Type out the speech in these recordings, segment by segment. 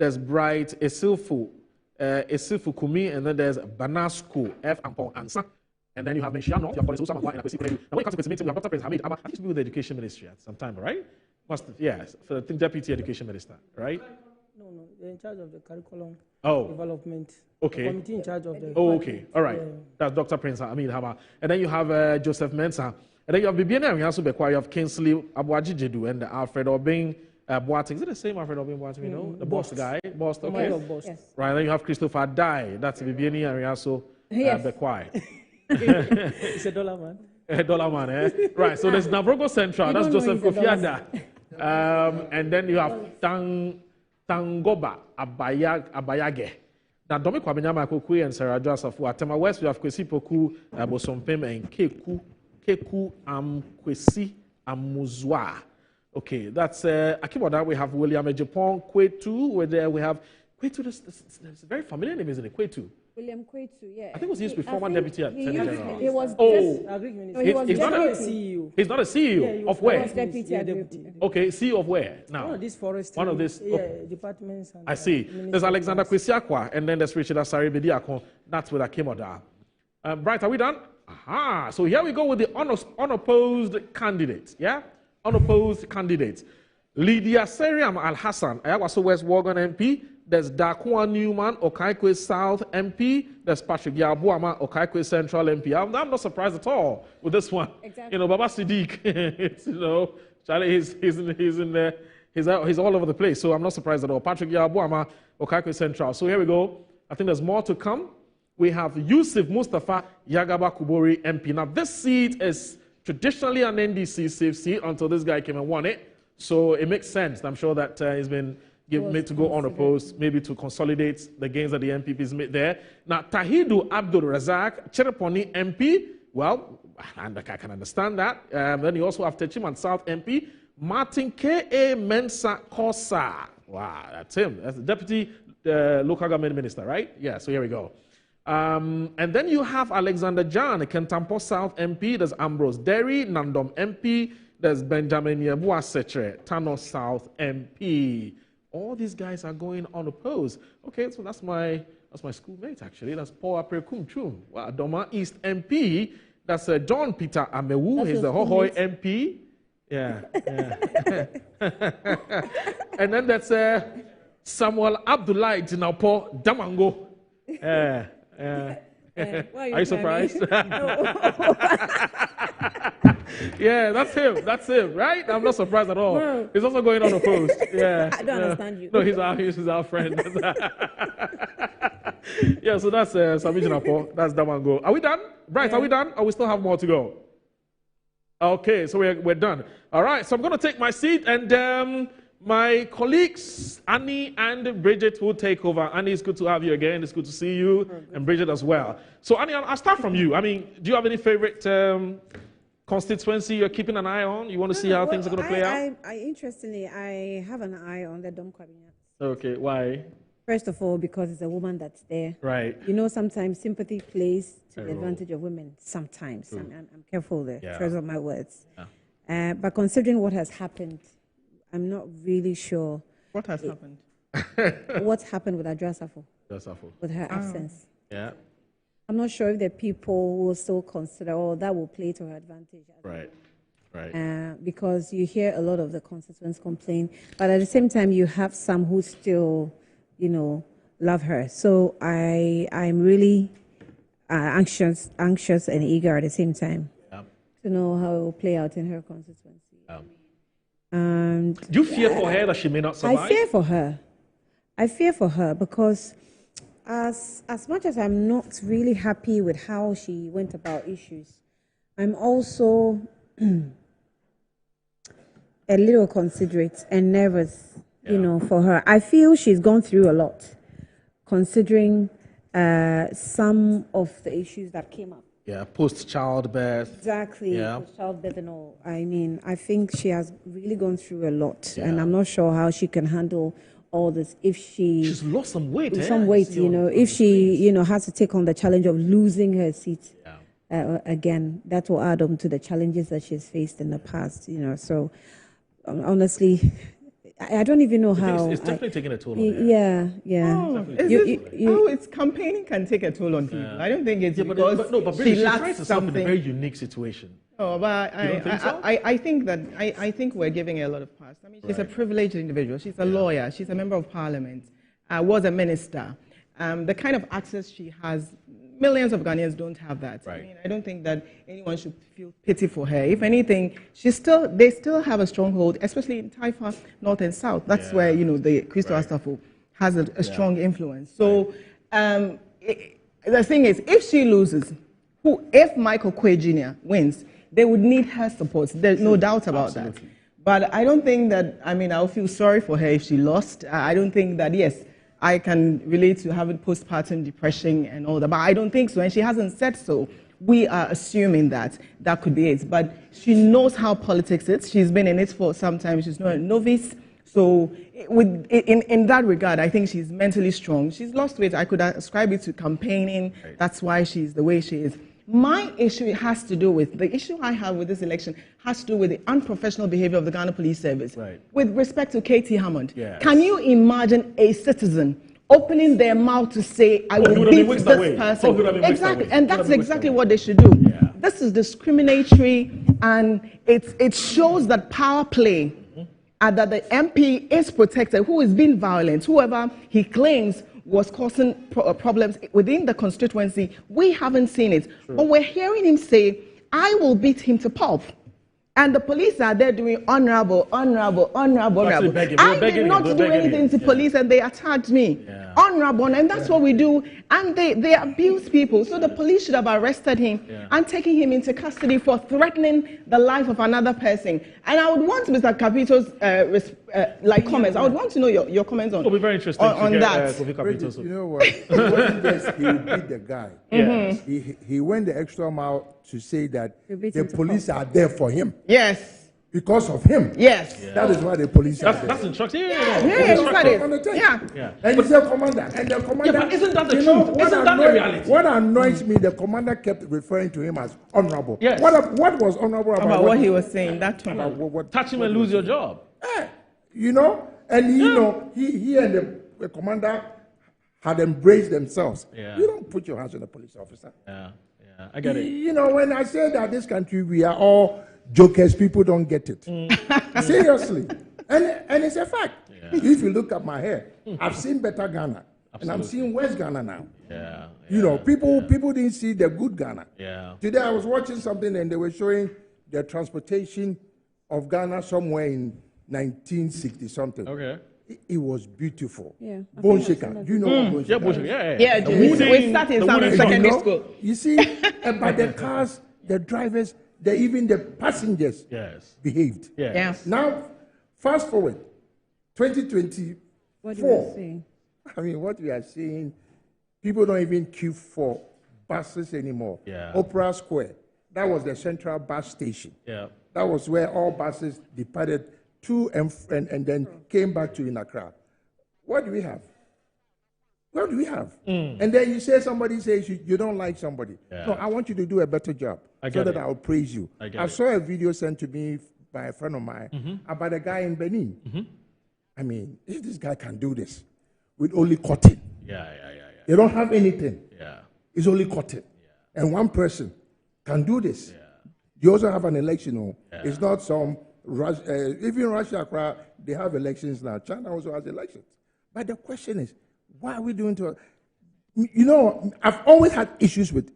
there's Bright, Esilfu Kumi, and then there's Banasco, F and Paul Ansa. And then you have Meshiano, you have Police Usama, and now when it comes to this meeting, we have Dr. Prince Hamid. I used to be with the Education Ministry at some time, right? Yes, for the Deputy Education Minister, right? No, they're in charge of the curriculum development. Okay. The committee in charge of the. Oh, okay. All right. That's Dr. Prince Hamid Hama. And then you have Joseph Mensah. And then you have Bibiana, you also you have Kingsley Abuaji Jedu and Alfred Obeng Boateng. Is it the same Alfred Obeng Boateng, you know? The boss guy? Boss, okay. Boss. Yes. Right, then you have Christopher Dai. That's Bibiana, and also Bekwai. It's a dollar man. Dollar man, eh? Right, so there's Navrogo Central. That's Joseph Kofiada. And then you have Tangoba Abayage. Now, Domi Kwabinyama Kukui and Sarah Joseph. Atema West, we have Kwesi Poku, Bosompem, and Keku Kwesi Amuzwa. Okay, that's Akibada. We have William Ejapon, Kwetu. Where we have Kwetu. That's a very familiar name, isn't it? Kwetu. William Kwetu, yeah. I think he used to be former deputy Attorney General. He was he's not a CEO. He's not a CEO of where? Deputy. Okay, CEO of where now? One of these forest. One of these departments. And, I see. There's Alexander Kwesiakwa, and then there's Richard Asari Bediakon. That's with Akemoda. Bright, are we done? Aha. So here we go with the unopposed candidates. Yeah, unopposed candidates. Lydia Seriam Al Hassan, Ayawaso West Wogan MP. There's Dakwa Newman, Okaikwe South MP. There's Patrick Yabuama, Okaikwe Central MP. I'm not surprised at all with this one. Exactly. You know, Baba Siddiq, you know, Charlie, he's all over the place. So I'm not surprised at all. Patrick Yabuama, Okaikwe Central. So here we go. I think there's more to come. We have Yusuf Mustafa Yagaba Kubori MP. Now, this seat is traditionally an NDC safe seat until this guy came and won it. So it makes sense. I'm sure that he's been made to go unopposed, maybe to consolidate the gains that the MPPs made there. Now, Tahidu Abdul Razak, Chereponi MP, well, and I can understand that. Then you also have Techiman South MP, Martin K.A. Mensah Kosa. Wow, that's him. That's the Deputy Local Government Minister, right? Yeah, so here we go. And then you have Alexander Jan, Kentampo South MP. There's Ambrose Derry, Nandom MP. There's Benjamin Yabua Setre, Tano South MP. All these guys are going unopposed. Okay, so that's my schoolmate actually. That's Paul Aprekum Chum. Wow, Doma East MP. That's John Peter Amewu. He's the Hohoi MP. Yeah. And then that's Samuel Abdullahi Jinapo Damango. Are you surprised? Yeah, that's him, right? I'm not surprised at all. No. He's also going unopposed. Yeah. I don't understand you. No, he's our friend. Yeah, so that's Sami Jinapo. That's Damango. Are we done? Bright, are we done? Or we still have more to go? Okay, so we're done. All right, so I'm going to take my seat, and my colleagues, Annie and Bridget, will take over. Annie, it's good to have you again. It's good to see you, and Bridget as well. So, Annie, I'll start from you. I mean, do you have any favorite constituency you're keeping an eye on? You want to see how things are going to play out? Interestingly, I have an eye on the Dom Cabinet. Okay, why? First of all, because it's a woman that's there. Right. You know, sometimes sympathy plays to the advantage of women. Sometimes. I'm careful there. Yeah. Choice of my words. Yeah. But considering what has happened, I'm not really sure. What has happened? What's happened with Adwoa Safo? With her absence. Yeah. I'm not sure if the people will still consider, or that will play to her advantage. Right. Because you hear a lot of the constituents complain, but at the same time, you have some who still, you know, love her. So I'm really anxious and eager at the same time to know how it will play out in her constituency. And do you fear for her that she may not survive? I fear for her because as much as I'm not really happy with how she went about issues, I'm also a little considerate and nervous, you know, for her. I feel she's gone through a lot, considering some of the issues that came up. Yeah, post-childbirth. Exactly, post-childbirth and all. I mean, I think she has really gone through a lot, and I'm not sure how she can handle all this if she's lost some weight. Some weight, you know, if she, you know, has to take on the challenge of losing her seat again. That will add on to the challenges that she's faced in the past, you know. So, honestly, I don't even know how. It's definitely taking a toll on her. Yeah. It's campaigning can take a toll on people. I don't think it's because she lacks something. In a very unique situation. Oh, but I think we're giving her a lot of pass. I mean, she's a privileged individual. She's a lawyer. She's a member of parliament. Was a minister. The kind of access she has, millions of Ghanaians don't have that. Right. I mean, I don't think that anyone should feel pity for her. If anything, they still have a stronghold, especially in Taifa, North and South. That's where, the Crystal Safo has a strong influence. So the thing is, if she loses, if Michael Quay Jr. wins, they would need her support. There's no doubt about that. But I don't think that, I'll feel sorry for her if she lost. I don't think that, yes, I can relate to having postpartum depression and all that, but I don't think so, and she hasn't said so. We are assuming that could be it. But she knows how politics is. She's been in it for some time. She's not a novice. So in that regard, I think she's mentally strong. She's lost weight. I could ascribe it to campaigning. Right. That's why she's the way she is. My issue has to do with, the issue I have with this election has to do with the unprofessional behavior of the Ghana Police Service. Right. With respect to Katie Hammond. Yes. Can you imagine a citizen opening their mouth to say, I will beat this person? Exactly, and that's exactly what they should do. Yeah. This is discriminatory, and it shows that power play, and that the MP is protected, who is being violent, whoever he claims was causing problems within the constituency. We haven't seen it. True. But we're hearing him say, I will beat him to pulp. And the police are there doing honorable. I did not do anything to police, and they attacked me. Yeah. Honorable, and that's what we do. And they abuse people. So the police should have arrested him and taken him into custody for threatening the life of another person. And I would want Mr. Capito's comments. I would want to know your comments on. It'll be very interesting on that. You know what? He wasn't just he beat the guy. Yes. He went the extra mile to say that the police are there for him. Yes. Because of him. Yes. Yeah. That is why the police are there. That's instructive. Yeah. And he's a commander. And the commander. Yeah, but isn't that the truth? Isn't that the reality? What annoys me, the commander kept referring to him as honorable. Yes. What was honorable about what he was saying? That one. Touch him and lose your job. And he and the commander had embraced themselves. Yeah. You don't put your hands on a police officer. Yeah, I get it. When I say that this country, we are all jokers, people don't get it. Seriously. And it's a fact. Yeah. If you look at my hair, I've seen better Ghana. Absolutely. And I'm seeing West Ghana now. Yeah. People didn't see the good Ghana. Yeah. Today I was watching something and they were showing the transportation of Ghana somewhere in 1960 something. Okay. It was beautiful. Yeah. Bone shaker. Do you know what bone shaker? Yeah, bone shaker. Yeah, we started in secondary school. You see, but the cars, the drivers, even the passengers behaved. Yes. Now, fast forward, 2024. What do you see? What we are seeing, people don't even queue for buses anymore. Yeah. Opera Square, that was the central bus station. Yeah. That was where all buses departed to and then came back to Accra. What do we have? And then you say somebody says you don't like somebody. Yeah. No, I want you to do a better job so that I'll praise you. I saw a video sent to me by a friend of mine about a guy in Benin. If this guy can do this with only cotton. They don't have anything. It's only cotton. And one person can do this. You also have an election. It's not some even Russia, they have elections now. China also has elections. But the question is, why are we doing to? I've always had issues with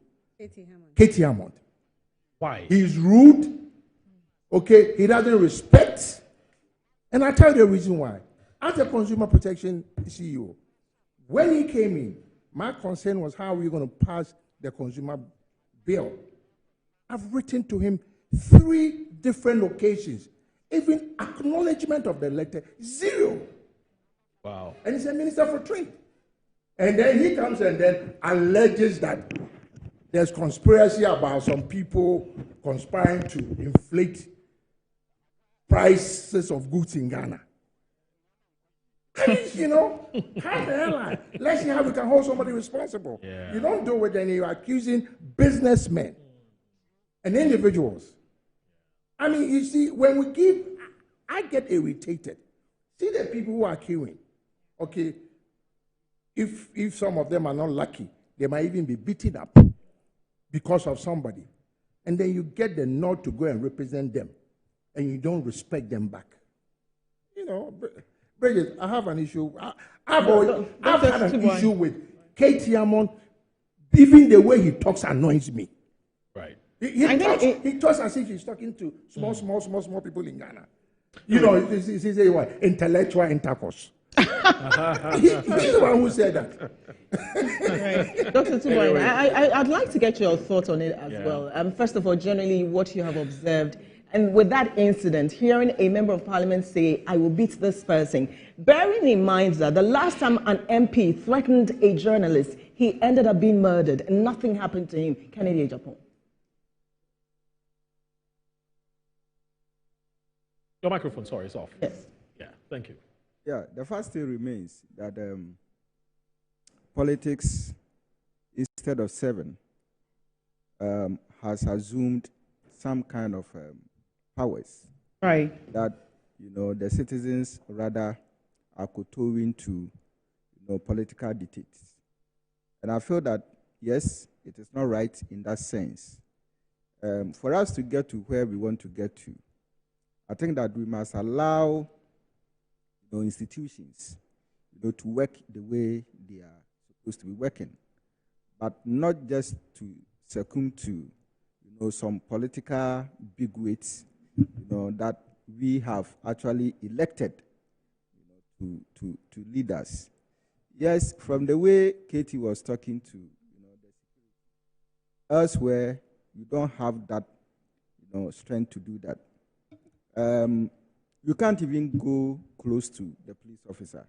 Katie Hammond. Why? He's rude. Okay, he doesn't respect. And I'll tell you the reason why. As a consumer protection CEO, when he came in, my concern was how we're going to pass the consumer bill. I've written to him 3 different occasions. Even acknowledgement of the letter, 0. Wow. And he's a minister for trade. And then he comes and then alleges that there's conspiracy about some people conspiring to inflate prices of goods in Ghana. How the hell? Let's see how we can hold somebody responsible. Yeah. You don't do it, and you're accusing businessmen and individuals. You see, when we give, I get irritated. See the people who are queuing. Okay, if some of them are not lucky, they might even be beaten up because of somebody. And then you get the nod to go and represent them, and you don't respect them back. You know, Bridget, I have an issue. I've had an issue with Katie Hammond. Even the way he talks annoys me. Right. He talks as if he's talking to small people in Ghana. You know, he's what? Intellectual intercourse. He's the one who said that. Right. Dr. Tuboy, I'd like to get your thoughts on it as well. First of all, generally, what you have observed, and with that incident, hearing a member of parliament say, I will beat this person, bearing in mind that the last time an MP threatened a journalist, he ended up being murdered and nothing happened to him. Kennedy Japan. Your microphone, sorry, is off. Yes. Yeah, thank you. Yeah, the first thing remains that politics, instead of serving, has assumed some kind of powers. Right. That, the citizens rather are kowtowing to, political dictates. And I feel that, yes, it is not right in that sense. For us to get to where we want to get to, I think that we must allow institutions to work the way they are supposed to be working, but not just to succumb to some political bigwigs that we have actually elected to lead us. Yes, from the way Katie was talking to elsewhere, you don't have that strength to do that. You can't even go close to the police officer.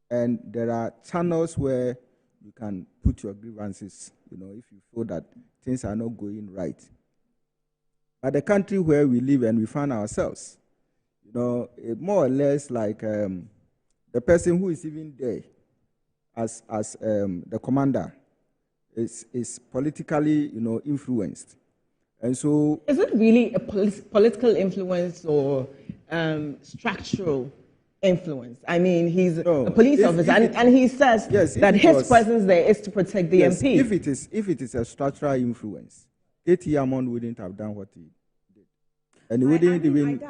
And there are channels where you can put your grievances, if you feel that things are not going right. But the country where we live and we find ourselves, it more or less like the person who is even there as the commander is politically, influenced. And so, is it really a political influence or structural influence? I mean, he's a police officer, and he says that his presence there is to protect the MP. If it is a structural influence, Katie Hammond wouldn't have done what he did, and he wouldn't even.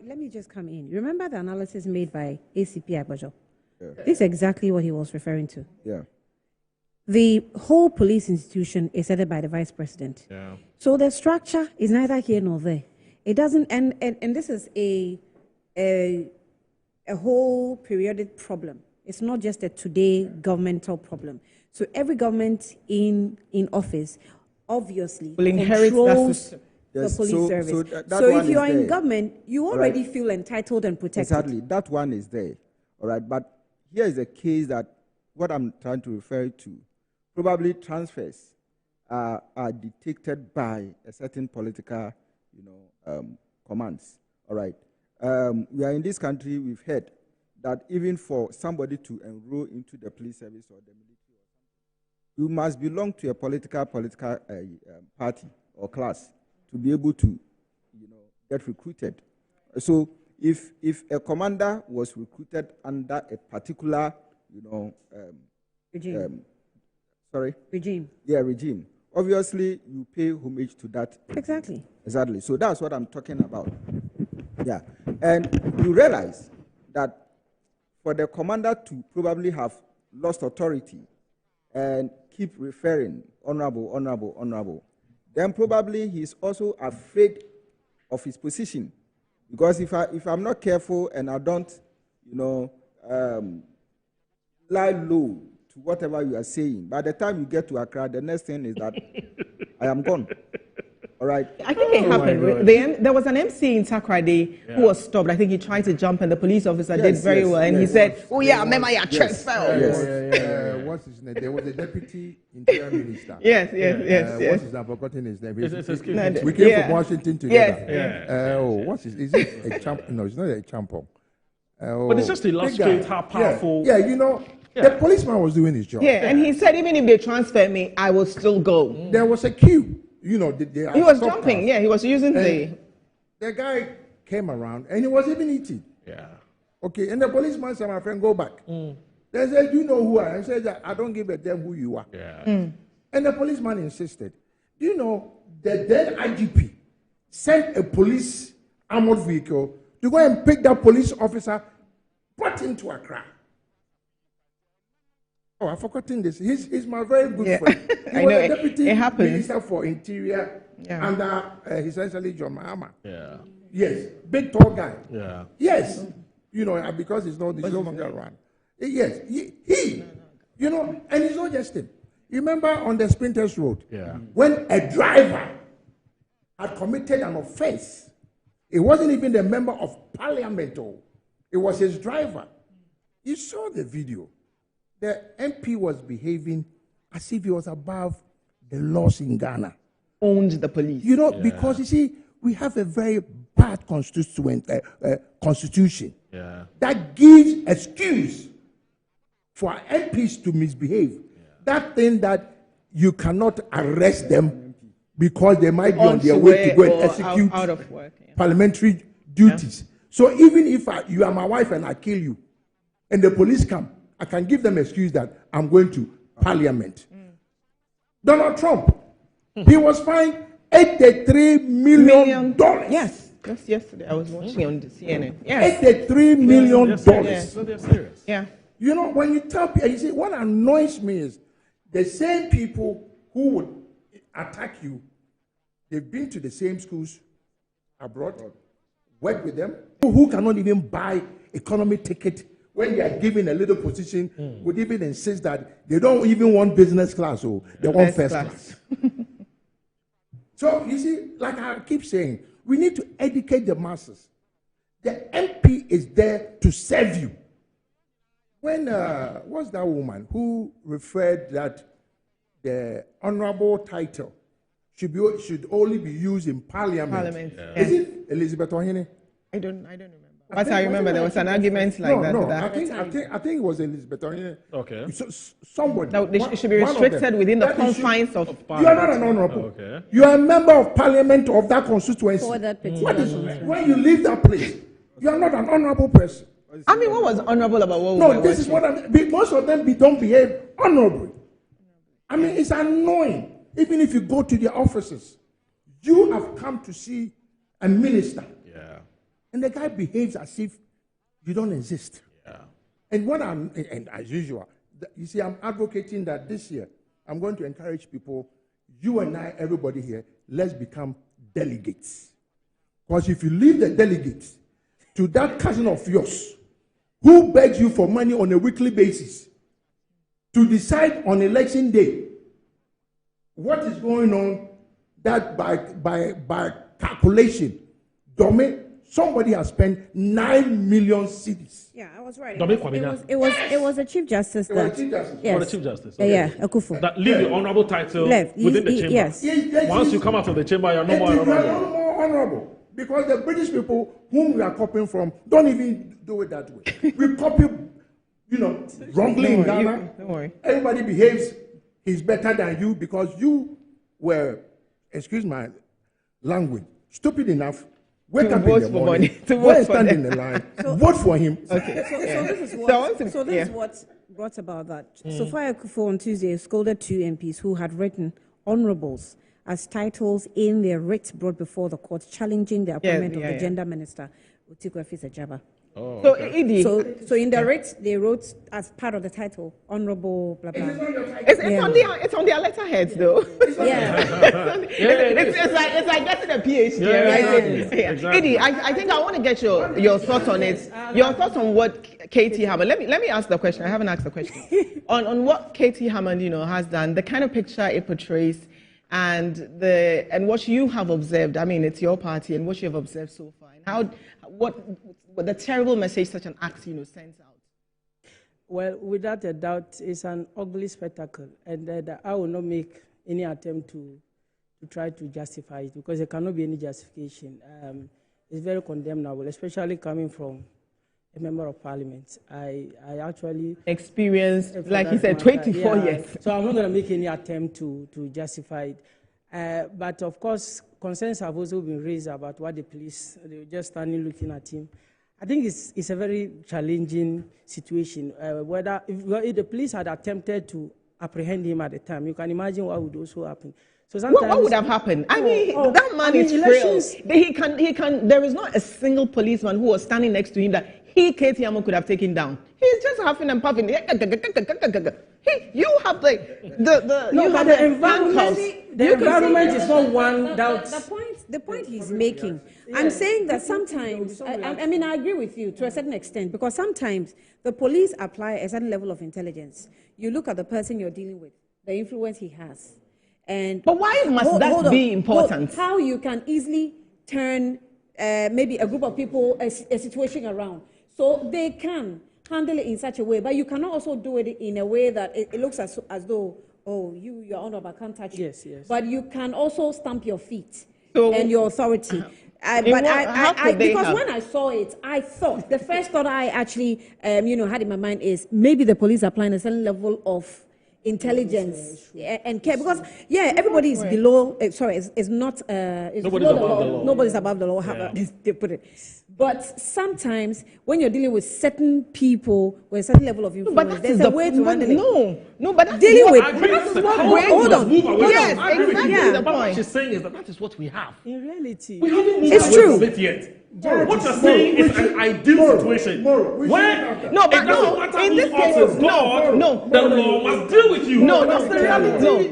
Let me just come in. Remember the analysis made by ACP Agbajo? Yeah. This is exactly what he was referring to. Yeah. The whole police institution is headed by the vice president. Yeah. So the structure is neither here nor there. It doesn't, and this is a whole periodic problem. It's not just a today governmental problem. So every government in office obviously will inherit that system. The police service. So if you are in government, you already feel entitled and protected. Exactly, that one is there. All right, but here is a case that what I'm trying to refer to. Probably transfers are dictated by a certain political, commands. All right. We are in this country. We've heard that even for somebody to enroll into the police service or the military, you must belong to a political party or class to be able to, get recruited. So if a commander was recruited under a particular, regime. Regime. Yeah, regime. Obviously, you pay homage to that. Exactly. Exactly. So that's what I'm talking about. Yeah. And you realize that for the commander to probably have lost authority and keep referring, honorable, then probably he's also afraid of his position. Because if I'm not careful and I don't, lie low to whatever you are saying, by the time you get to Accra, the next thing is that I am gone. All right. I think it happened. There was an MC in Takoradi who was stopped. I think he tried to jump and the police officer did very well. And he said, oh yeah, remember your transfer. What's his name? There was a deputy interior minister. Yes. What's his name? I've forgotten his name. We came from Washington together. Yes. What's his? Is it a champ? No, it's not a champon. But it's just to illustrate how powerful. The policeman was doing his job. Yeah, and he said, even if they transfer me, I will still go. There was a queue. He was jumping. Cars. Yeah, he was using the guy came around and he was even eating. Yeah. Okay, and the policeman said, my friend, go back. They said, you know who I am? I said, I don't give a damn who you are. Yeah. And the policeman insisted. Do you know the then IGP sent a police armored vehicle to go and pick that police officer, brought him to Accra. Oh, I've forgotten this. He's my very good friend. He I was know, the deputy it minister for Interior under essentially John Mahama. Yeah. Yes, big tall guy. Yeah. Yes, you know, because he's no longer around. Yes, he you know, and it's not just him. You remember on the Sprinters Road, when a driver had committed an offense, it wasn't even the member of parliament, it was his driver. You saw the video. The MP was behaving as if he was above the laws in Ghana. Owned the police. You know, because you see, we have a very bad constitution that gives excuse for MPs to misbehave. That thing that you cannot arrest them because they might be on their way to go and execute out of work, parliamentary duties. So even if you are my wife and I kill you, and the police come, I can give them excuse that I'm going to Parliament. Donald Trump, he was fined $83 million. Yes, just yesterday I was watching on the CNN. Yes. $83 million. So they're serious. Yeah. You know, when you tell people, you see, what annoys me is the same people who would attack you, they've been to the same schools abroad, work with them, who cannot even buy economy ticket when they are given a little position, would even insist that they don't even want business class, or they want first class. So, you see, like I keep saying, we need to educate the masses. The MP is there to serve you. When, what's that woman who referred that the honorable title should only be used in Parliament? Is it Elizabeth Ohene? I don't remember. But I remember there was an argument like that. No, I think it was Elizabeth Ohene. Okay. So, somebody. No, it should be restricted within the confines of Parliament. You are not an honorable. Okay. You are a member of Parliament of that constituency. For that particular when you leave that place, you are not an honorable person. I mean, what was honorable about what we were this is what I mean. Most of them don't behave honorably. I mean, it's annoying. Even if you go to their offices, you have come to see a minister. Yeah. And the guy behaves as if you don't exist. Yeah. And as usual, you see, I'm advocating that this year, I'm going to encourage people, you and I, everybody here, let's become delegates. Because if you leave the delegates to that cousin of yours, who begs you for money on a weekly basis, to decide on election day what is going on, that by calculation, somebody has spent 9 million cedis. Yeah, I was right. It was a Chief Justice. It was a Chief Justice. Yes. For the Chief Justice. Okay. Yeah, Akufo. That leave the honorable title within the chamber. Yes. Once you come out of the chamber, you're no more honorable. You are no more honorable. Because the British people whom we are copying from don't even do it that way. We copy, wrongly in Ghana. Don't worry. Everybody behaves, he's better than you because you were, excuse my language, stupid enough. Wake up in the morning, go and stand in the line, vote for him. Okay. So this is what brought about that. Safo Akufo on Tuesday scolded 2 MPs who had written honorables as titles in their writ brought before the court challenging the appointment of the gender minister, Utiku Efisa-Jaba. Oh, okay. So in the writ, they wrote as part of the title, honorable, blah, blah. It's on their letterheads, though. It's like getting a PhD, right? Exactly. Edie, I think I want to get your thoughts on it. Your thoughts on what Katie Hammond. Let me ask the question. I haven't asked the question. on what Katie Hammond, has done, the kind of picture it portrays, and what you have observed. I mean, it's your party, and what you have observed so far, and what the terrible message such an act, sends out. Well, without a doubt, it's an ugly spectacle, and I will not make any attempt to try to justify it because there cannot be any justification. It's very condemnable, especially coming from a member of parliament. I actually experienced, like he said, 24 years. So I'm not going to make any attempt to justify it. But of course, concerns have also been raised about what the police, they were just standing looking at him. I think it's a very challenging situation. If the police had attempted to apprehend him at the time, you can imagine what would also happen. So sometimes, what would have happened? That man is frail. He can. There is not a single policeman who was standing next to him that Katie Amo could have taken down. He's just huffing and puffing. You have the environment. The environment is not one that. The point he's making. Yeah. I'm saying that sometimes, I mean, I agree with you to a certain extent, because sometimes the police apply a certain level of intelligence. You look at the person you're dealing with, the influence he has. But why must that be important? How you can easily turn maybe a group of people, a situation around. So they can handle it in such a way, but you cannot also do it in a way that it looks as though, oh, you're on I can't touch you. Yes. But you can also stamp your feet and your authority. Because when I saw it, I thought, the first thought I actually had in my mind is maybe the police are applying a certain level of intelligence and care, because everybody is below. It's not. It's nobody's above the law. Nobody's above the law. They put it. But sometimes when you're dealing with certain people with a certain level of influence, there's a way to handle it. No, but dealing with. Hold on. Yes, exactly the point. What she's saying is that is what we have. In reality, we haven't moved it's true. It yet. What you're saying is an ideal situation where in this case, the law must deal with you. No.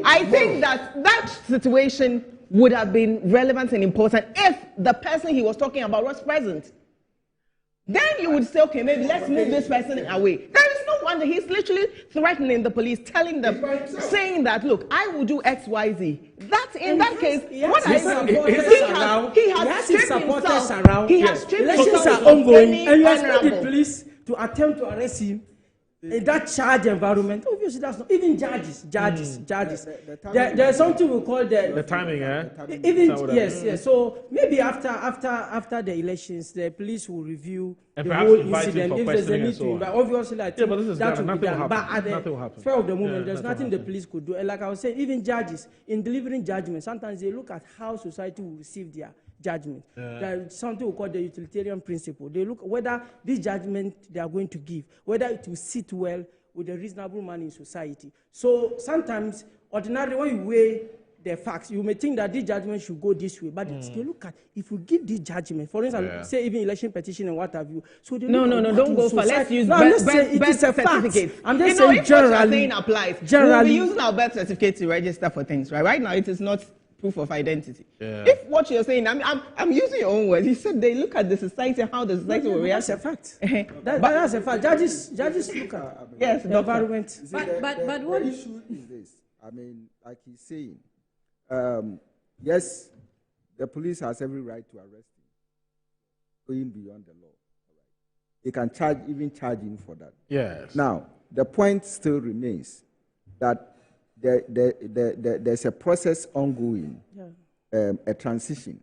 I think that situation would have been relevant and important if the person he was talking about was present. Then you would say, okay, maybe let's move this person away. There is no wonder he's literally threatening the police, telling them, saying that, look, I will do X, Y, Z. In that case, what I said, he has stripped himself around. He has stripped elections are ongoing, and you expect the police to attempt to arrest him in that charge environment. Obviously, that's not even judges. There's something we call the timing, yes. So maybe after the elections, the police will review the whole incident if there's a meeting. But obviously, I think that will be done. But at the spur of the moment, there's nothing the police could do. And like I was saying, even judges in delivering judgment, sometimes they look at how society will receive their judgment. There's something we call the utilitarian principle. They look whether this judgment they are going to give, whether it will sit well with a reasonable man in society. So sometimes, ordinarily, when you weigh the facts, you may think that this judgment should go this way, but they look at if we give this judgment, for instance, say even election petition and what have you. So they don't go for. Let's use birth certificate. I'm just saying generally. We'll be using our birth certificate to register for things, right? Right now, it is not proof of identity. If what you're saying, I'm using your own words. You said they look at the society, how the society will react. That's a fact. That's a fact. Judges look at the environment. But what issue is this? I mean, like he's saying, yes, the police has every right to arrest him, going beyond the law. They can charge him for that. Yes. Now, the point still remains that there's a process ongoing, a transition.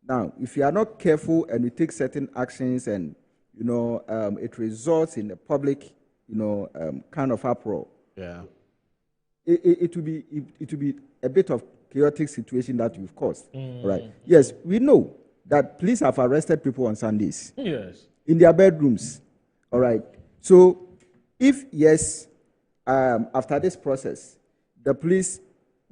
Now, if you are not careful and you take certain actions and, it results in a public, kind of uproar, it will be a bit of chaotic situation that you've caused. Right? Yes, we know that police have arrested people on Sundays. Yes. In their bedrooms. All right. So, if yes, after this process, the police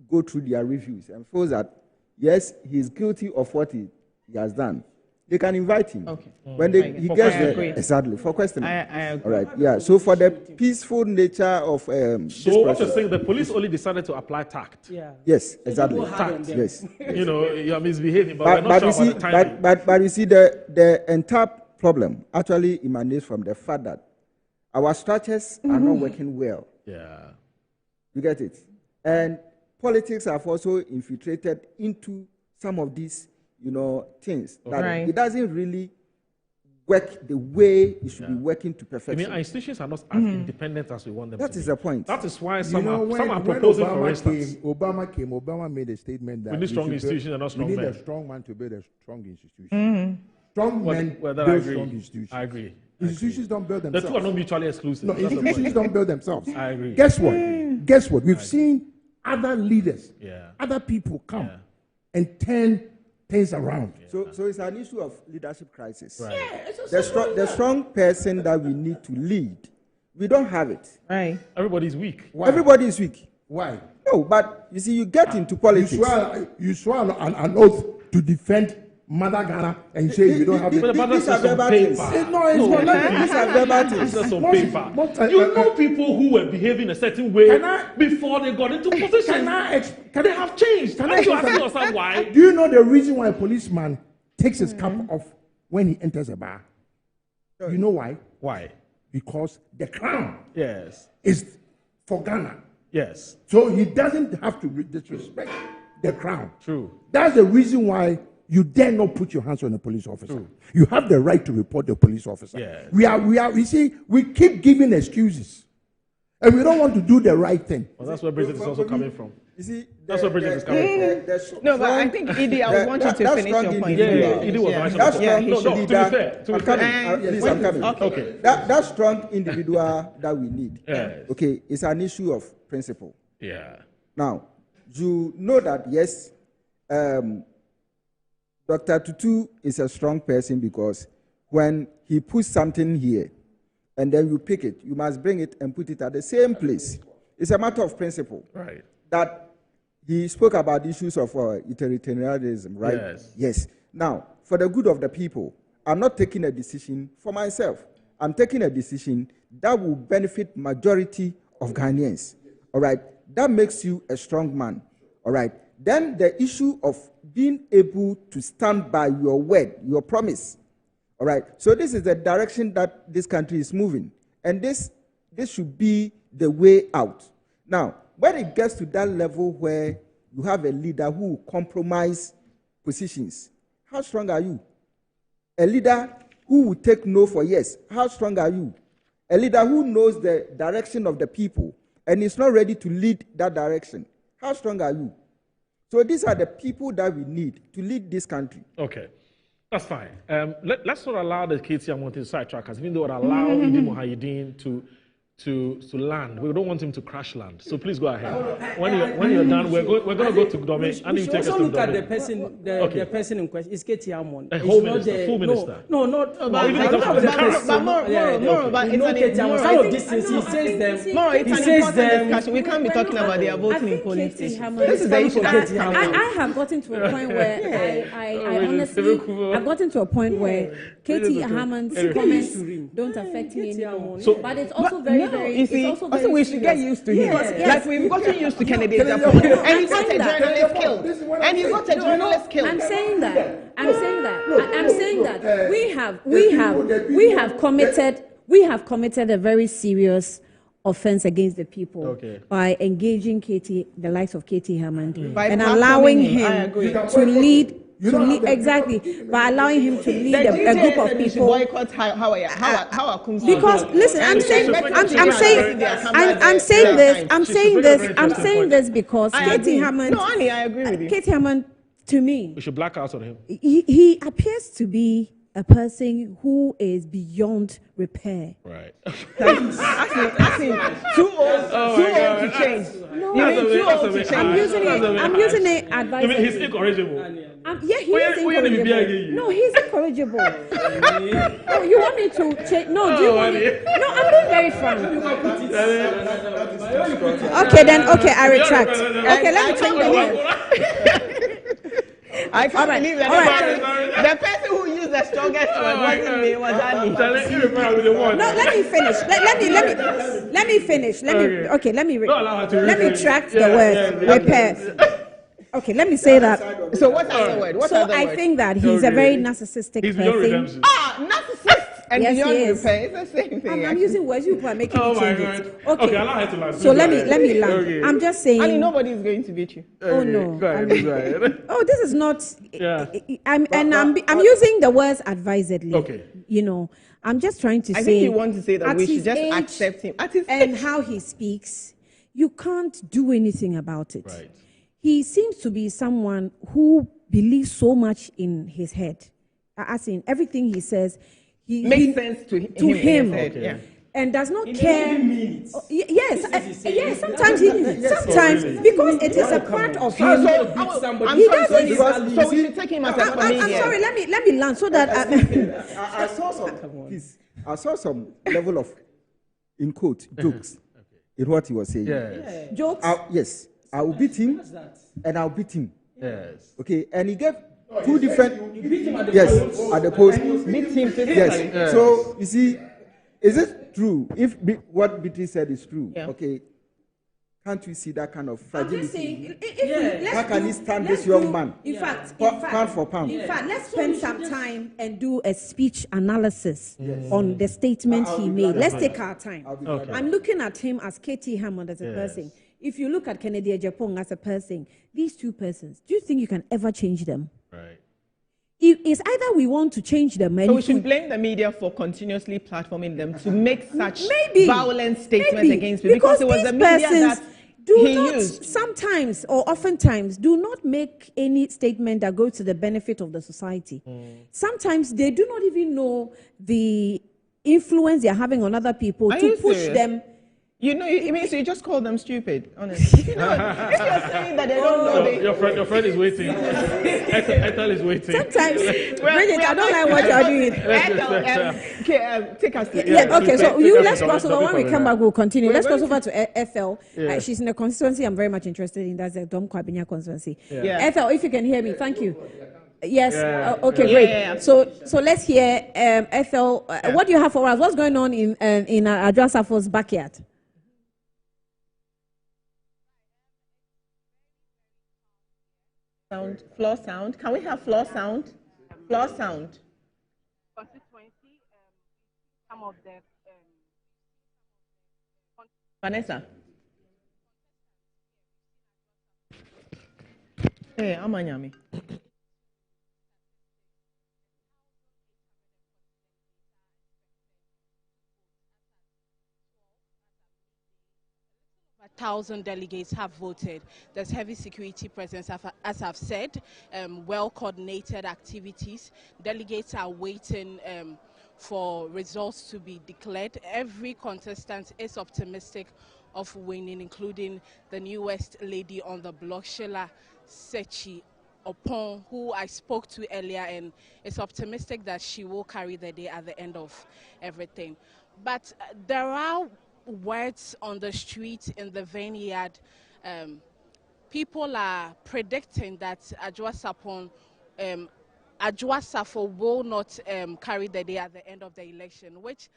go through their reviews and feels that, yes, he's guilty of what he has done, they can invite him. Okay. When he gets there, exactly, for questioning. I agree. All right, yeah. So for the peaceful nature of so what you're saying, the police only decided to apply tact. Yeah. Yes, exactly. Tact. Yes. You're misbehaving, but we're not sure about the timing. But you see, the entire problem actually emanates from the fact that our structures are not working well. Yeah. You get it? And politics have also infiltrated into some of these, things. That it doesn't really work the way it should be working to perfection. I mean, our institutions are not as independent as we want them to be. That is the point. That is why some are proposing, for instance. Obama made a statement that we need strong institutions and not strong men. We need a strong man to build a strong institution. Strong men build strong institutions. I agree. Institutions don't build themselves. The two are not mutually exclusive. No, institutions don't build themselves. I agree. Guess what? We've seen other leaders, other people come and turn things around. So it's an issue of leadership crisis. Right. Yeah, the strong person that we need to lead, we don't have it. Right. Everybody's weak. Why? Everybody is weak. Why? No, but you see, you get into politics. You swear an oath to defend Mother Ghana and say you don't have it. But that's just on paper. No, it's not. These are verbal It's things. just on paper. You know people who were behaving a certain way before they got into position. Can they have changed? Can you ask yourself why? Do you know the reason why a policeman takes his cap off when he enters a bar? You know why? Why? Because the crown Yes. is for Ghana. Yes. So he doesn't have to disrespect the crown. True. That's the reason why you dare not put your hands on a police officer. True. You have the right to report the police officer. Yes. You see, we keep giving excuses. And we don't want to do the right thing. Well, that's where Bridget is also coming from. You see, That's where Bridget is coming from. No, but I think, Edie, I would want you to finish your point. Edie was right. That's strong No, to be leader. fair. I'm coming. Please, I'm coming. Okay. That strong individual that we need. Yes. Okay, it's an issue of principle. Yeah. Now, you know that, yes, Dr. Tutu is a strong person because when he puts something here and then you pick it, you must bring it and put it at the same place. It's a matter of principle. Right. That he spoke about issues of utilitarianism, right? Yes. Yes. Now, for the good of the people, I'm not taking a decision for myself. I'm taking a decision that will benefit majority of Ghanaians. All right. That makes you a strong man. All right. Then the issue of being able to stand by your word, your promise. All right. So this is the direction that this country is moving. And this should be the way out. Now, when it gets to that level where you have a leader who will compromise positions, how strong are you? A leader who will take no for yes, how strong are you? A leader who knows the direction of the people and is not ready to lead that direction, how strong are you? So these are the people that we need to lead this country. Okay. That's fine. Let's not allow the KT Hammond to sidetrack us, even though it allow Idi Muhyiddin to land. We don't want him to crash land. So please go ahead. When you're done, we're going to go to Domi. And you should also look at the person, the person in question. It's KT Hammond. A whole minister, full minister. No, not. But more, but it's an important discussion. We can't be talking about their voting in police stations. This is the issue. I have gotten to a point where I honestly, I've gotten to a point where KT Hammond's comments don't affect me anymore. But it's also very, you see, it's also we should get used to him. Yes. Like we've gotten used to Kennedy Japan, and he got a journalist killed. And he got a journalist killed. I'm saying that we have committed a very serious offense against the people by engaging the likes of KT Hammond and allowing him to lead. By allowing him to lead a group of people. Boycott Because listen, I'm saying this because KT Hammond. No, Annie, I agree with you. KT Hammond, to me, We should black out on him. he appears to be a person who is beyond repair. Right. Actually, too old to change. No, You mean too old to change? I'm using it advisedly. He's incorrigible. Yeah, he is incorrigible. No, he's incorrigible. No, you want me to change? No, do you want me? No, I'm being very frank. Okay, I retract. Okay, let me change the word. I can't believe that the person who used the strongest word wasn't me, was Annie. No, let me finish. Let me finish. Let me track the word repair. Okay, let me say that. So what's the word? So I think that he's a very narcissistic person. Narcissist and yes, beyond he is. repair. It's the same thing. I'm using words you are making me change it. Okay, allow her to land. So let me land. Okay. I'm just saying. Annie, nobody is going to beat you. Oh no. Go ahead. Oh, this is not. Yeah. I'm using the words advisedly. Okay. You know, I'm just trying to say. I think you want to say that we should just accept him at his and how he speaks. You can't do anything about it. Right. He seems to be someone who believes so much in his head. As in everything he says, makes sense to him. To him. Okay. Yeah. And does not care. Yes, sometimes because it is a part of him. So we should take him as a comedian. I'm sorry. Let me learn so that I saw some level of, in quote, jokes in what he was saying. Yes. Jokes. Yes, I will beat him, and I'll beat him. Yes. Okay, and he gave two different. At the post. Beat him physically. Yes. So you see, is it true? If what Beatrice said is true, okay. Can't we see that kind of fragility? How can he stand this young man? In fact, pound for pound. In fact, let's spend some time and do a speech analysis on the statement he made. Let's take our time. I'm looking at him as K.T. Hammond as a person. If you look at Kennedy Ejapong as a person, these two persons, do you think you can ever change them? Right. It's either we want to change them. So we should blame the media for continuously platforming them to make such violent statements against people, because it was the media that he used. Sometimes or oftentimes do not make any statement that goes to the benefit of the society. Sometimes they do not even know the influence they're having on other people to push them. You know, it means you just call them stupid, honestly. If you're saying that they don't know... Your friend is waiting. Ethel is waiting. Sometimes, Bridget, I don't like what you're doing. Ethel, take us to... Okay, so let's cross over. When we come back, we'll continue. Let's cross over to Ethel. She's in a constituency I'm very much interested in. That's the Dom Kwabinya constituency. Ethel, if you can hear me, thank you. Yes. Okay. Great. So let's hear Ethel. What do you have for us? What's going on in Adwoa Safo's backyard? Floor sound. Can we have floor sound? Floor sound. Constituency. Some of the. Vanessa. Hey, Amanyami. A 1,000 delegates have voted. There's heavy security presence, as I've said, well-coordinated activities. Delegates are waiting for results to be declared. Every contestant is optimistic of winning, including the newest lady on the block, Sheila Sechi Opon, who I spoke to earlier, and is optimistic that she will carry the day at the end of everything. But there are words on the street, in the vineyard. People are predicting that Adwoa Safo will not carry the day at the end of the election, which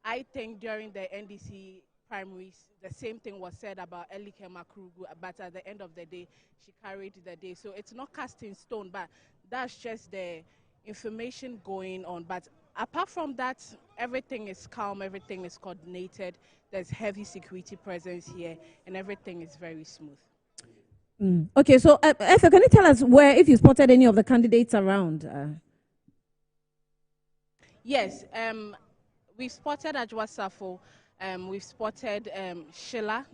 I think during the NDC primaries, the same thing was said about Elike Makrugu, but at the end of the day, she carried the day. So it's not cast in stone, but that's just the information going on. But apart from that, everything is calm, everything is coordinated. There's heavy security presence here, and everything is very smooth. Okay, so Efe, can you tell us if you spotted any of the candidates around? Yes, we've spotted Adwoa Safo, we've spotted Sheila,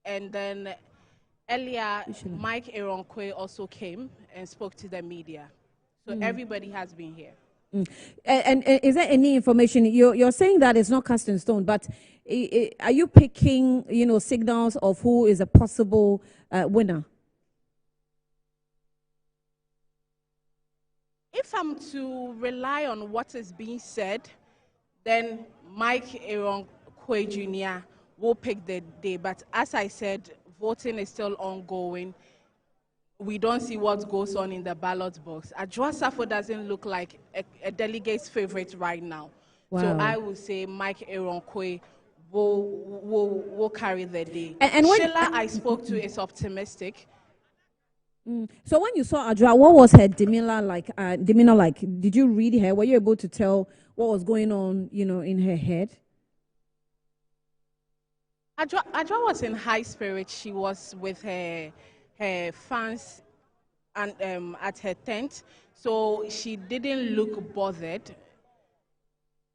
and then earlier Mike Eronkwe also came and spoke to the media. So everybody has been here. And is there any information? You're saying that it's not cast in stone, but are you picking, signals of who is a possible winner? If I'm to rely on what is being said, then Mike Eronkwe Jr. will pick the day. But as I said, voting is still ongoing. We don't see what goes on in the ballot box. Adwoa Safo doesn't look like a delegate's favorite right now. Wow. So I would say Mike Eronkwe will carry the day. And Sheila, I spoke to, is optimistic. So when you saw Adwoa, what was her demeanor like? Did you read her? Were you able to tell what was going on, in her head? Adwoa was in high spirits. She was with her fans and at her tent, so she didn't look bothered.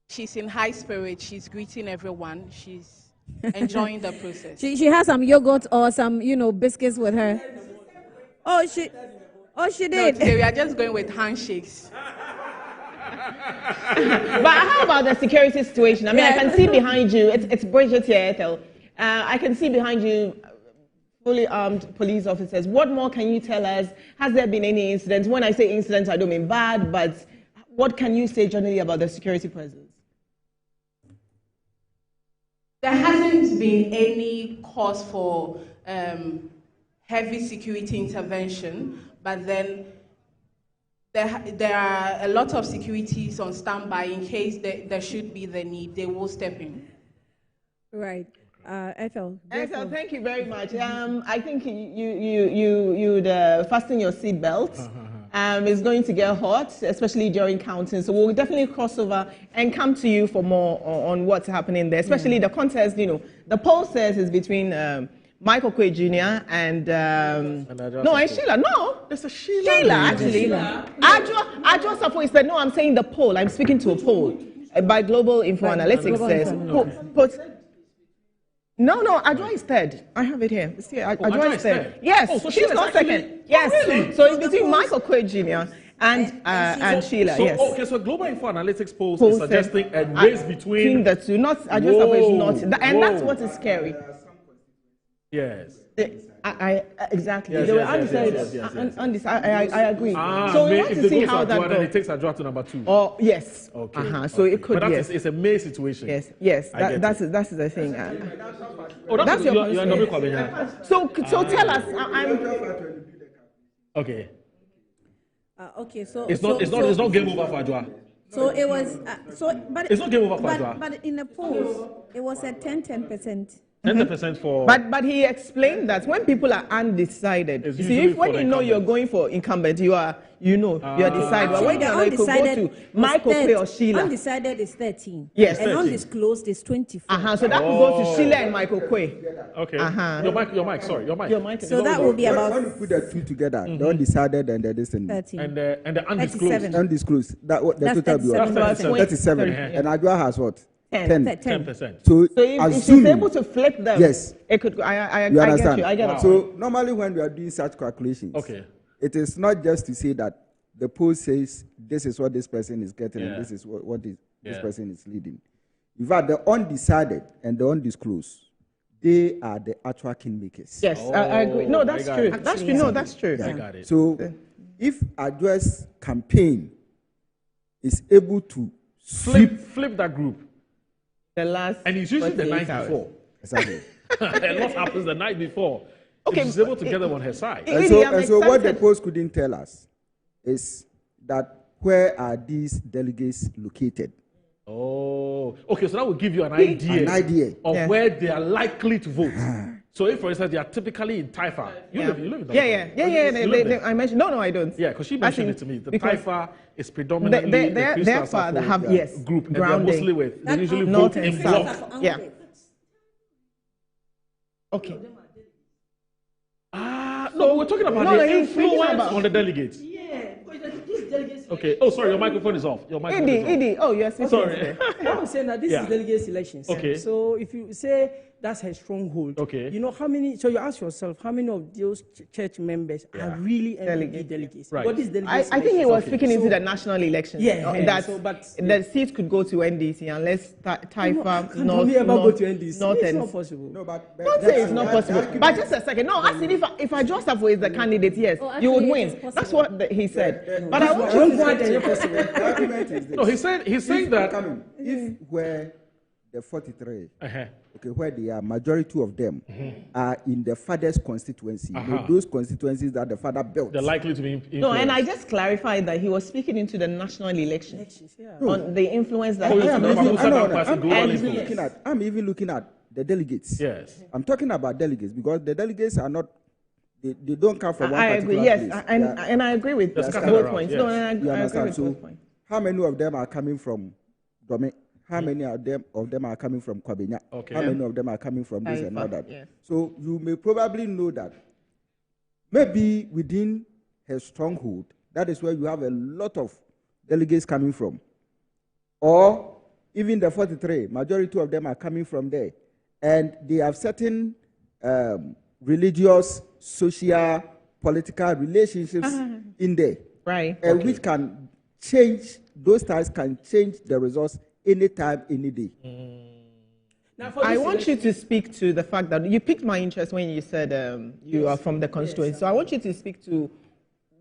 She's in high spirits. She's greeting everyone. She's enjoying the process. She has some yogurt or some biscuits with her. Oh, she did. No, today we are just going with handshakes. But how about the security situation? I mean, I can see behind you. It's Bridget here, Ethel. I can see behind you fully armed police officers. What more can you tell us? Has there been any incidents? When I say incidents, I don't mean bad, but what can you say generally about the security presence? There hasn't been any cause for heavy security intervention, but then there are a lot of securities on standby in case there should be the need. They will step in. Right. Ethel, thank you very much. I think you'd fasten your seatbelt. It's going to get hot, especially during counting. So we'll definitely cross over and come to you for more on what's happening there, especially the contest. You know, the poll says is between Michael Quay Jr. and Sheila. No, it's a Sheila. Sheila, actually. Adwoa Safo said, no, I'm saying the poll. I'm speaking to a poll by Global Info Analytics says. No, Adwoa is third. I have it here. See, Adwoa is third. Yes, so she's not second. Yes, really? So it's between Michael Quay Jr. and Sheila. So, yes. Okay, so Global Info Analytics poll is suggesting a race between the two. Not Adwoa Safo is not, and that's what is scary. Yes. Exactly. Yes, they were yes, undecided. I agree. So we want to see how that goes. And it takes Adwoa to number 2. Oh, yes. Okay. So it could. But it's a May situation. Yes. That's the thing. That's your number. So tell us. Okay. Okay. So it's not game over for Adwoa. So it was. But it's not game over for Adwoa. But in the polls, it was at 10%. 10% for. But he explained that when people are undecided, you see, when you know you're going for incumbent, you're decided. But when you're like, go to Michael Quay or Sheila. Undecided is 13. Yes, and 13. Undisclosed is 24. So that will go to Sheila and Michael Quay. Okay. Your mic. Sorry, your mic. So that will be about. When you put the two together, the undecided and the distant. 13. And the undisclosed. Undisclosed. That's 37. And Adwoa has what? 10%. So if she's able to flip them, yes, it could. I understand? Get you. I get it. So normally when we are doing such calculations, it is not just to say that the poll says this is what this person is getting and this is what this person is leading. In fact, the undecided and the undisclosed, they are the actual kingmakers. Yes, I agree. No, that's true. That's true. No, that's true. I got it. So if Adwoa's campaign is able to flip that group. The last and it's usually the night before. Exactly. And what happens the night before? Okay, she's able to get them on her side. And so what the post couldn't tell us is that where are these delegates located? Oh, okay. So that will give you an idea of where they are likely to vote. So if, for instance, they are typically in Taifa, you live in Taifa. Yeah. I mentioned. No, I don't. Yeah, because she mentioned it to me. The Taifa is predominantly their father have group, grounding. And they usually vote in block. Yeah. Okay. No, we're talking about the influence on the delegates. Okay. Oh, sorry, your microphone is off. Edie. Oh, yes. Sorry. I'm saying that this is delegates elections. Okay. So if you say that's her stronghold, you know how many? So you ask yourself, how many of those church members are really delegates? Right. What is delegates? I think he was speaking into the national elections. But the seats could go to NDC unless Taifa North go to NDC. It's not possible. No, but don't say it's not possible. But just a second. No, actually, if Adwoa Safo is the candidate, yes, you would win. That's what he said. But I want you to No, he's saying that if where the 43, where they are, majority of them are in the father's constituency. Those constituencies that the father built. They're likely to be influenced. No, and I just clarified that he was speaking into the national elections on the influence that I'm even looking at the delegates. Yes. I'm talking about delegates because the delegates are not. They don't come from one particular place. Yes, and I agree with both points. No, and I agree with both points. How many of them are coming from Dome? How many of them are coming from Kwabenya? How many of them are coming from this and all that? Yeah. So you may probably know that maybe within her stronghold, that is where you have a lot of delegates coming from. Or even the 43, majority of them are coming from there. And they have certain religious, social, political relationships in there. Right. And which can change, those ties can change the results anytime, any day. I want you to speak to the fact that you piqued my interest when you said you are from the constituency. So I want you to speak to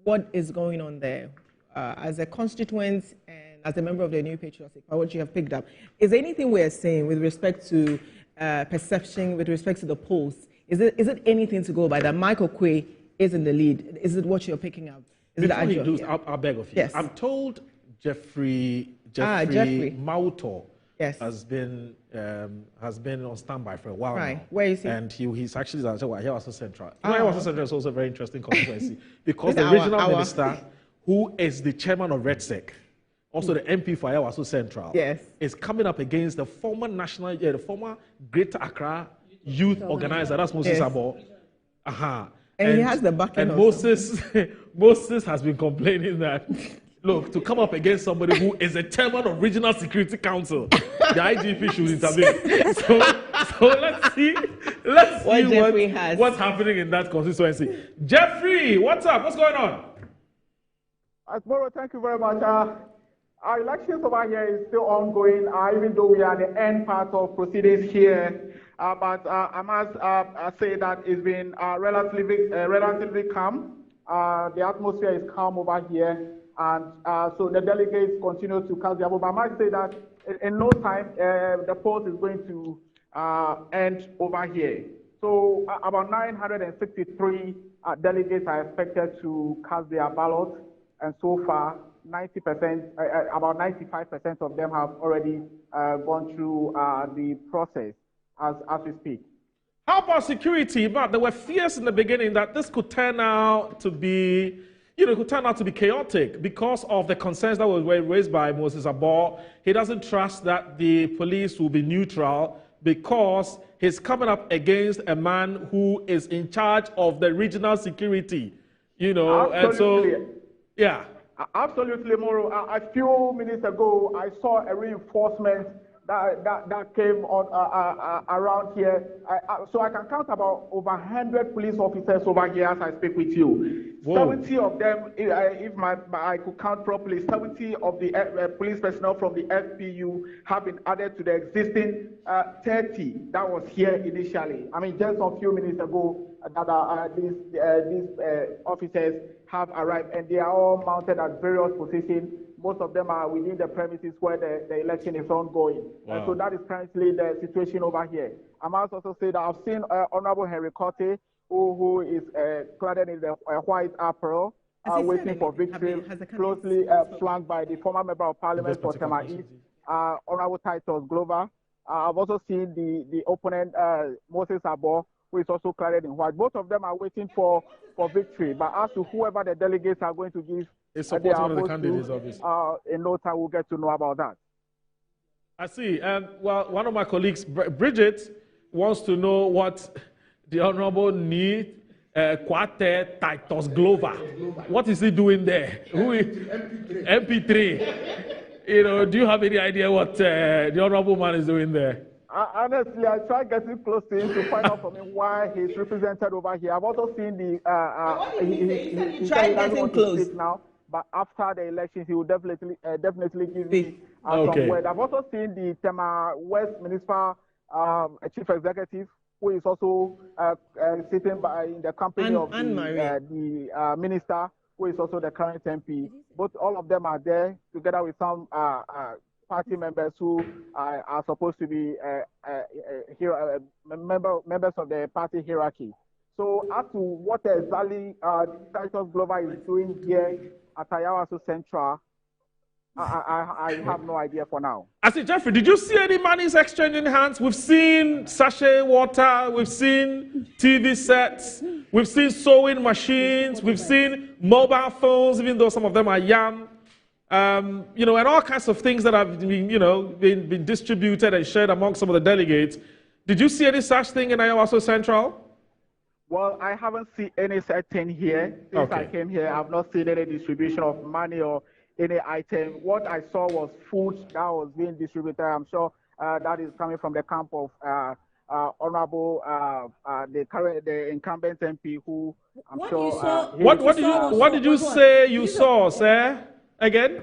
what is going on there as a constituent and as a member of the New Patriotic, what you have picked up. Is there anything we are saying with respect to perception, with respect to the polls? Is it anything to go by that Michael Quay is in the lead? Is it what you're picking up? Is Before he does, I'll beg of you. Yes. I'm told Jeffrey Mauto has been on standby for a while now. Where is he? And he's actually at Adwoa Central. Adwoa Central is also a very interesting constituency because the regional minister, who is the chairman of RedSec, also the MP for Adwoa Central, is coming up against the former the former Greater Accra youth organizer. That's Moses Safo. And he has the backing. And Moses has been complaining that, look, to come up against somebody who is a chairman of Regional Security Council, the IGP should intervene. So let's see what's happening in that constituency. Jeffrey, what's up? What's going on? Asmoro, thank you very much. Our elections over here is still ongoing, even though we are at the end part of proceedings here. But I must say that it's been relatively calm. The atmosphere is calm over here. And so the delegates continue to cast their vote. But I might say that in no time, the polls is going to end over here. So about 963 delegates are expected to cast their ballots. And so far, 90%, about 95% of them have already gone through the process as we speak. How about security? But there were fears in the beginning that this could turn out to be, chaotic because of the concerns that were raised by Moses Safo. He doesn't trust that the police will be neutral because he's coming up against a man who is in charge of the regional security, Absolutely. And so, yeah. Absolutely, Moro. A few minutes ago, I saw a reinforcement that came on around here. So I can count about over 100 police officers over here as I speak with you. Whoa. 70 of them, if I could count properly, 70 of the police personnel from the FPU have been added to the existing 30 that was here initially. I mean, just a few minutes ago, that these officers have arrived, and they are all mounted at various positions. Most of them are within the premises where the election is ongoing. Wow. So that is currently the situation over here. I must also say that I've seen Honorable Henry Cote, who is clad in the white apparel, waiting for victory, closely flanked by the former Member of Parliament for Tema East, Honorable Titus Glover. I've also seen the opponent, Moses Safo, who is also clad in white. Both of them are waiting for victory. But as to whoever the delegates are going to give, it's support one of the candidates, obviously. In no time, we'll get to know about that. I see. And well, one of my colleagues, Bridget, wants to know what the Honorable need Kwate Titus Glover. What is he doing there? Who is MP3? Do you have any idea what the Honorable man is doing there? Honestly, I tried getting close to him to find out from him why he's represented over here. I've also seen the. He tried getting close now. But after the elections, he will definitely give me some word. I've also seen the Tema West Municipal Chief Executive, who is also sitting in the company of the minister, who is also the current MP. But all of them are there together with some party members who are supposed to be members of the party hierarchy. So as to what exactly Titus Glover is doing here at Adwoa Central, I have no idea for now. I see, Jeffrey, did you see any monies exchanging hands? We've seen sachet water, we've seen TV sets, we've seen sewing machines, we've seen mobile phones, even though some of them are young, and all kinds of things that have been distributed and shared among some of the delegates. Did you see any such thing in Adwoa Central? Well, I haven't seen any such thing here. Since I came here, I've not seen any distribution of money or any item. What I saw was food that was being distributed. I'm sure that is coming from the camp of Honorable, the incumbent MP, who I'm sure. What did you say you saw, sir? Again?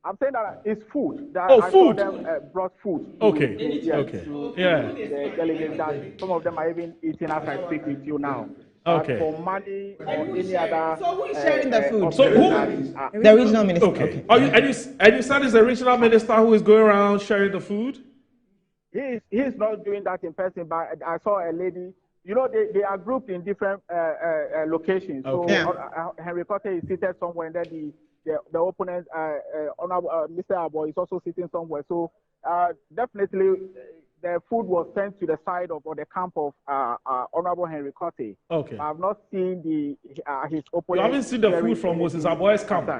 I'm saying that it's food. That Oh, I food. saw them brought food. Okay. To the delegates. That some of them are even eating as I speak with you now. Okay. For money or any other. So who is sharing the food? So who? The regional minister. Okay. And you said it's the regional minister who is going around sharing the food? He's not doing that in person, but I saw a lady. You know, they are grouped in different locations. Okay. So Henry Cotter is seated somewhere, and then the opponent, Mr. Adwoa, is also sitting somewhere. So definitely, the food was sent to the side of or the camp of Honorable Henry Cotter. Okay. I have not seen his opponent. You haven't seen the food from Moses Adwoa's camp?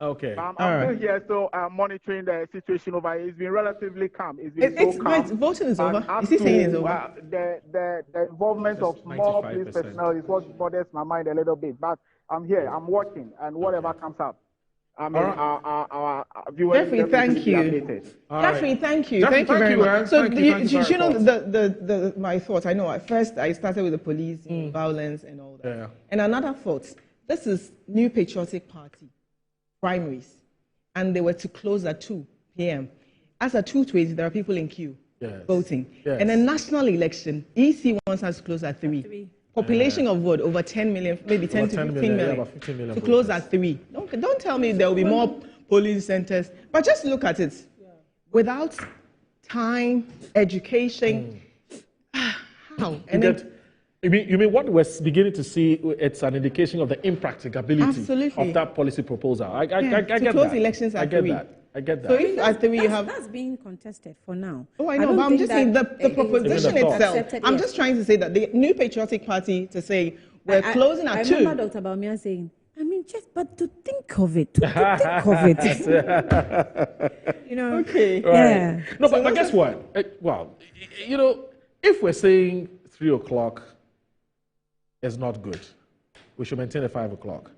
Okay. I'm still here, so I'm monitoring the situation over here. It's been relatively calm. It's been so calm. Wait, voting is over. Is he saying it's over? The involvement of small police personnel is what bothers my mind a little bit. But I'm here, I'm watching, and whatever comes up, I mean, our viewers. Jeffrey, thank you. Jeffrey, thank you. Thank you very much. So, you know, my thoughts. I know at first I started with the police, violence, and all that. Yeah. And another thought. This is New Patriotic Party primaries, and they were to close at 2 p.m. As at 2:20, there are people in queue voting. Yes. And a national election, EC wants us to close at 3. Population of what? Over 10 million, maybe 10 to 15 million. Yeah, about 15 million to close at 3. Don't tell me there will be more polling centers, but just look at it. Without time, education, how? You mean what we're beginning to see? It's an indication of the impracticability of that policy proposal. I get that. Close elections at 3. I get that. So if at 3 you have that's being contested for now. Oh, I know, but I'm just saying the proposition itself. I'm just trying to say that the New Patriotic Party to say we're closing at 2. I remember Dr. Bawumia saying, I mean, but to think of it, to think of it. You know. Okay. Right. Yeah. No, but guess what? Well, you know, if we're saying 3 o'clock is not good, we should maintain at 5 o'clock.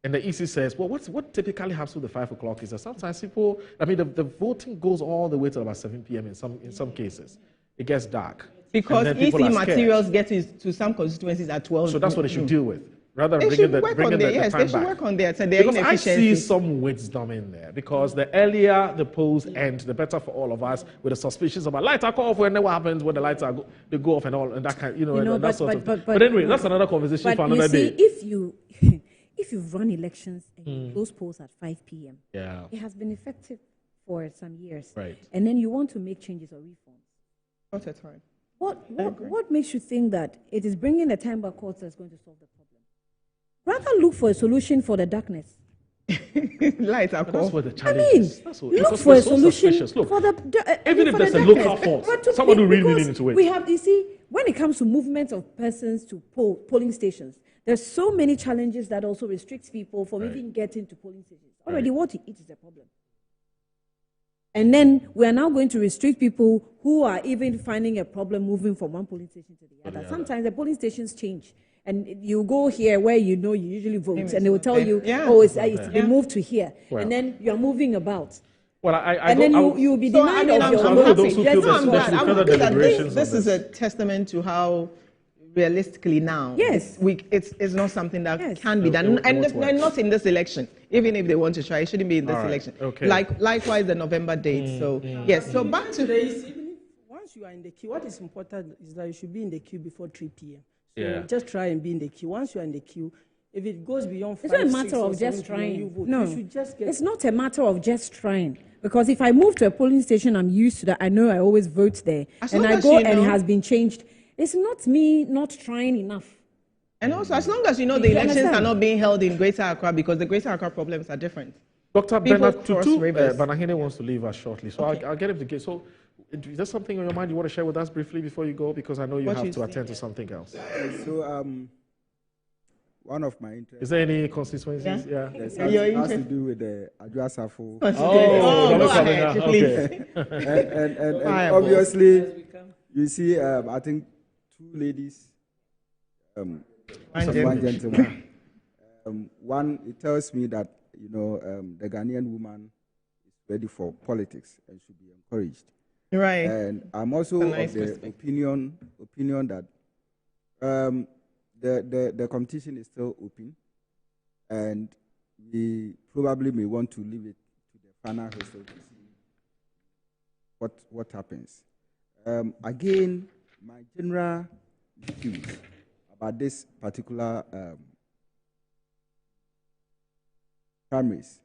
And the EC says, well, what typically happens with the 5 o'clock is that sometimes people, I mean, the voting goes all the way to about 7 p.m. in some cases. It gets dark. Because EC materials get to some constituencies at 12. So that's what they should deal with. Rather than bringing the time back. They should work on their because I see some wisdom in there. Because the earlier the polls end, the better for all of us. With the suspicions about lights are off, and then what happens when the lights they go off and all, and that kind, and that sort of. But anyway, that's another conversation for another day. If you run elections and you close polls at 5 p.m., it has been effective for some years. Right. And then you want to make changes or reforms. Not at time. What makes you think that it is bringing the time back courts that's going to solve the problem? Rather look for a solution for the darkness. Lights are that's what the challenge is. Look for a solution for the even if there's a local fault, someone will really need to wait. We have, you see, when it comes to movement of persons to polling stations, there's so many challenges that also restricts people from even getting to polling stations. Already, what you eat is a problem. And then we are now going to restrict people who are even finding a problem moving from one polling station to the other. Sometimes the polling stations change. And you go here where you know you usually vote, and they will tell you, it's been moved to here. Well, and then you are moving about. Well, you'll be denied of your vote. This is a testament to how realistically now, it's not something that can be done. And not in this election. Even if they want to try, it shouldn't be in this election. Okay. Likewise, the November date. So, yes. So back to... Once you are in the queue, what is important is that you should be in the queue before 3 p.m. So just try and be in the queue. Once you're in the queue, if it goes beyond 5, it's not a matter of just trying. No, you should just get. It's not a matter of just trying. Because if I move to a polling station, I'm used to that. I know I always vote there, and I go and it has been changed. It's not me not trying enough. And also, as long as you know the elections are not being held in Greater Accra, because the Greater Accra problems are different. Dr. Bernard Tutu Banahene wants to leave us shortly, so I'll get him to get. So, is there something on your mind you want to share with us briefly before you go? Because I know you have to attend to something else. So, one of my interests. Is there any constituencies? Yeah. It has to do with the Adwoa Safo. Go ahead, please. And obviously, you see, I think 2 ladies, one gentleman. One, it tells me that, the Ghanaian woman is ready for politics and should be encouraged. Right. And I'm also of the opinion that the competition is still open, and we probably may want to leave it to the final result to see what happens. Again, my general views about this particular primaries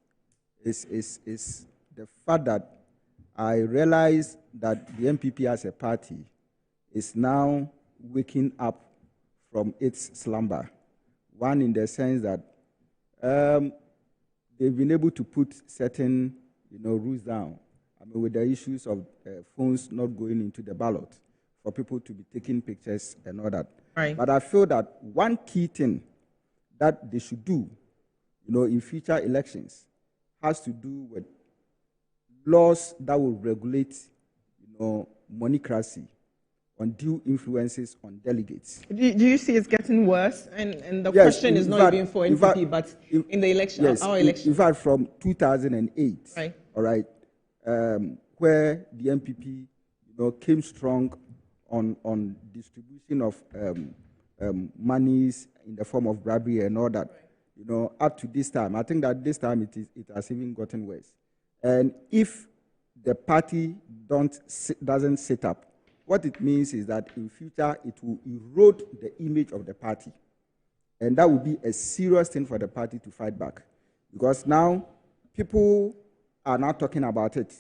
is the fact that I realize that the MPP as a party is now waking up from its slumber. One, in the sense that they've been able to put certain, rules down. I mean, with the issues of phones not going into the ballot, for people to be taking pictures and all that. Right. But I feel that one key thing that they should do, in future elections, has to do with laws that will regulate, monocracy, undue influences on delegates. Do you see it's getting worse? And the yes, question is not even for NPP, but in the election, yes, our election. In fact, from 2008, right. All right, where the MPP, came strong on distribution of monies in the form of bribery and all that. Up to this time, I think that this time it has even gotten worse. And if the party doesn't sit up, what it means is that in future it will erode the image of the party, and that would be a serious thing for the party to fight back, because now people are now talking about it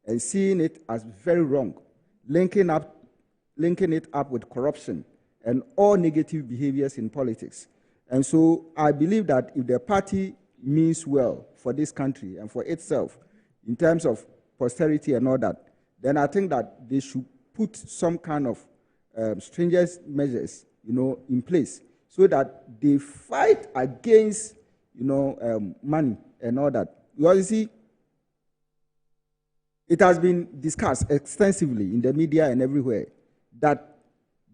and seeing it as very wrong, linking it up with corruption and all negative behaviors in politics. And so I believe that if the party means well for this country and for itself in terms of posterity and all that, then I think that they should put some kind of stringent measures, in place so that they fight against, money and all that. Because you see, it has been discussed extensively in the media and everywhere that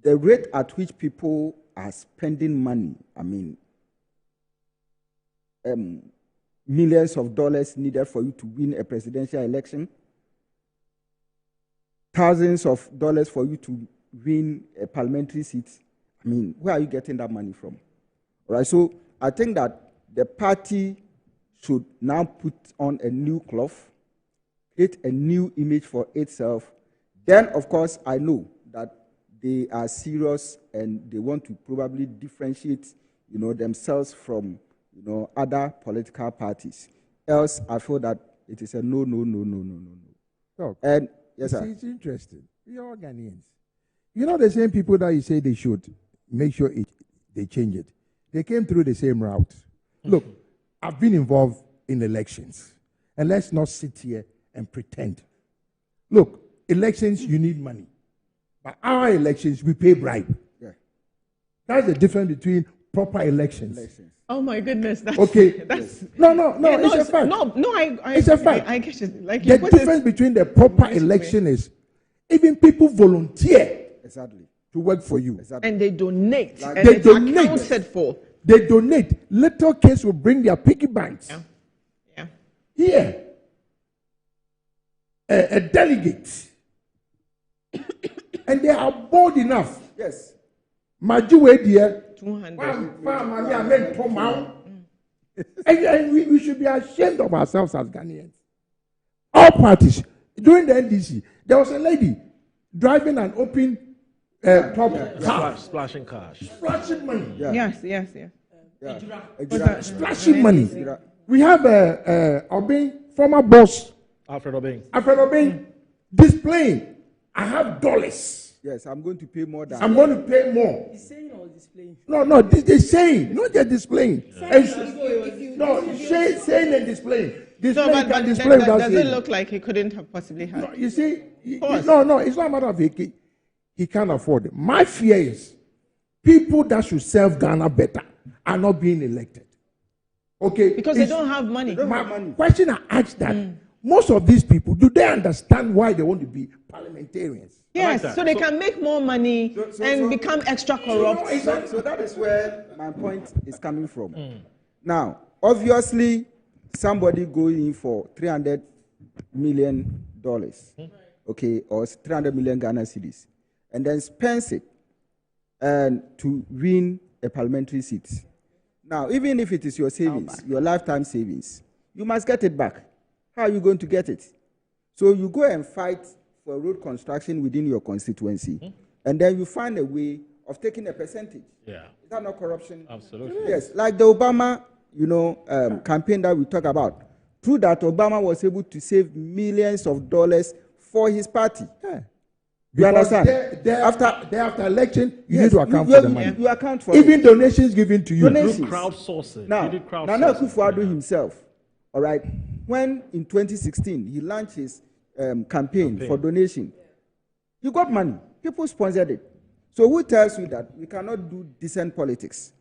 the rate at which people are spending money, I mean, millions of dollars needed for you to win a presidential election, thousands of dollars for you to win a parliamentary seat. I mean, where are you getting that money from? All right, so I think that the party should now put on a new cloth, create a new image for itself. Then, of course, I know that they are serious and they want to probably differentiate, themselves from, other political parties. Else, I feel that it is a no. Oh, and yes, sir. It's interesting. We are all Ghanaians. The same people that you say they should make sure they change it. They came through the same route. Look, I've been involved in elections, and let's not sit here and pretend. Look, elections, you need money. But our elections, we pay bribe. Yeah. That's the difference between proper elections. Oh my goodness! That's, okay. That's no. It's a fact. No. It's a fact. I get it. Like the difference between the proper election is even people volunteer to work for you, and they donate. Like and they it's donate. Accounted for. They donate. Little kids will bring their piggy banks. Yeah. Here, a delegate, and they are bold enough. Yes. Majuwe dear. 200. And we should be ashamed of ourselves as Ghanaians. All parties. During the NDC, there was a lady driving an open car. Splashing cash. Splashing money. Yeah. Yes. Splashing money. We have former boss. Alfred Obeng displaying. I have dollars. Yes, I'm going to pay more than. I'm going to pay more. He's saying or displaying? No, they're saying, not just displaying. Saying and displaying. So, but does it look like he couldn't have possibly had? No, you see, it's not a matter of he can't afford it. My fear is people that should serve Ghana better are not being elected. Okay? Because they don't have money. My question I asked that, most of these people, do they understand why they want to be parliamentarians? Yes, like so they can make more money and become extra corrupt. So that is where my point is coming from. Now, obviously, somebody going in for $300 million, okay, or 300 million Ghana cedis, and then spends it to win a parliamentary seat. Now, even if it is your savings, your lifetime savings, you must get it back. How are you going to get it? So you go and fight for road construction within your constituency, and then you find a way of taking a percentage. Yeah. Is that not corruption? Absolutely. Yes, like the Obama, campaign that we talk about. Through that, Obama was able to save millions of dollars for his party. Yeah. You understand? After election, you need to account for the money. You account for even donations given to you. Through crowdsourcing. Now, Nana Akufo-Addo himself, all right, when in 2016 he launched his campaign for donation, he got money. People sponsored it. So who tells you that we cannot do decent politics?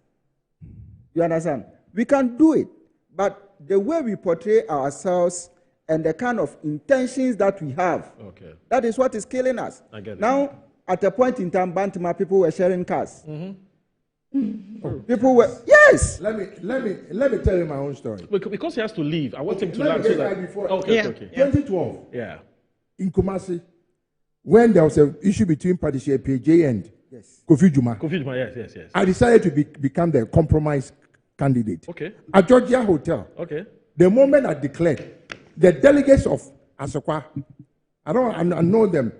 You understand? We can do it, but the way we portray ourselves and the kind of intentions that we have, that is what is killing us. I get it. Now, at a point in time, Bantima, people were sharing cars. People were, yes. Let me tell you my own story. Because he has to leave, I want him to let learn. me get that before. Okay. 2012. Yeah. In Kumasi, when there was an issue between Padishah PJ and Kofi Juma. Yes. I decided to become the compromise candidate. Okay. At Georgia Hotel. Okay. The moment I declared, the delegates of Asokwa, I know them.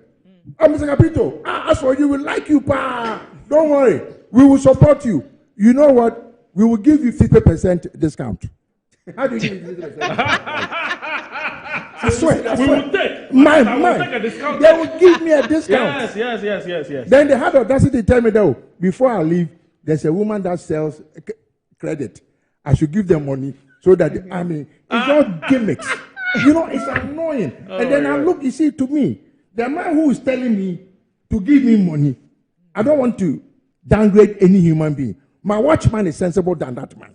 Mr. Capito, as for you, we like you, pa. Don't worry. We will support you. You know what? We will give you 50% discount. How do you give me 50%? I swear. We will take. Mine. Take a discount. They will give me a discount. Yes. Then they had the audacity to tell me that before I leave, there's a woman that sells credit. I should give them money so that, it's not gimmicks. It's annoying. And then I look, you see, to me, the man who is telling me to give me money, I don't want to downgrade any human being. My watchman is sensible than that man.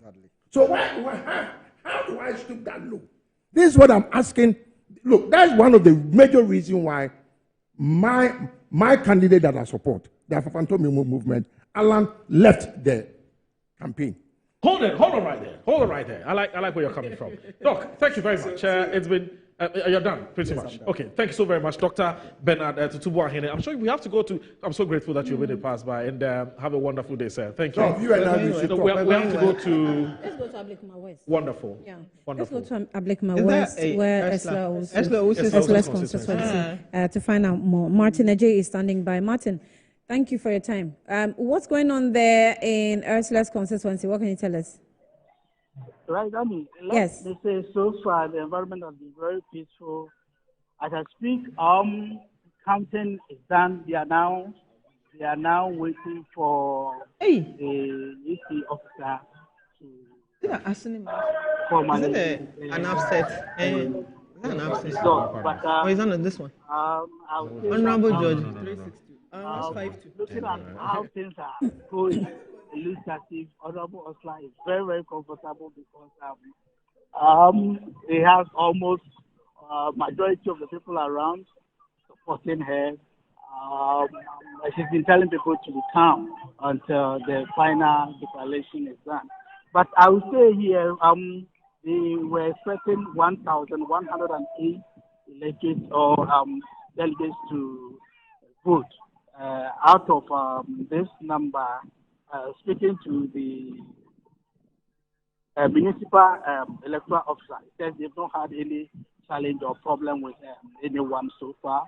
So how do I stoop that low? This is what I'm asking. Look, that's one of the major reasons why my candidate that I support, the Afafanto movement, Alan, left the campaign. Hold on right there. I like where you're coming from. Doc, thank you very much. It's been, you're done, pretty much. Okay, thank you so very much, Dr. Bernard Tutubu Ahene. I'm sure we have to go to, I'm so grateful that you made it pass by, and have a wonderful day, sir. Thank you. No, you and I, we should talk. We have to go to... Let's go to Ablikuma West. Wonderful. Yeah. Wonderful. Let's go to Ablikuma West, where Esla's constituency, to find out more. Martin Ajay is standing by. Martin, thank you for your time. What's going on there in Ursula's constituency? What can you tell us? Right, Annie. Yes. Let's say so far the environment has been very peaceful. As I speak, counting is done. They are now waiting for the UC officer to formally an upset. An upset. He's on this one. Honorable Judge 360. Looking at how things are going, it looks as if Honorable Osla is very, very comfortable because he has almost majority of the people around supporting her. She's been telling people to be calm until the final declaration is done. But I would say here, they were expecting 1,108 electors or delegates to vote. Out of this number, speaking to the municipal electoral officer, he says they've not had any challenge or problem with anyone so far.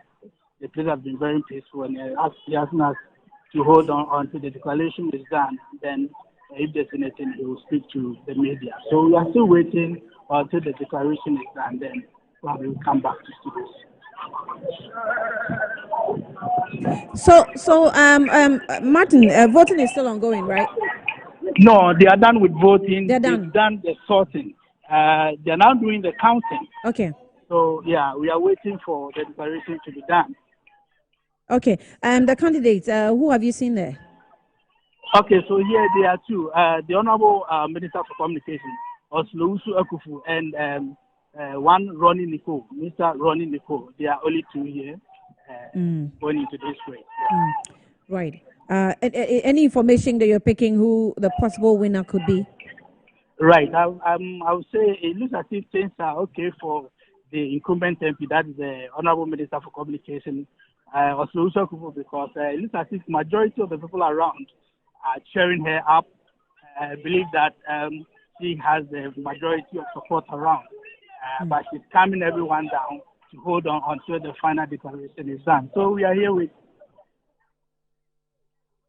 The place has been very peaceful, and he asking us to hold on until the declaration is done. Then, if there's anything, he will speak to the media. So we are still waiting until the declaration is done. Then we will come back to studios. So, Martin, voting is still ongoing, right? No, they are done with voting. They're done. They've done the sorting. They're now doing the counting. Okay. So, yeah, we are waiting for the declaration to be done. Okay. The candidates, who have you seen there? Okay, so here they are two. The Honorable Minister for Communication, Oslousu Ekufu, and one Ronnie Nico, Mr. Ronnie Nico. They are only two here going into this race. Right. Any information that you're picking who the possible winner could be? Right. I would say it looks as if things are okay for the incumbent MP, that is the Honorable Minister for Communication, Oslousu Ekufu, because it looks as if majority of the people around are cheering her up. I believe that she has the majority of support around. But she's calming everyone down to hold on until the final declaration is done. So we are here with.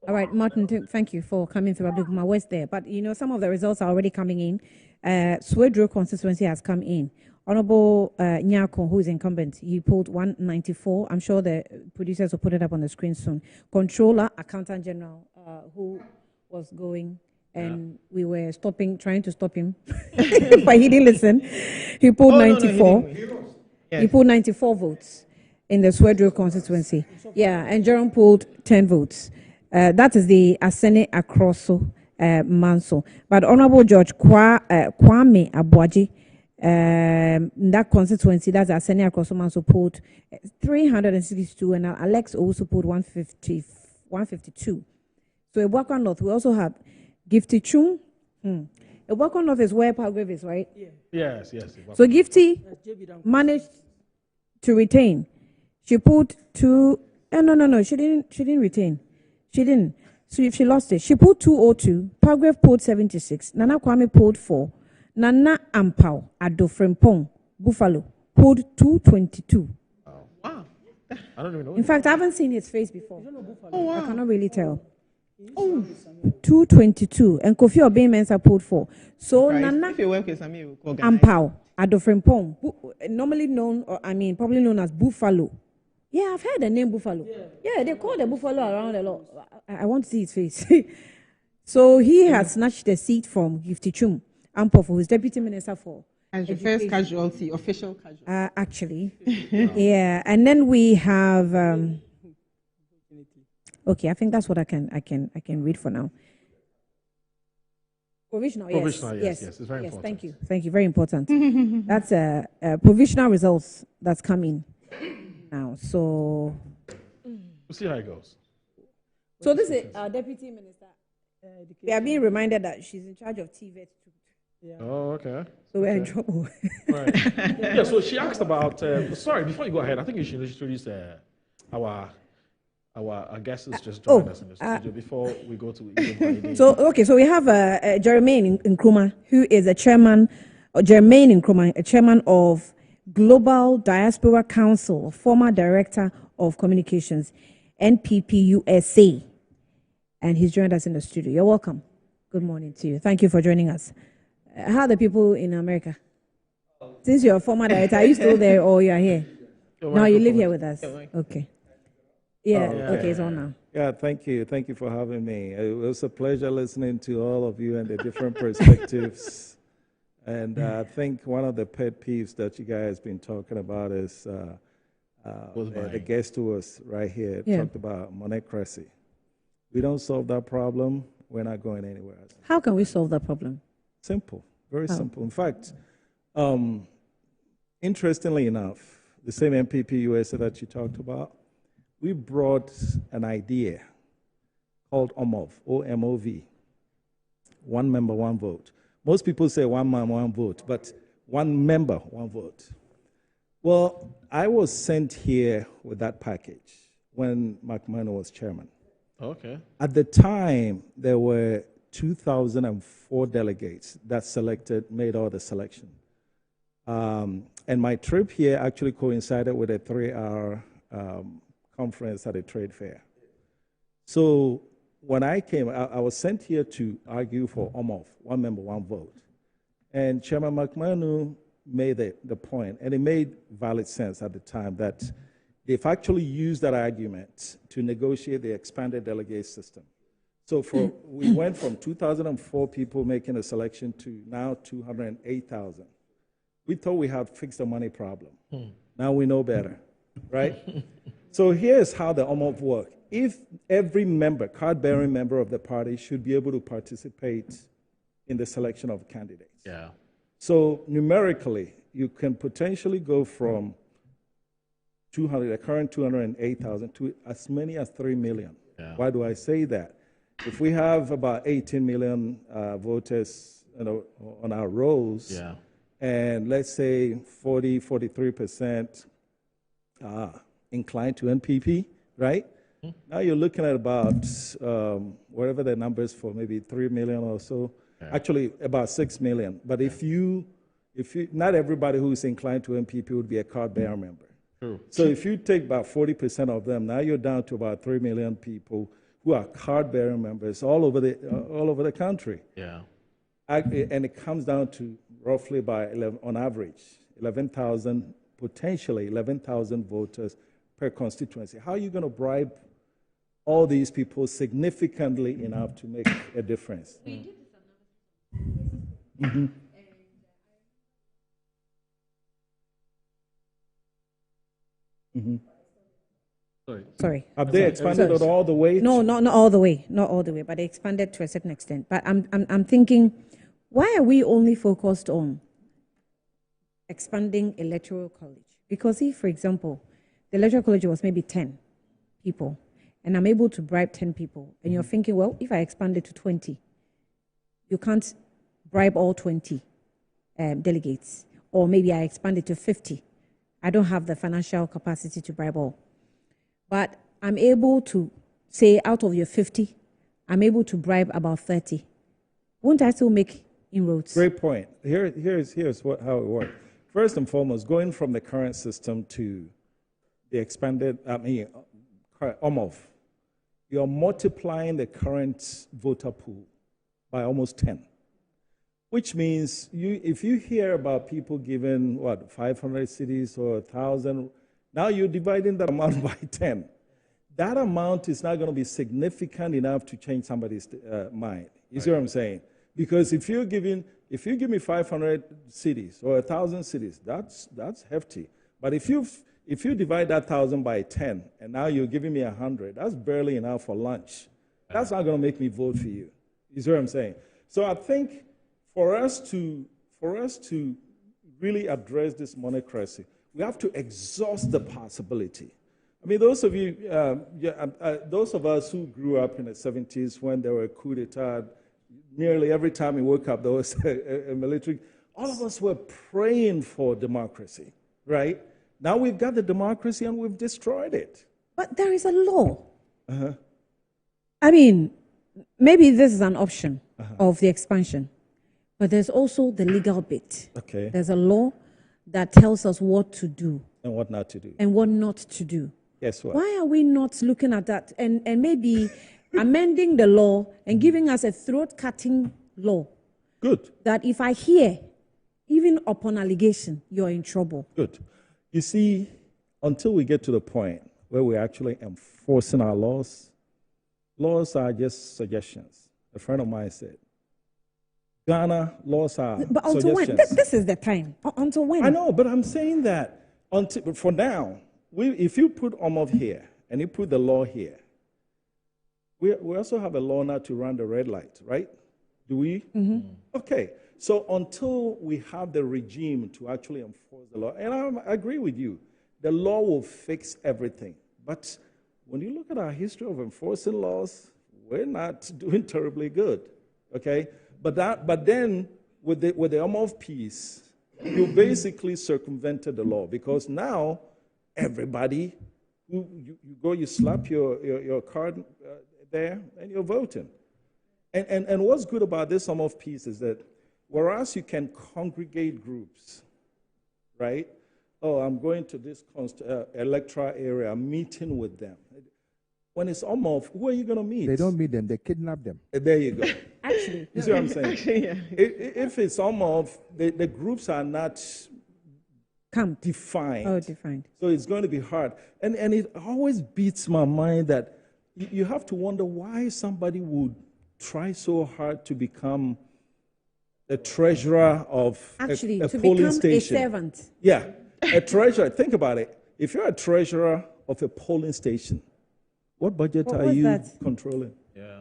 All right, Martin, thank you for coming through Abdul West there. But, some of the results are already coming in. Swedro constituency has come in. Honorable Nyako, who is incumbent, he pulled 194. I'm sure the producers will put it up on the screen soon. Controller, Accountant General, who was going, and we were trying to stop him, but he didn't listen. He pulled 94. No, he pulled 94 votes in the Swedro constituency. Yeah, and Jerome pulled 10 votes. That is the Asene Akroso Manso. But Honorable George Kwame Abuaji, that constituency, that's Asene Akroso Manso, pulled 362, and Alex also pulled 152. So Ewaka North, we also have Gifty Chung. Ewaka North is where Palgrave is, right? Yeah. Yes. So Gifty managed to retain. She pulled two. No. She didn't retain. She didn't. So if she lost it, she pulled 202. Palgrave pulled 76. Nana Kwame pulled 4. Nana Ampao Adofrempong Buffalo pulled 222. Wow. I don't even know. In fact, I haven't seen his face before. Oh, wow. I cannot really tell. 222. And Kofi Obey-Mensah pulled 4. So Nana Ampao Adofrempong, normally known, probably known as Buffalo. Yeah, I've heard the name Buffalo. Yeah, they call the Buffalo around a lot. I want to see his face. So he has snatched the seat from Gifty Chum Ampo, who is Deputy Minister for as the first casualty, official casualty. Actually. Yeah, and then we have okay, I think that's what I can read for now. Provisional, yes. It's very important. Thank you, very important. That's provisional results that's coming now. So we'll see how it goes. So this is our Deputy Minister. We are being reminded that she's in charge of TVET too. Yeah. Oh, okay. So we're in trouble. Right. Yeah, so she asked about, sorry, before you go ahead, I think you should introduce our guest is just joined us in the studio before we go to. So we have Jermaine Nkrumah, who is a chairman of Global Diaspora Council, former director of communications, NPP USA, and he's joined us in the studio. You're welcome. Good morning to you. Thank you for joining us. How are the people in America? Since you're a former director, are you still there or you are here? No, you live here with us. Okay. Yeah, okay, it's on now. Yeah, thank you. Thank you for having me. It was a pleasure listening to all of you and the different perspectives. And I think one of the pet peeves that you guys been talking about is the guest who was right here talked about monocracy. We don't solve that problem, we're not going anywhere. How can we solve that problem? Simple, very simple. In fact, interestingly enough, the same MPP USA that you talked about, we brought an idea called OMOV, O-M-O-V, one member, one vote. Most people say one man, one vote, but one member, one vote. Well, I was sent here with that package when McMahon was chairman. Okay. At the time, there were 2,004 delegates that made all the selection. And my trip here actually coincided with a 3-hour conference at a trade fair. So when I came, I was sent here to argue for OMOV, one member, one vote. And Chairman McMahon made the point, and it made valid sense at the time, that they've actually used that argument to negotiate the expanded delegate system. So we went from 2,004 people making a selection to now 208,000. We thought we had fixed the money problem. Now we know better, right? So here's how the OMOV works. If every member, card-bearing member of the party, should be able to participate in the selection of candidates. Yeah. So numerically, you can potentially go from the current 208,000 to as many as 3 million. Yeah. Why do I say that? If we have about 18 million voters on our rolls, and let's say 43% inclined to NPP, right? Now you're looking at about, whatever the numbers for, maybe 3 million or so. Yeah. Actually, about 6 million. But if you, not everybody who's inclined to MPP would be a card-bearer member. True. So if you take about 40% of them, now you're down to about 3 million people who are card-bearer members all over the country. Yeah. And it comes down to roughly by 11, on average, 11,000, potentially 11,000 voters per constituency. How are you going to bribe all these people significantly enough to make a difference? We did this analysis. Sorry. Have they expanded it all the way? No, not all the way. Not all the way, but they expanded to a certain extent. But I'm thinking, why are we only focused on expanding electoral college? Because if, for example, the electoral college was maybe 10 people, and I'm able to bribe 10 people, and you're thinking, well, if I expand it to 20, you can't bribe all 20 delegates. Or maybe I expand it to 50. I don't have the financial capacity to bribe all. But I'm able to say out of your 50, I'm able to bribe about 30. Won't I still make inroads? Great point. Here's how it works. First and foremost, going from the current system to the expanded, OMOV, you're multiplying the current voter pool by almost 10. Which means if you hear about people giving, 500 cities or 1,000, now you're dividing that amount by 10. That amount is not going to be significant enough to change somebody's mind. You see what I'm saying? Because if you give me 500 cities or 1,000 cities, that's hefty. But if you divide that 1,000 by 10, and now you're giving me 100, that's barely enough for lunch. That's not going to make me vote for you. You see what I'm saying? So I think for us to really address this monocracy, we have to exhaust the possibility. I mean, those of you, those of us who grew up in the 70s when there were a coup d'etat, nearly every time we woke up there was a military. All of us were praying for democracy, right? Now we've got the democracy and we've destroyed it. But there is a law. I mean, maybe this is an option of the expansion, but there's also the legal bit. Okay. There's a law that tells us what to do. And what not to do. And what not to do. Guess what? Why are we not looking at that and maybe amending the law and giving us a throat-cutting law? Good. That if I hear, even upon allegation, you're in trouble. Good. You see, until we get to the point where we're actually enforcing our laws are just suggestions. A friend of mine said, Ghana laws are but until suggestions. When? This is the time. Until when? I know, but I'm saying that for now, if you put OMOV here and you put the law here, we also have a law now to run the red light, right? Do we? Okay. So until we have the regime to actually enforce the law, and I agree with you, the law will fix everything. But when you look at our history of enforcing laws, we're not doing terribly good, okay? But then with the OMOV piece, you basically circumvented the law because now everybody, you slap your card there and you're voting. And what's good about this OMOV piece is that whereas you can congregate groups, right? Oh, I'm going to this electoral area, I'm meeting with them. When it's OMOV, who are you going to meet? They don't meet them, they kidnap them. There you go. Actually. You see what I'm saying? Actually, yeah. If it's OMOV, the groups are not defined. Oh, defined. So it's going to be hard. And it always beats my mind that you have to wonder why somebody would try so hard to become the treasurer of a polling station. A servant. Yeah, a treasurer. Think about it. If you're a treasurer of a polling station, what budget are you controlling? Yeah.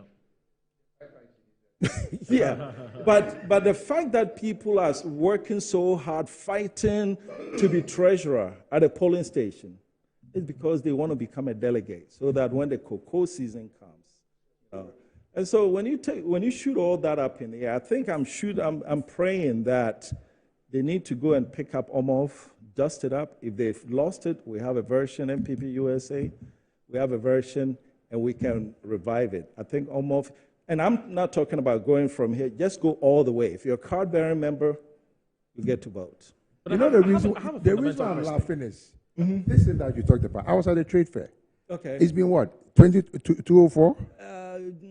Yeah, but the fact that people are working so hard, fighting to be treasurer at a polling station, is because they want to become a delegate, so that when the cocoa season comes, and so when you shoot all that up in the air, I think I'm praying that they need to go and pick up OMOV, dust it up. If they've lost it, we have a version MPP USA, we have a version and we can revive it. I think almost, and I'm not talking about going from here, just go all the way. If you're a card-bearing member, you get to vote. But you know the reason I'm laughing is this thing that you talked about. I was at a trade fair. Okay. It's been what, 204?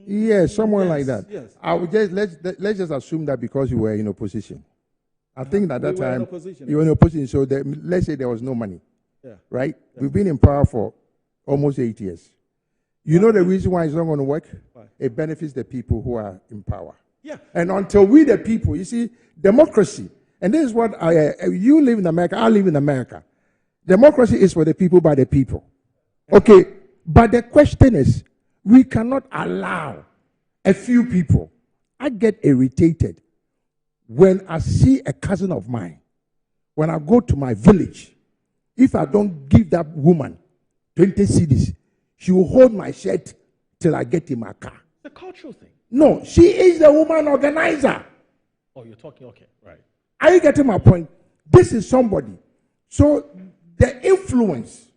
Yeah, somewhere like that. Yes. I would just let's just assume that because you were in opposition. I think that that time you were in opposition, so let's say there was no money. Yeah. Right? Yeah. We've been in power for almost 8 years. You know the reason why it's not going to work? Why? It benefits the people who are in power. Yeah. And until we, the people, you see, democracy, and this is what you live in America, I live in America. Democracy is for the people, by the people. Okay, but the question is, we cannot allow a few people. I get irritated when I see a cousin of mine, when I go to my village, if I don't give that woman 20 cedis, she will hold my shirt till I get in my car. The cultural thing. No, she is the woman organizer. Oh, you're talking, okay, right. Are you getting my point? This is somebody. So the influence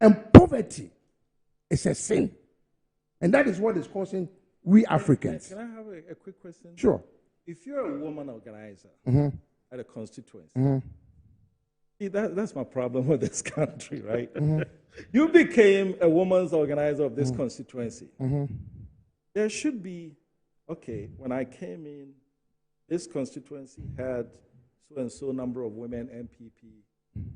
and poverty is a sin. And that is what is causing we Africans. Can I have a quick question? Sure. If you're a woman organizer at a constituency, see, that's my problem with this country, right? You became a woman's organizer of this constituency. There should be, okay, when I came in, this constituency had so-and-so number of women MPP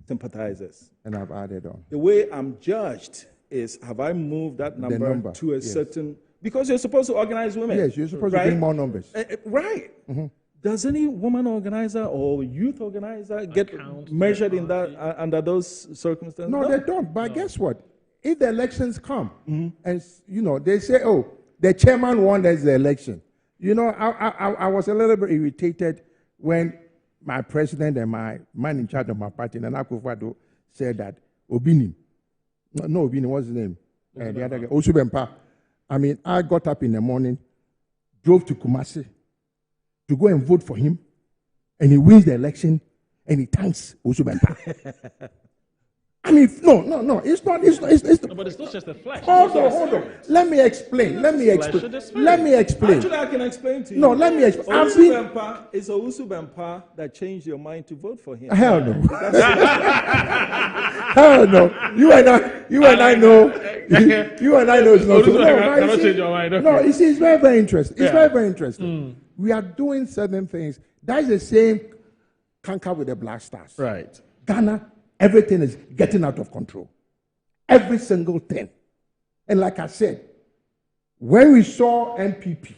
sympathizers. And I've added on. The way I'm judged is, have I moved that number to a certain... Because you're supposed to organize women. Yes, you're supposed to bring more numbers. Right. Does any woman organizer or youth organizer get measured in that under those circumstances? No, they don't. But guess what? If the elections come and they say, "Oh, the chairman won the election," I was a little bit irritated when my president and my man in charge of my party, Nana Akufo-Addo, said that Obinim, no Obinim, what's his name? The other guy, Osubempa. I mean, I got up in the morning, drove to Kumasi to go and vote for him, and he wins the election, and he thanks Osubempa. I mean, no, it's not. No, but it's not just the flesh. Hold on. Let me explain. Actually, I can explain to you. No, let me explain. It's Osubempa that changed your mind to vote for him. Hell no. Hell no. You and I know. You and I know it's not true. No, you see, it's very, very interesting. It's very, very interesting. We are doing certain things. That's the same canker with the Black Stars. Right. Ghana, everything is getting out of control. Every single thing. And like I said, when we saw MPP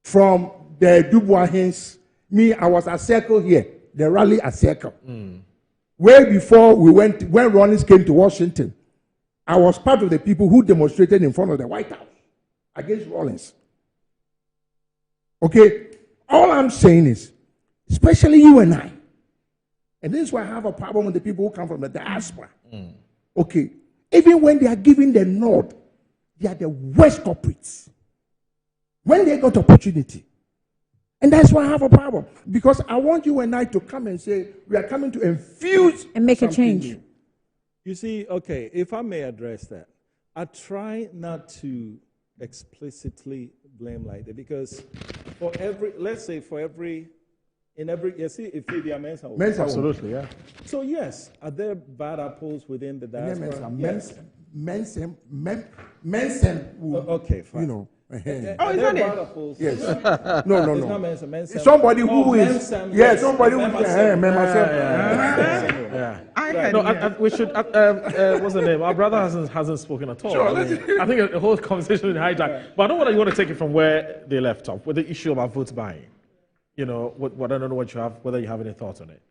from the Dubois Hins, I was at Circle here, the rally at Circle. Way before when Rawlings came to Washington, I was part of the people who demonstrated in front of the White House against Rawlings. Okay? All I'm saying is, especially you and I, and this is why I have a problem with the people who come from the diaspora. Okay? Even when they are giving the nod, they are the worst culprits. When they got opportunity. And that's why I have a problem. Because I want you and I to come and say, we are coming to infuse and make a change. New. You see, okay, if I may address that, I try not to explicitly blame like that, because for every, let's say for every, in every, you see, if they are men's absolutely, yeah. So yes, are there bad apples within the diaspora? Okay, fine. You know. Oh, is that it? Yes. No. It's not Mensa. Somebody who is. Yes, somebody who is. We should. What's the name? Our brother hasn't spoken at all. Sure, I think the whole conversation is hijacked. But I don't know whether you want to take it from where they left off with the issue about vote buying. I don't know what you have. Whether you have any thoughts on it.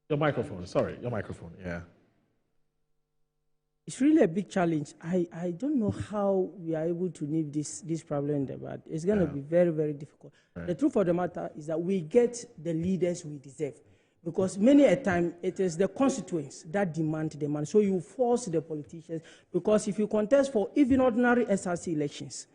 Your microphone. Sorry, your microphone. Yeah. It's really a big challenge. I don't know how we are able to nip this problem in the bud. It's going to be very, very difficult. Right. The truth of the matter is that we get the leaders we deserve. Because many a time, it is the constituents that demand the money. So you force the politicians. Because if you contest for even ordinary SRC elections,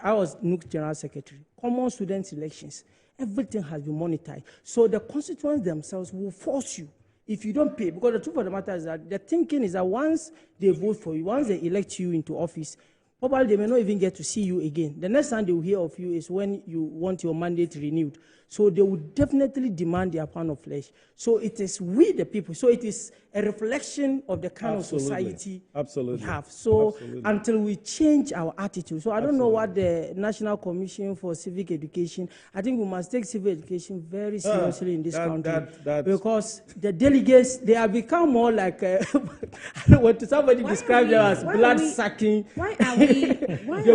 I was NUC General Secretary, common students elections, everything has been monetized. So the constituents themselves will force you. if you don't pay, because the truth of the matter is that the thinking is that once they vote for you, once they elect you into office, probably they may not even get to see you again. The next time they will hear of you is when you want your mandate renewed. So they will definitely demand their pound of flesh. So it is we, the people. So it is a reflection of the kind of society we have. So until we change our attitude. So I don't know what the National Commission for Civic Education, I think we must take civic education very seriously in this country. Because the delegates, they have become more like, I don't want to, somebody describe them as blood-sucking. Why are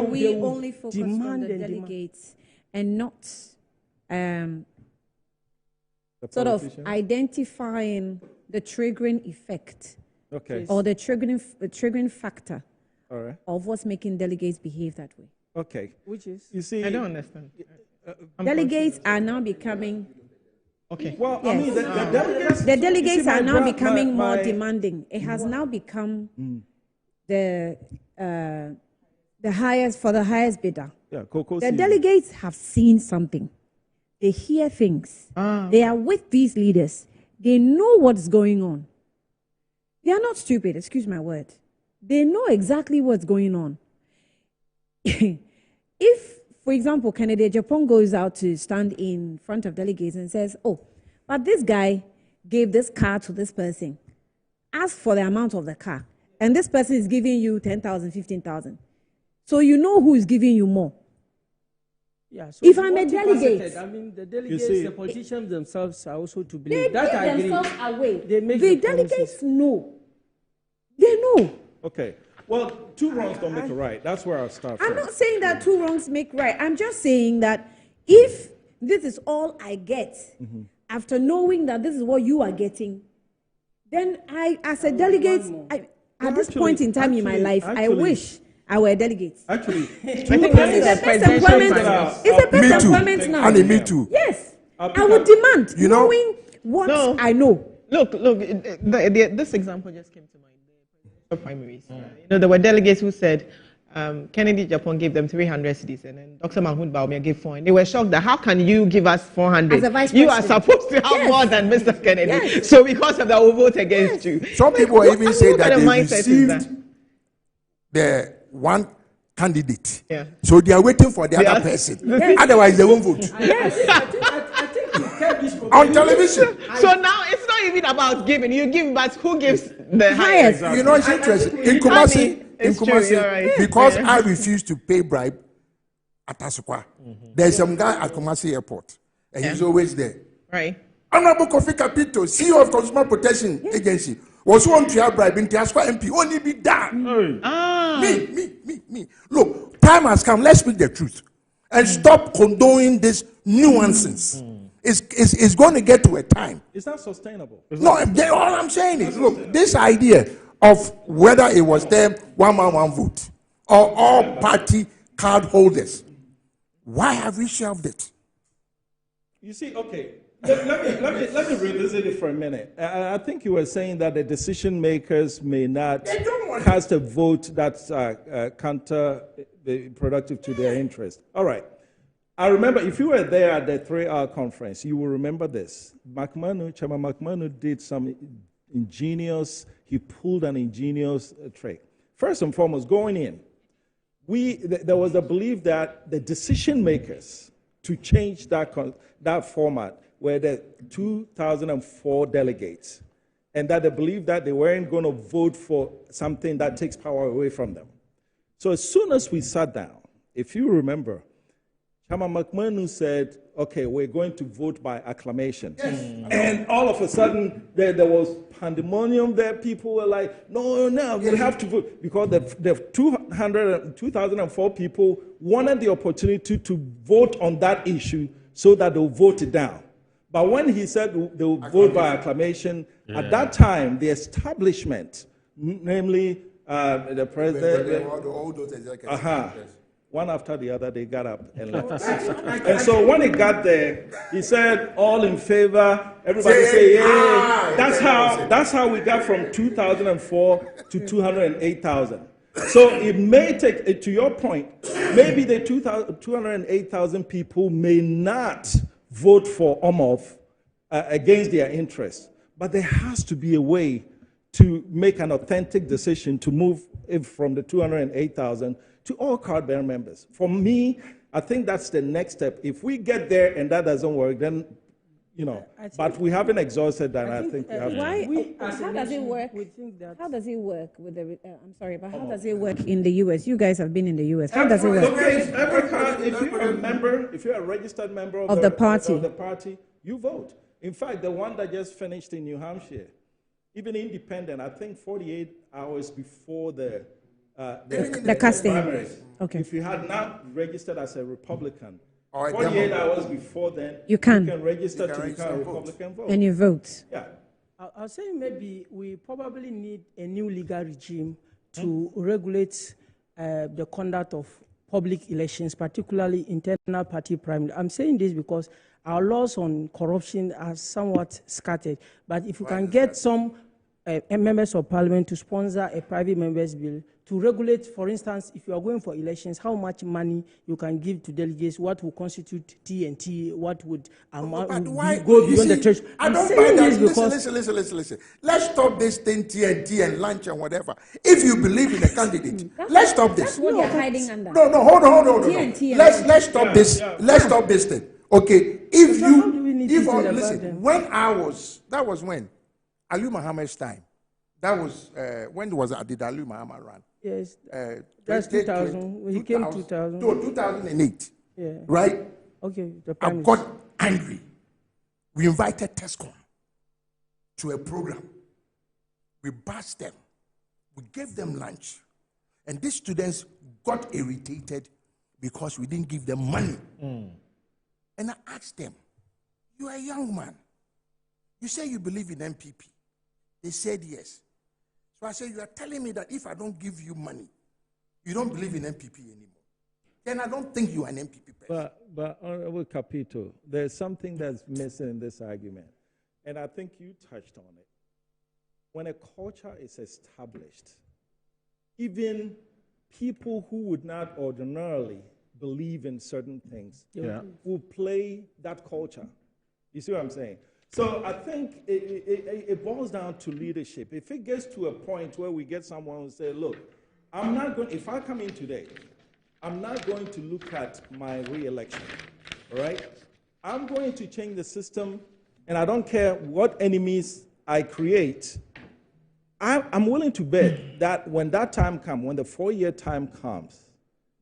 we only focused on the delegates and not sort of identifying the triggering effect or the triggering factor of what's making delegates behave that way? Okay. Which is? You see, I don't understand. Delegates are now becoming... Okay. Well, yes. I mean, the delegates are now becoming more demanding. It has now become the highest bidder. Yeah, the delegates have seen something. They hear things. They are with these leaders. They know what's going on. They are not stupid, excuse my word. They know exactly what's going on. If, for example, candidate Japan goes out to stand in front of delegates and says, oh, but this guy gave this car to this person. Ask for the amount of the car. And this person is giving you 10,000, 15,000. So you know who is giving you more. Yeah, so if I'm a delegate, I mean, the delegates, the politicians themselves are also to blame. They that I agree. themselves away. They make the delegates know. They know. Okay. Well, two wrongs don't make a right. That's where I'll start from. I'm not saying that two wrongs make right. I'm just saying that if this is all I get, after knowing that this is what you are getting, then I, as a delegate, at this point in time in my life, I wish I were a delegate. Actually, it's a best employment now. And me too. Yes. I would demand, knowing what I know. Look, this example just came to mind. The primaries. There were delegates who said Kennedy Japan gave them 300 cedis, and then Dr. Mahmoud Baumia gave 400. They were shocked that how can you give us 400? As a vice you president. are supposed to have more than Mr. Kennedy. So because of that, we'll vote against you. Some people even say that they received the one candidate. Yeah. So they are waiting for the other person. Yes. Otherwise, they won't vote. Yes. I think you kept this on television. So now it's not even about giving. You give, but who gives the highest? You know, it's interesting. In Kumasi, because I refuse to pay bribe at Asukwa, there's some guy at Kumasi Airport, and he's always there. Right. Honorable Kofi Kapito, CEO of Consumer Protection Agency, was one to have bribe in Asukwa MP. Only be done. Me. Look, time has come. Let's speak the truth and stop condoning this nuances. It's going to get to a time. It's not sustainable. All I'm saying is, look, this idea of whether it was them, one man, one vote, or all party card holders, why have we shelved it? You see, okay, let me revisit it for a minute. I think you were saying that the decision makers may not cast a vote that's counterproductive to their interest. All right. I remember, if you were there at the 3-hour conference, you will remember this. Chairman McMahon did some he pulled an ingenious trick. First and foremost, going in, there was a belief that the decision makers to change that format were the 2004 delegates, and that they believed that they weren't going to vote for something that takes power away from them. So as soon as we sat down, if you remember, Chairman McMahon said, okay, we're going to vote by acclamation. Yes. And all of a sudden, there was pandemonium there. People were like, no, we have to vote. Because the 2004 people wanted the opportunity to vote on that issue so that they'll vote it down. But when he said they'll vote by acclamation, at that time, the establishment, namely the president, one after the other, they got up and left. And so when he got there, he said, all in favor, everybody say, yeah. That's how we got from 2004 to 208,000. So it may take, to your point, maybe the 208,000 people may not vote for Omov against their interests. But there has to be a way to make an authentic decision to move it from the 208,000 to all card-bearing members. For me, I think that's the next step. If we get there and that doesn't work, then, you know, but we haven't exhausted that. I think we have how does it work? How does it work with the? I'm sorry, but how does it work in the U.S.? You guys have been in the U.S. How does it work? If you're a member, if you're a registered member of the party, you vote. In fact, the one that just finished in New Hampshire, even independent, I think 48 hours before the casting. Primaries. Okay. If you had not registered as a Republican, 48 hours before then, you can register to become a Republican vote. And you vote. Yeah. I'll say maybe we probably need a new legal regime to regulate the conduct of public elections, particularly internal party primary. I'm saying this because our laws on corruption are somewhat scattered. But if you can get some members of parliament to sponsor a private members bill to regulate, for instance, if you are going for elections, how much money you can give to delegates, what will constitute TNT, what would amount go beyond the threshold. I don't buy that. Listen. Let's stop this thing, TNT and lunch and whatever. If you believe in a candidate, let's stop this. That's what you're hiding under. No, hold on. TNT Let's stop this. Let's stop this thing. Okay, listen, when that was when Ali Muhammad's time. That was when did Ali Muhammad run? Yes, that's 2000. He came 2000. No, 2008. Yeah. Right. Okay. I got angry. We invited Tescom to a program. We bashed them. We gave them lunch, and these students got irritated because we didn't give them money. And I asked them, "You are a young man. You say you believe in MPP." They said yes. So I said, "You are telling me that if I don't give you money, you don't believe in MPP anymore. Then I don't think you are an MPP person." But Honorable Capito, there's something that's missing in this argument. And I think you touched on it. When a culture is established, even people who would not ordinarily believe in certain things will play that culture. You see what I'm saying? So I think it boils down to leadership. If it gets to a point where we get someone who say, "Look, I'm not going. If I come in today, I'm not going to look at my re-election. All right? I'm going to change the system, and I don't care what enemies I create. I'm willing to bet that when that time comes, when the 4-year time comes,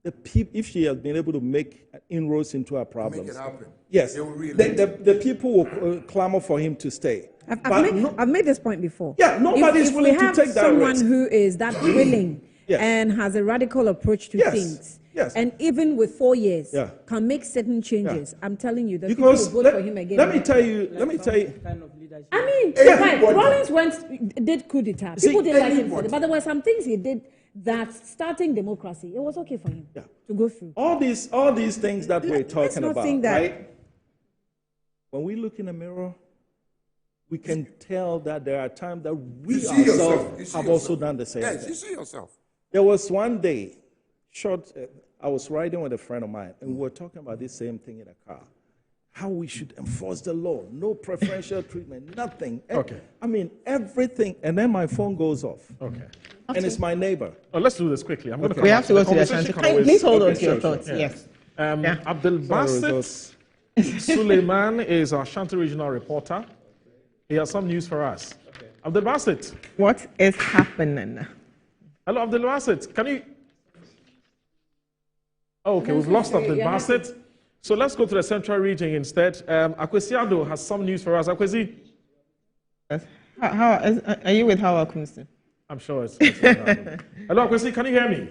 the people, if she has been able to make inroads into our problems, make it happen. Yes, the people will clamor for him to stay. I've made this point before. Yeah, nobody's willing to take that risk. If we have someone who is that willing and has a radical approach to things, and even with 4 years, can make certain changes, I'm telling you, the people will vote for him again. Let me tell you. I mean, Rawlings did coup d'etat. People didn't like him, but there were some things he did that starting democracy, it was okay for him to go through. All these things that we're talking about, right? When we look in the mirror, we can tell that there are times that we ourselves have also done the same thing. Yes, you see yourself. There was one day, I was riding with a friend of mine, and we were talking about this same thing in a car. How we should enforce the law, no preferential treatment, nothing. Okay. I mean, everything. And then my phone goes off. Okay. And it's my neighbor. Oh, let's do this quickly. We have to go to the answer. Please hold on to your thoughts. Yes. Abdul Basit Suleiman is our Shanti Regional reporter. He has some news for us. Okay. Abdul Basit. What is happening? Hello, Abdul Basit. Can you... Oh, okay, we've lost Abdul Basit. So let's go to the central region instead. Akwesiado has some news for us. Akwesi? Yes. Are you with Howard Kunsten? I'm sure it's Hello, Akwesi, can you hear me?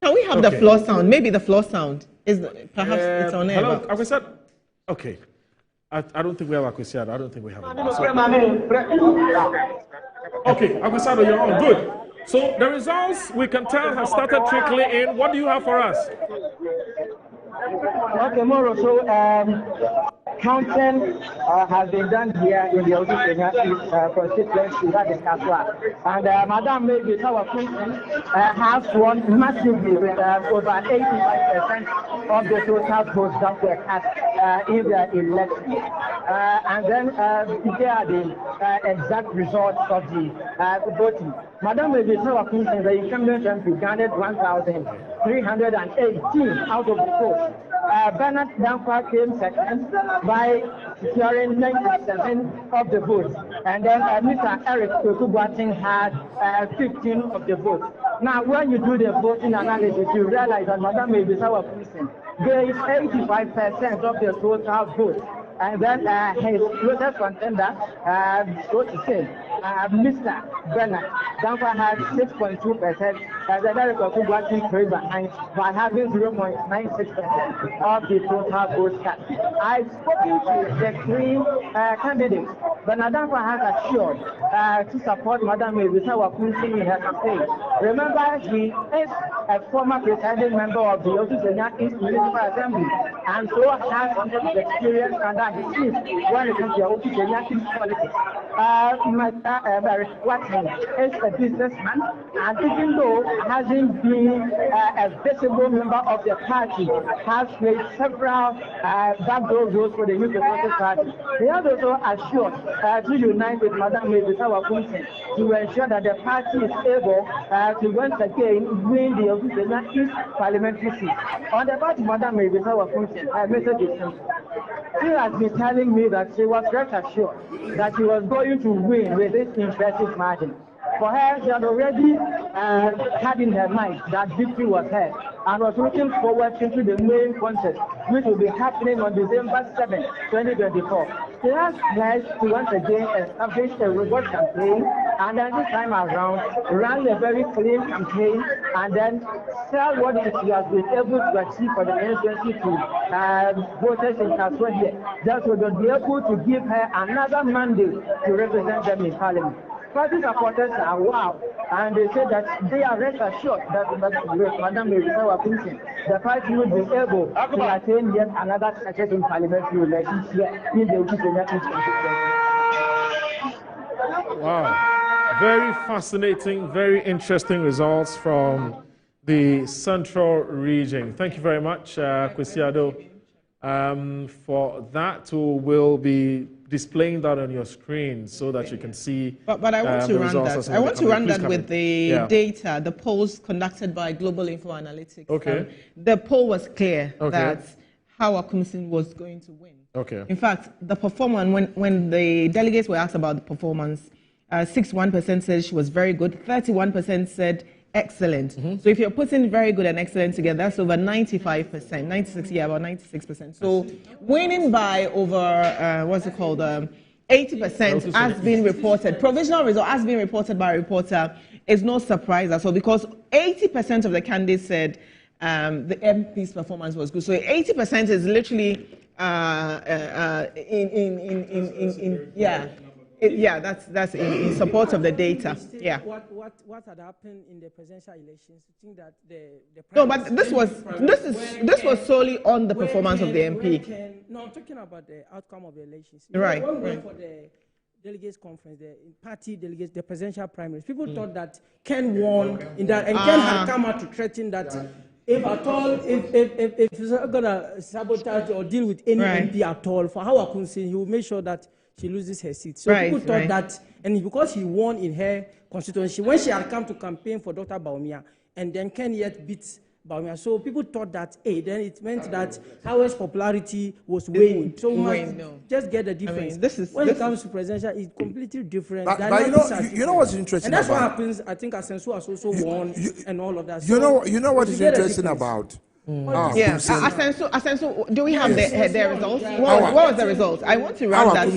Can we have the floor sound? Maybe the floor sound is perhaps it's on air. Hello, Akwesiado? Okay. I don't think we have Akwesiado. I don't think we have him. Okay, Akwesiado, you're on. Good. So the results we can tell have started trickling in. What do you have for us? Okay, Moro. So counting has been done here in the Odushenya constituency, that is Adwoa. And Madam Maybe our Queen has won massively with over 85% of the total votes that were cast in the election. And then here are the exact results of the voting. Madam Maybe our Queen, the incumbent MP, garnered 1,318 out of the votes. Bernard Dankwa came second by securing 97 of the votes. And then Mr. Eric Kokubwating had 15 of the votes. Now, when you do the voting analysis, you realize that Madam Maybisawa Kusin gave 85% of the total votes. And then his closest contender, so to say, Mr. Bernard Dankwa had 6.2%, and then Eric Kokubwating came behind by having 0.96% of the total votes cast. I've spoken to the three candidates. Bernard Dankwa has assured to support Madam Maybisawa Kusin in her campaign. Remember, he is a former presiding member of the Odushenya East Municipal Assembly, and so has some experience under his seat when it comes to Odushenya East politics. Mr. Watson is a businessman, and even though hasn't been a visible member of the party, has played several backdoor roles for the Youth Democratic Party. He has also assured to unite with Madam Maybisawa Kusin to ensure that the party is able to once again win the Odushenya East parliamentary seat. On the part of Madam Maybisawa Kusin, her message is simple. She has been telling me that she was rest assured that she was going to win with this impressive margin. For her, she had already had in her mind that victory was hers and was looking forward into the main contest, which will be happening on December 7, 2024. She has pledged to once again establish a robust campaign, and then this time around, run a very clean campaign, and then tell what she has been able to achieve for the constituency to voters in Kaswa here. That will be able to give her another mandate to represent them in Parliament. Party supporters are wow, and they say that they are rest assured that Madam Maybisawa Kusin, the party will be able to attain yet another success in parliamentary elections here in the Odushenya constituency. Wow, very fascinating, very interesting results from the central region. Thank you very much, Kwesiado, for that. We'll be displaying that on your screen so that you can see. But I want to run that. I want to run that with the data, the polls conducted by Global Info Analytics. Okay. The poll was clear that Hawa Kumsin was going to win. Okay. In fact, the performance, when the delegates were asked about the performance, 61% said she was very good, 31% said excellent. So if you're putting very good and excellent together, that's over 95%, 96, yeah, about 96%. So winning by over, 80% has been reported. Provisional result has been reported by a reporter. Is no surprise at all, because 80% of the candidates said the MP's performance was good. So 80% is literally that's in support of the data. Yeah. What had happened in the presidential elections? You think that the no, but this was solely on the performance of the MP. No, I'm talking about the outcome of the elections. Right. When we went for the delegates conference, the party delegates, the presidential primaries, people thought that Ken won in that, and Ken had come out to threaten that if at all, if he's not gonna sabotage or deal with any MP at all, for Hawa Kumsin, he will make sure that she loses her seat. So people thought that, and because he won in her constituency, when she had come to campaign for Dr. Baumia, and then Ken yet beat Baumia, so people thought that, then it meant that Hawa's popularity was waning. So we must just get the difference. I mean, when it comes to presidential, it's completely different. But you know what's interesting, and that's what happens. I think Asensu has also won and all of that. You know what is interesting about. Asensu, do we have their results? What was the results? I want to run that.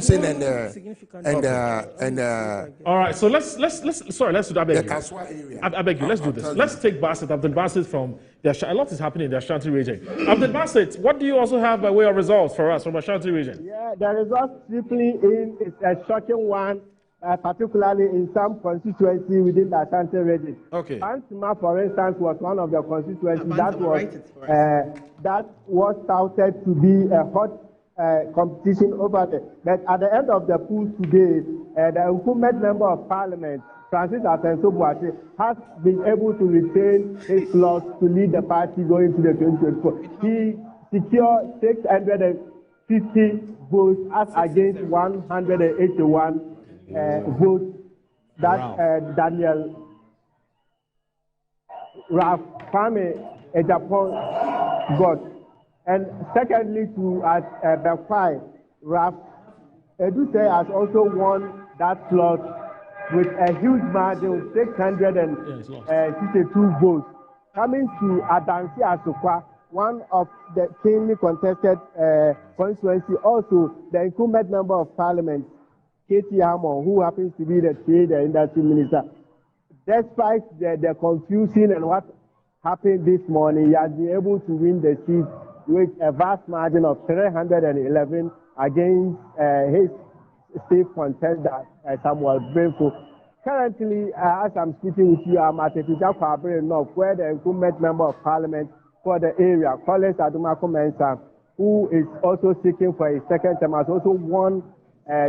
All right, so let's do that. I beg you, let's do this. Let's take Bassett, Abdul Bassett from a lot is happening in the Ashanti region. Abdul Bassett, what do you also have by way of results for us from Ashanti region? Yeah, the results simply is a shocking one. Particularly in some constituency within the Ashanti region. Okay. Ansima, for instance, was one of the constituencies that was touted to be a hot competition over there. But at the end of the poll today, the incumbent member of parliament, Francis Asenso-Boakye, has been able to retain his slot to lead the party going to the 2024. He secured 650 votes as against 181 votes that Daniel Ralph Kwame Ejapon got. And secondly, to Bekwai, Ralph Eduse has also won that slot with a huge margin of 662 votes. Coming to Adansi Asokwa, one of the keenly contested constituency, also the incumbent member of parliament, Katie Hammond, who happens to be the trade and industry minister. Despite the confusion and what happened this morning, he has been able to win the seat with a vast margin of 311 against his state contender, Samuel Bremfo. Currently, as I'm speaking with you, I'm at Etija Kwabere North, where the incumbent member of parliament for the area, Collins Adumako Mensah, who is also seeking for his second term, has also won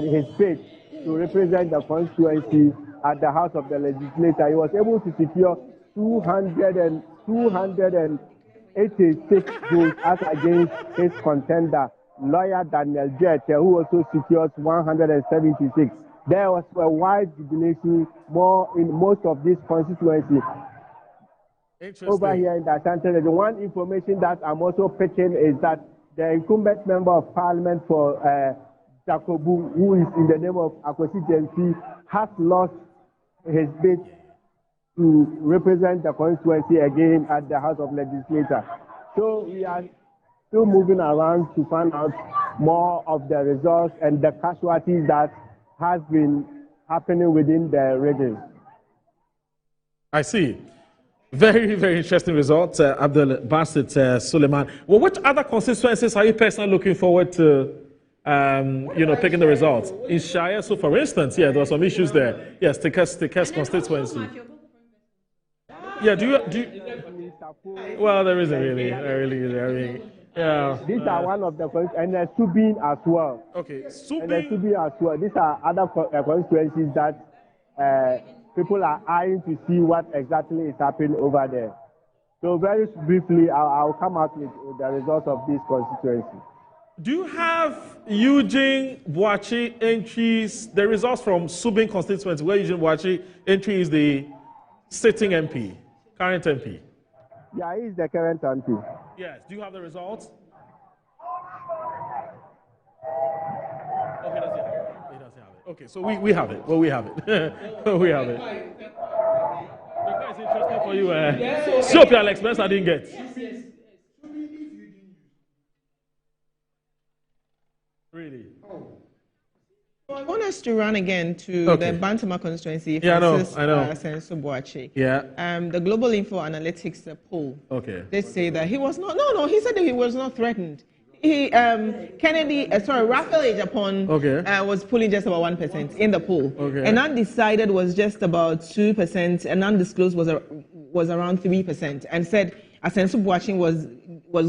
his bid to represent the constituency at the House of the Legislature. He was able to secure 286 votes as against his contender, lawyer Daniel Jette, who also secured 176. There was a wide jubilation in most of this constituency. Over here in the Ashanti region, one information that I'm also picking is that the incumbent member of parliament for Jakobu, who is in the name of Akwesi Jensi, has lost his bid to represent the constituency again at the House of Legislature. So we are still moving around to find out more of the results and the casualties that has been happening within the region. I see. Very, very interesting results, Abdul Basit Suleiman. Well, which other constituencies are you personally looking forward to, picking the results? In Shire, so for instance, there were some issues there. Yes, Tekes constituency. Yeah, do you? Well, there isn't really. Yeah. These are one of the and Subin as well. Okay, Subin as well. These are other constituencies that people are eyeing to see what exactly is happening over there. So very briefly, I'll come out with the results of this constituency. Do you have Eugene Boakye entries, the results from Subin constituency, where Eugene Boakye entry is the sitting MP, current MP? Yeah, he's the current MP. Yes. Do you have the results? Okay, does he have it? He doesn't have it. Okay, so we have it. Well, we have it. We have it. The guy is interesting for you. Soap, Alex, best I didn't get. Really? I want us to run again to the Bantama constituency. Yeah, I know. Yeah. The Global Info Analytics poll. Okay. They say that he was not. No. He said that he was not threatened. Raphael Ejapon was polling just about 1% in the poll, and undecided was just about 2%, and undisclosed was around 3%, and said Asenso-Boakye was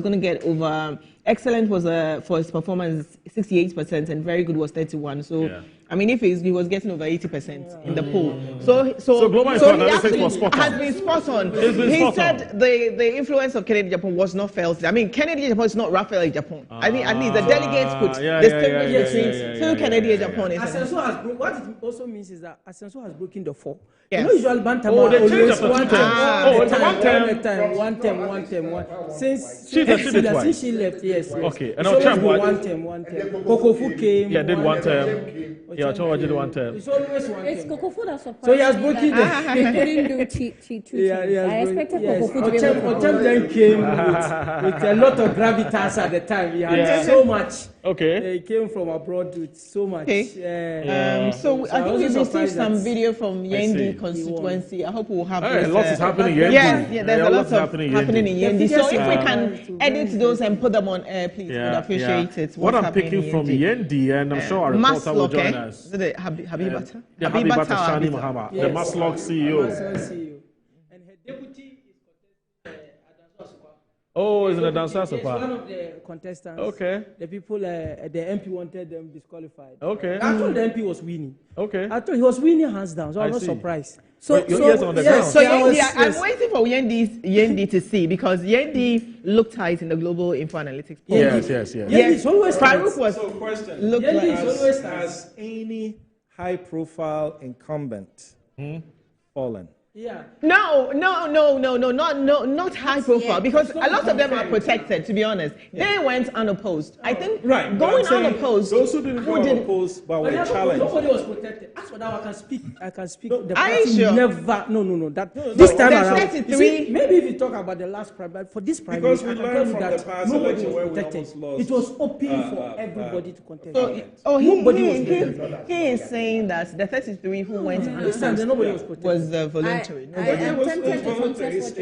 going to get over. Excellent was for his performance 68%, and very good was 31%. So I mean, if he was getting over 80% in the poll, so Global he actually has been spot on. He said the influence of Kennedy Japan was not felt. I mean, Kennedy Japan is not Raphael Japan. I mean, at least the delegates could distinguish between two Kennedy Japan. What it also means is that Asenso has broken the four. Yes. You know, usually Bantama always one term. Since she left, yes. Okay, and so one term. Kokofu came. Yeah, did one term. Yeah, Ochoa did one term. It's always one It's term. Kokofu that surprised So he has broken the. He couldn't do two terms. I expected Kokofu to be able to Ochem then came with a lot of gravitas at the time. He had so much. Okay. He came from abroad with so much. So I think we received some video from Yendi constituency. I hope we'll have a lot is happening in Yendi. Yeah, there's a lot happening in Yendi. So if we can edit those and put them on air, please, we'd appreciate it. What I'm picking from Yendi, and I'm sure our reporter will join us. Is it Habibata? Habibata Shani Mahama, the Maslog CEO. And her deputy is Oh, it's in the dance It's one of the contestants. Okay. The people, the MP wanted them disqualified. Okay. I thought the MP was winning. Okay. I thought he was winning hands down, so I'm not surprised. So Yendi, I'm waiting for Yendi to see, because Yendi looked tight in the global info analytics poll. Yes. Yendi always Farouk was question. Has any high-profile incumbent fallen? Yeah. No, not high profile, because a lot of them are protected, to be honest. They went unopposed. I think going unopposed. Those who didn't go unopposed but were challenged. Nobody was protected. As for now, I can speak. The Are you party sure? never. No. This time around. 33. See, maybe if you talk about the last primary, for this primary, Because we learned from the past nobody election was where we protected. almost lost. It was open for everybody to contest. He is saying that the 33 who went this time, nobody was protected. was voluntary. I am tempted to contest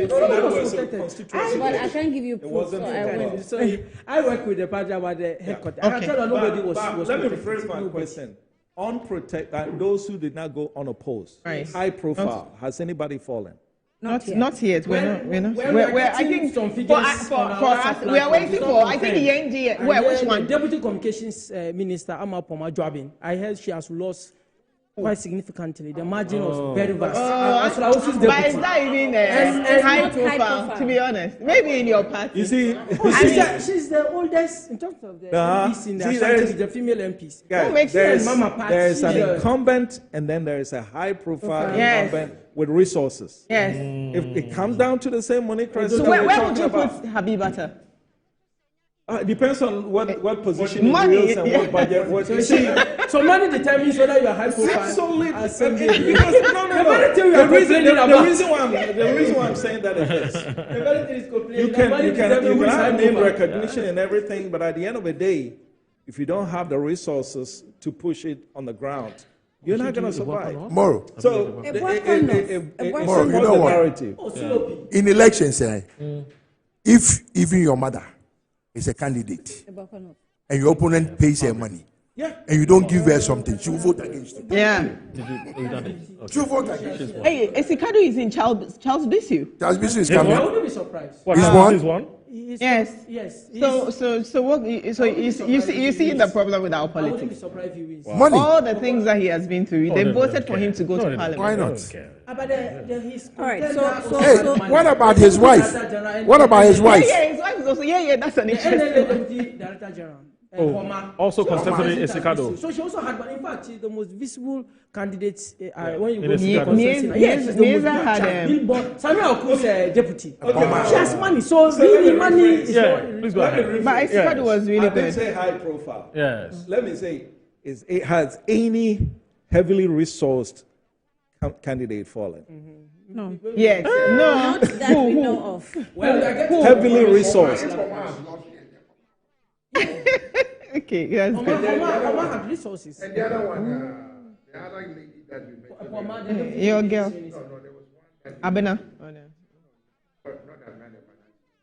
but I can't give you proof, so I won't. So I work with the party about the headquarters. I can tell you nobody was let me rephrase my question. Unprotected, those who did not go unopposed, high profile, has anybody fallen? Not yet. We're not. I think some figures for us, we are waiting for. I think Yendi. Which one? Deputy Communications Minister Amma Poma Joabin. I heard she has lost quite significantly. The margin was very vast. But it's not even high profile, to be honest. Maybe in your party. You see, she's the oldest in terms of the MPs in the Ashanti, the female MPs. Guys, there is an incumbent and then there is a high-profile incumbent with resources. Yes. If it comes down to the same money, so where would you put Habibata? It depends on what position he feels and what budget. So money determines whether you are high profile. Absolutely. The reason why I'm saying that is this. You can have name recognition and everything, but at the end of the day, if you don't have the resources to push it on the ground, you're not going to survive. Moro. So, Moro, you know what? In elections, if even your mother is a candidate and your opponent pays her money and you don't give her something, she will vote against you. Yeah. She will vote against you. Hey, Esikadu is in Charles Bisu. Charles Bisu is coming. I wouldn't be surprised. He's one? Yes. So what? So you see the problem with our politics. I wouldn't be surprised if he wins. Money. All the things that he has been through, they voted for him to go to parliament. Why not? But his what about his wife? What about his wife? Yeah, his wife is also that's an interesting. Deputy Director General. Also contested in Esikado. So she also had, but in fact, she's the most visible candidate when you go to the constituency. Yes, she's the most had Samuel Oku's deputy. She has money, so really money is please go ahead. But Esikado was really I didn't good. say high profile. Yes. Let me say, it has any heavily resourced candidate fallen? No. Yes. No. Not that we know of. Heavily resourced. Okay, that's good. Oma had resources. And the other one, the other lady that we mentioned. Your girl. Abena.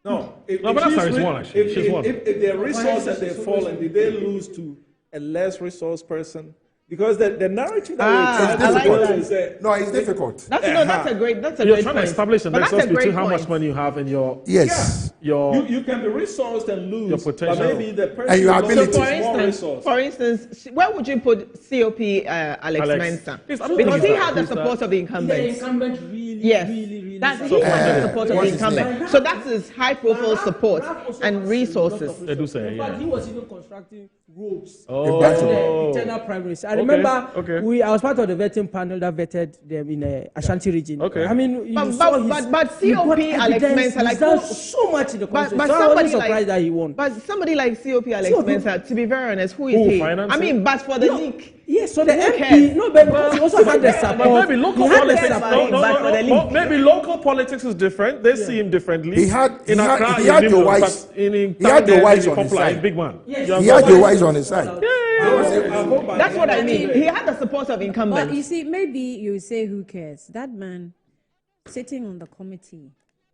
No. But that's one actually. She's one. If their resources have fallen, did they lose to a less resourced person? Because the narrative that no, it's difficult. That's a great You're point. trying to establish a nexus between how much money you have and your you can be resourced and lose your potential, but maybe the person and your ability. For instance, where would you put COP Alex Mensah? Because he had the support of the incumbent. The incumbent really he had the support of the incumbent. So that's his high-profile support and resources. They do say, But he was even constructing roads. Oh. The internal primaries. I remember I was part of the vetting panel that vetted them in the Ashanti region. I mean, but COP Alex Mensah, he's done so much in the constituency. But so I was surprised that he won. But somebody like COP Alex Mensah, to be very honest, who is he? I mean, but for the league. Yes, so the MP, but because he also had the support. Maybe local politics. Maybe local politics is different. They see him differently. He had your wives. He had your wives on his side. Big man. He had your wives on his side. That's what I mean. He had the support of incumbents. But you see, maybe you say, who cares? That man sitting on the committee,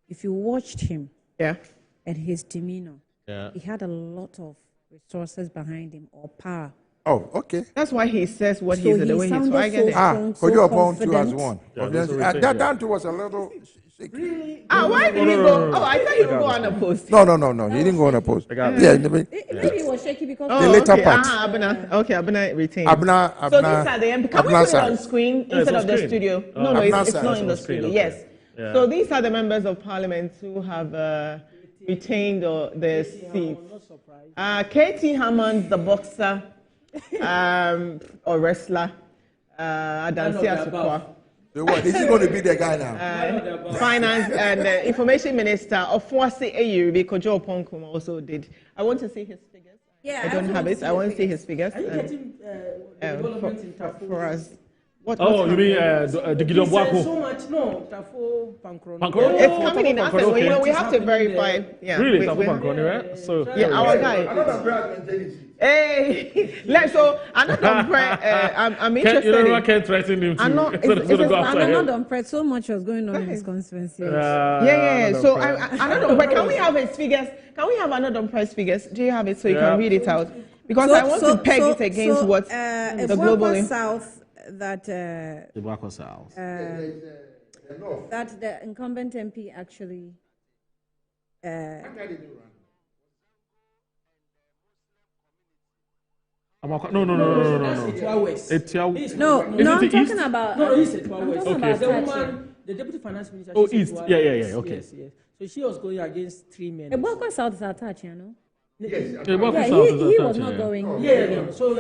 if you watched him and his demeanor, he had a lot of resources behind him or power. Oh, okay. That's why he says what he's the way he's. So I get it. Kojo Upon 2 as 1. That down to was a little Really? Why did he go? Oh, I thought he would go unopposed. No. He didn't go unopposed. Maybe he was shaky because the later part. Abena retained. Abena. So these are the MP. Can we put it on screen instead of the studio? No, it's not in the studio. Okay. Yes. Yeah. So these are the members of parliament who have retained their seats. Katie Hammond, the boxer or wrestler. Adansi Asukwa. Is he going to be the guy now? Finance and Information Minister of Fuasi Eyuribi Kojo Ponkum also did. I want to see his figures. Yeah, I don't have it. I want to see his figures. Are you getting development in Tafo? For us. You mean the Gideon Bwako? So much, no, Tafo Pankron. It's coming in after. Okay. We have to verify. Yeah. Really, Tafo Pankron, right? So our guy. Hey, so I'm not I'm interested. You can't threaten him too. I'm not impressed. So much was going on in his constituency. So can we have his figures? Can we have another price figures? Do you have it so you can read it out? Because I want to peg it against what the global South that the Blackout South that the incumbent MP actually. No. I'm talking about. No, he's at West. Okay. The woman, the deputy finance minister. Oh, East. Yeah. Okay. Yes. So she was going against 3 men. Ebwakwa South is attached, you know. Yes. He was not going. Yeah. So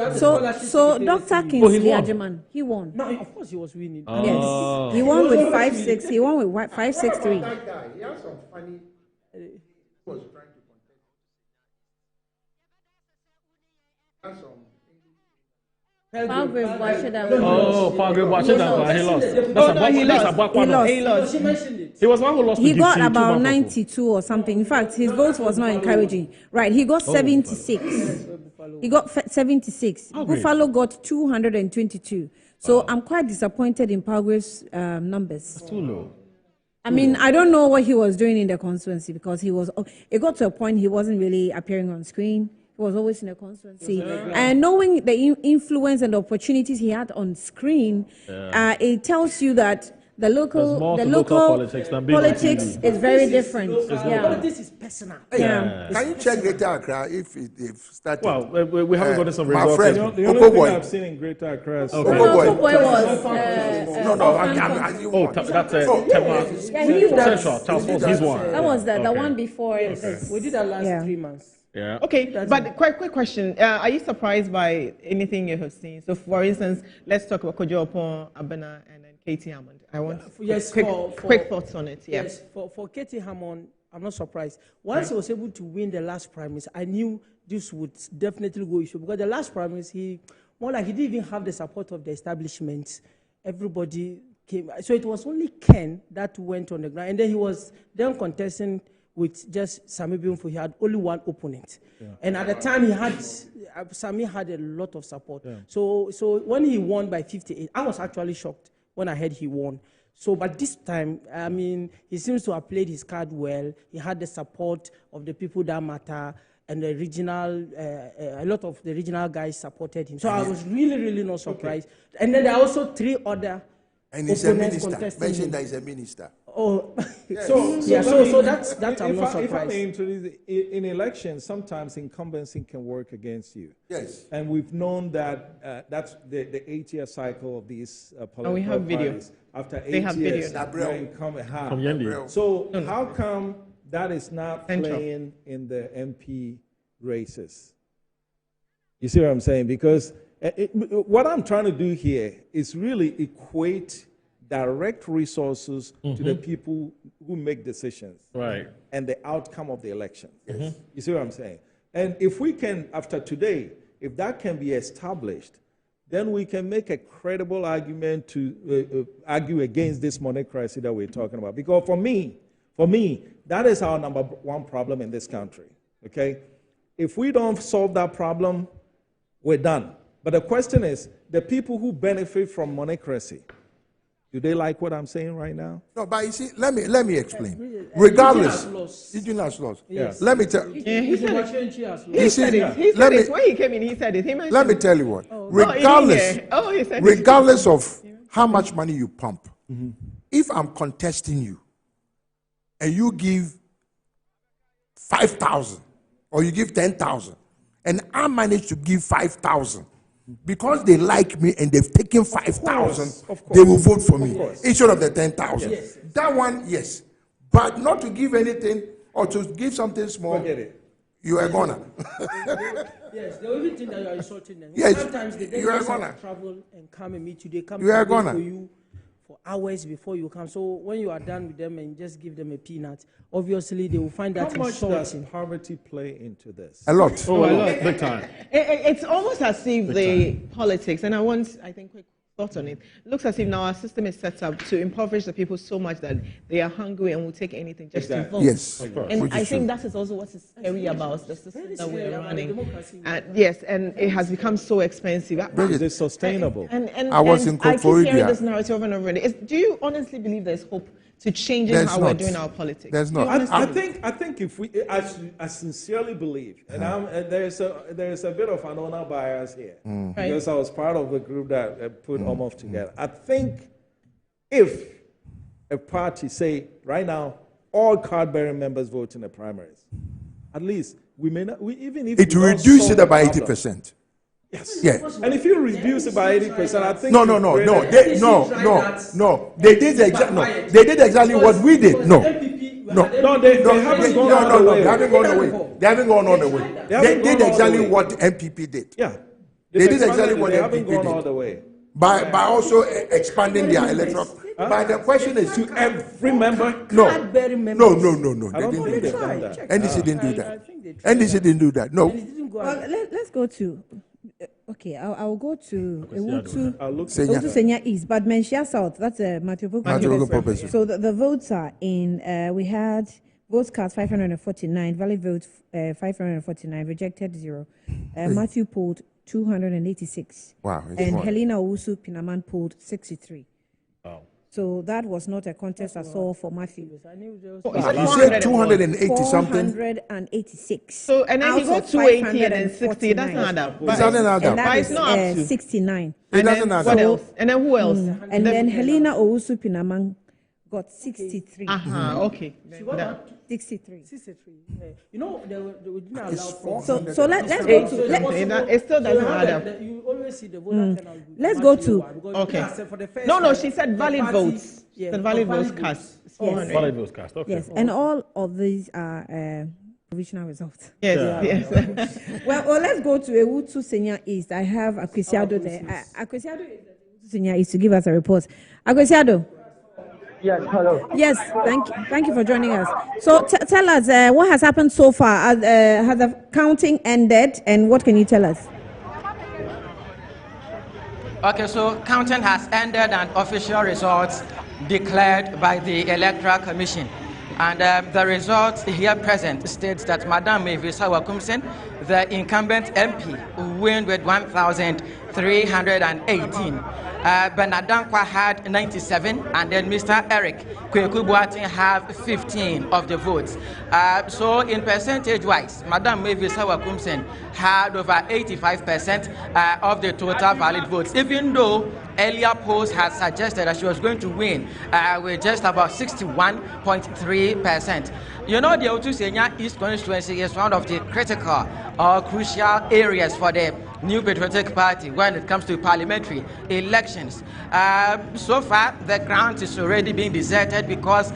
Dr. Kingsley Ajiman, he won. No, of course he was winning. Yes, he won with 5-6. He won with 5-6-3. That guy, he has some funny. He was trying to contest. That's some. Palgrave Washington. Palgrave Washington. He lost. He lost. She mentioned it. He was one who lost. He got about 92 or something. In fact, his vote was not encouraging. Right, he got 76. He got 76. Buffalo got 222. So I'm quite disappointed in Palgrave's numbers. That's too low. I mean, I don't know what he was doing in the constituency because it got to a point he wasn't really appearing on screen. He was always in the constituency. And knowing the influence and the opportunities he had on screen, it tells you that the local politics is very different. Politics is personal. Can you check Greater Accra if they've started? Well, we haven't gotten some results. The only thing I've seen in Greater Accra is... Okoboy was... That's Tema Central. Charles Force, he's one. That was the one before this. We did that last 3 months. Yeah. Okay, but quick question. Are you surprised by anything you have seen? So, for instance, let's talk about Kojo Opon, Abena, and then Katie Hammond. I want quick thoughts on it. Yeah. Yes, for Katie Hammond, I'm not surprised. Once he was able to win the last primaries, I knew this would definitely go issue because the last primaries, he didn't even have the support of the establishment. Everybody came. So it was only Ken that went on the ground, and then he was then contesting with just Sami Bimfo. He had only one opponent. Yeah. And at the time, Sami had a lot of support. Yeah. So when he won by 58, I was actually shocked when I heard he won. So, but this time, I mean, he seems to have played his card well. He had the support of the people that matter, and the regional, a lot of the regional guys supported him. So I was really, really not surprised. Okay. And then there are also 3 other and he's a minister. Mention that he's a minister. Oh, yes. so that's I'm not surprised. If I may introduce, in elections, sometimes incumbency can work against you. Yes. And we've known that that's the 8-year cycle of these political we have parties. video. After 8 years, they're incumbent. From Yendi. So how come that is not playing in the MP races? You see what I'm saying? Because what I'm trying to do here is really equate direct resources to the people who make decisions and the outcome of the election. You see what I'm saying? And if we can, after today, if that can be established, then we can make a credible argument to argue against this monocracy that we're talking about. Because for me, that is our number one problem in this country, okay? If we don't solve that problem, we're done. But the question is, the people who benefit from monocracy, do they like what I'm saying right now? No, but you see, let me explain. Regardless, Eugene has lost. Yes. Let me tell you. He said it. When he came in, he said it. Let me tell you what. Regardless of how much money you pump, if I'm contesting you and you give 5,000 or you give 10,000, and I manage to give 5,000, because they like me and they've taken 5,000, they will vote for me instead of the 10,000. Yes. That one, yes. But not to give anything or to give something small. Forget it. You are gonna. Yes, the only thing that you are insulting them. Yes, sometimes they travel and come and meet you. They come for you for hours before you come. So when you are done with them and just give them a peanut, obviously they will find that insulting. How much does poverty play into this? A lot. Oh, a lot. Big time. It's almost as if the politics, and I think quick thoughts on it. It looks as if now our system is set up to impoverish the people so much that they are hungry and will take anything just to vote. Yes. And I think that is also what is scary about the system that we are running. Yes, and it has become so expensive. Is it sustainable? And I was in I keep hearing this narrative over and over again. Do you honestly believe there's hope to changing how we're doing our politics? There's not. I think if we, I sincerely believe, and there's a bit of an honor bias here, because I was part of the group that put OMOF together. I think if a party, say right now, all card-bearing members vote in the primaries, at least we may not. Even if it reduce it by 80%. Yes. Yeah. And if you reduce it by 80%, I think no. They did exactly what we did. No, they haven't gone all the way. They haven't gone all the way. They did exactly what MPP did. Yeah. They did exactly what MPP did. All the way. By also expanding their electoral. But the question is to every member. No. They didn't do that. NDC didn't do that. NDC didn't do that. No. Well, let's go to. Okay, I'll go to Ewutu Senya East, but Menchia South, that's a Matthew. So the votes are in, we had votes cast 549, valid votes 549, rejected 0. Matthew polled 286. Wow. And Helena Owusu Pinaman polled 63. Wow. So that was not a contest at all for Matthew. You said 280 something? 486. So, and then he got 280 and then 60. It doesn't add up. It doesn't add up. That is 69. It doesn't add up. What else? And then who else? And then Helena Owusu Pinaman got 63. Okay. She got 63. 63. Yeah. You know, they didn't allow for. So let's go to. It still doesn't add up. You always see the voter turnout. Let's go to. Okay. No, she said valid votes. The valid votes cast. Yes. Valid votes cast. Okay. Yes, and all of these are provisional results. Yes. Well, let's go to Ewutu Senya East. I have Akwesiado there. Akwesiado is Senya East to give us a report. Akwesiado. Yes, hello. Yes, thank you for joining us. So tell us what has happened so far. Has the counting ended, and what can you tell us? Okay, so counting has ended and official results declared by the Electoral Commission. And the results here present states that Madam Mevisa Wakumsen, the incumbent MP, won with 1,318. Benadankwa had 97, and then Mr. Eric Kwekubuatin have 15 of the votes. So in percentage-wise, Madam Mevisa Wakumsen had over 85% of the total valid votes, even though earlier polls had suggested that she was going to win with just about 61.3%. You know, the Ewutu Senya East constituency is one of the critical or crucial areas for the New Patriotic Party when it comes to parliamentary elections. So far, the ground is already being deserted because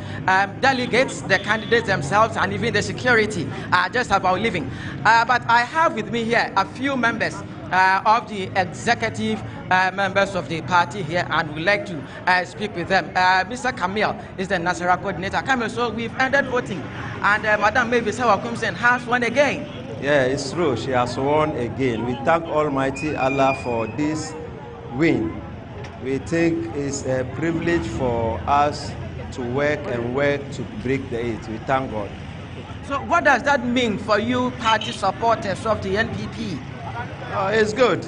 delegates, the candidates themselves, and even the security are just about leaving. But I have with me here a few members of the executive members of the party here, and would like to speak with them. Mr. Camille is the national coordinator. Camille, so we've ended voting, and Madam Mevisa Wakumsen has won again. Yeah, it's true. She has won again. We thank Almighty Allah for this win. We think it's a privilege for us to work to break the eight. We thank God. So what does that mean for you party supporters of the NPP? It's good.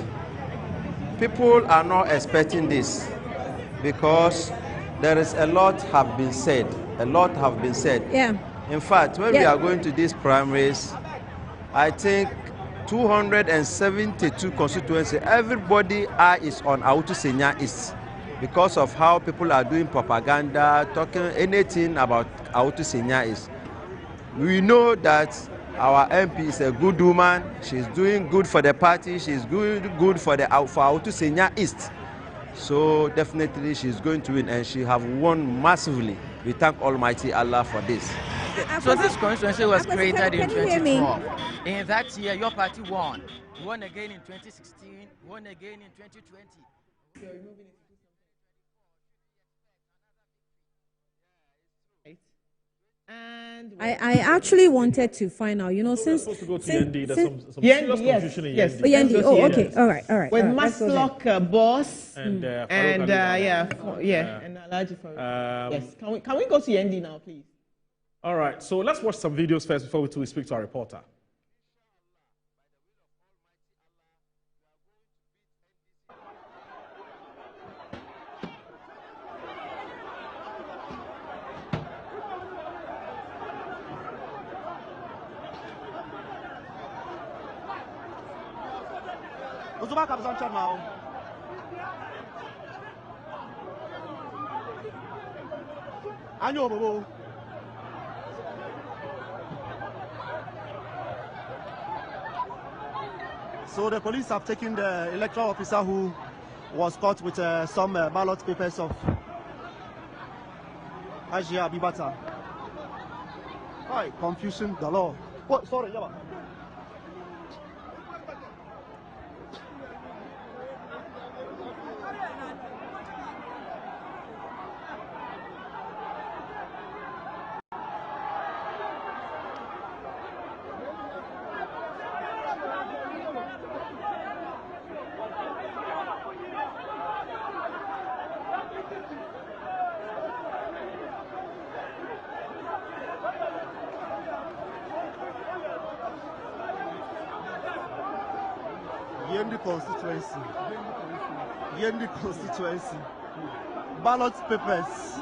People are not expecting this because there is a lot have been said. Yeah. In fact, when we are going to these primaries, I think 272 constituencies, everybody is on Ewutu Senya East. because of how people are doing propaganda, talking anything about Autu Senya is. We know that our MP is a good woman. She's doing good for the party. She's good for Autu Senya East. So definitely she's going to win, and she have won massively. We thank Almighty Allah for this. So this constituency was created in 2012. In that year, your party won. You won again in 2016, won again in 2020. And I actually wanted to find out, since supposed to go to Yendi, there's some Yendi, serious confusion in yes. Yendi. Oh, Yendi. Oh, okay. All right. With Maslock boss and and Alhaji Farouk. Yes. Can we go to Yendi now, please? All right. So let's watch some videos first before we speak to our reporter. So the police have taken the electoral officer who was caught with some ballot papers of Ajia Abibata. Hi, confusion the law. What? Sorry, Yaba. Yendi constituency. Ballot papers.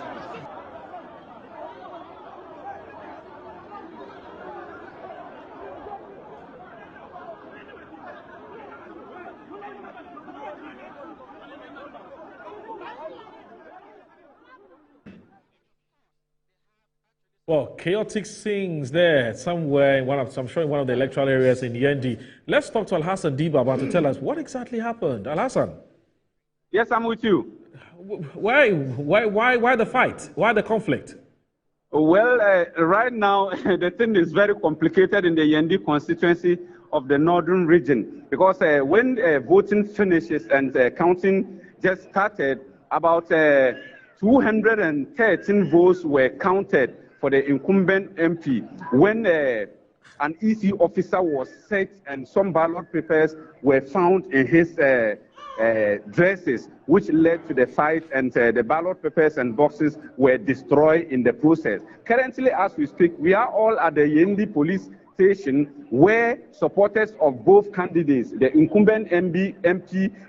Well, chaotic scenes there somewhere in I'm sure in one of the electoral areas in Yendi. Let's talk to Al-Hassan Diba to tell us what exactly happened. Al-Hassan. Yes, I'm with you. Why the fight? Why the conflict? Well, right now, the thing is very complicated in the Yendi constituency of the northern region, because when voting finishes and counting just started, about 213 votes were counted for the incumbent MP when an EC officer was searched and some ballot papers were found in his dresses, which led to the fight, and the ballot papers and boxes were destroyed in the process. Currently, as we speak, we are all at the Yendi police station where supporters of both candidates, the incumbent MP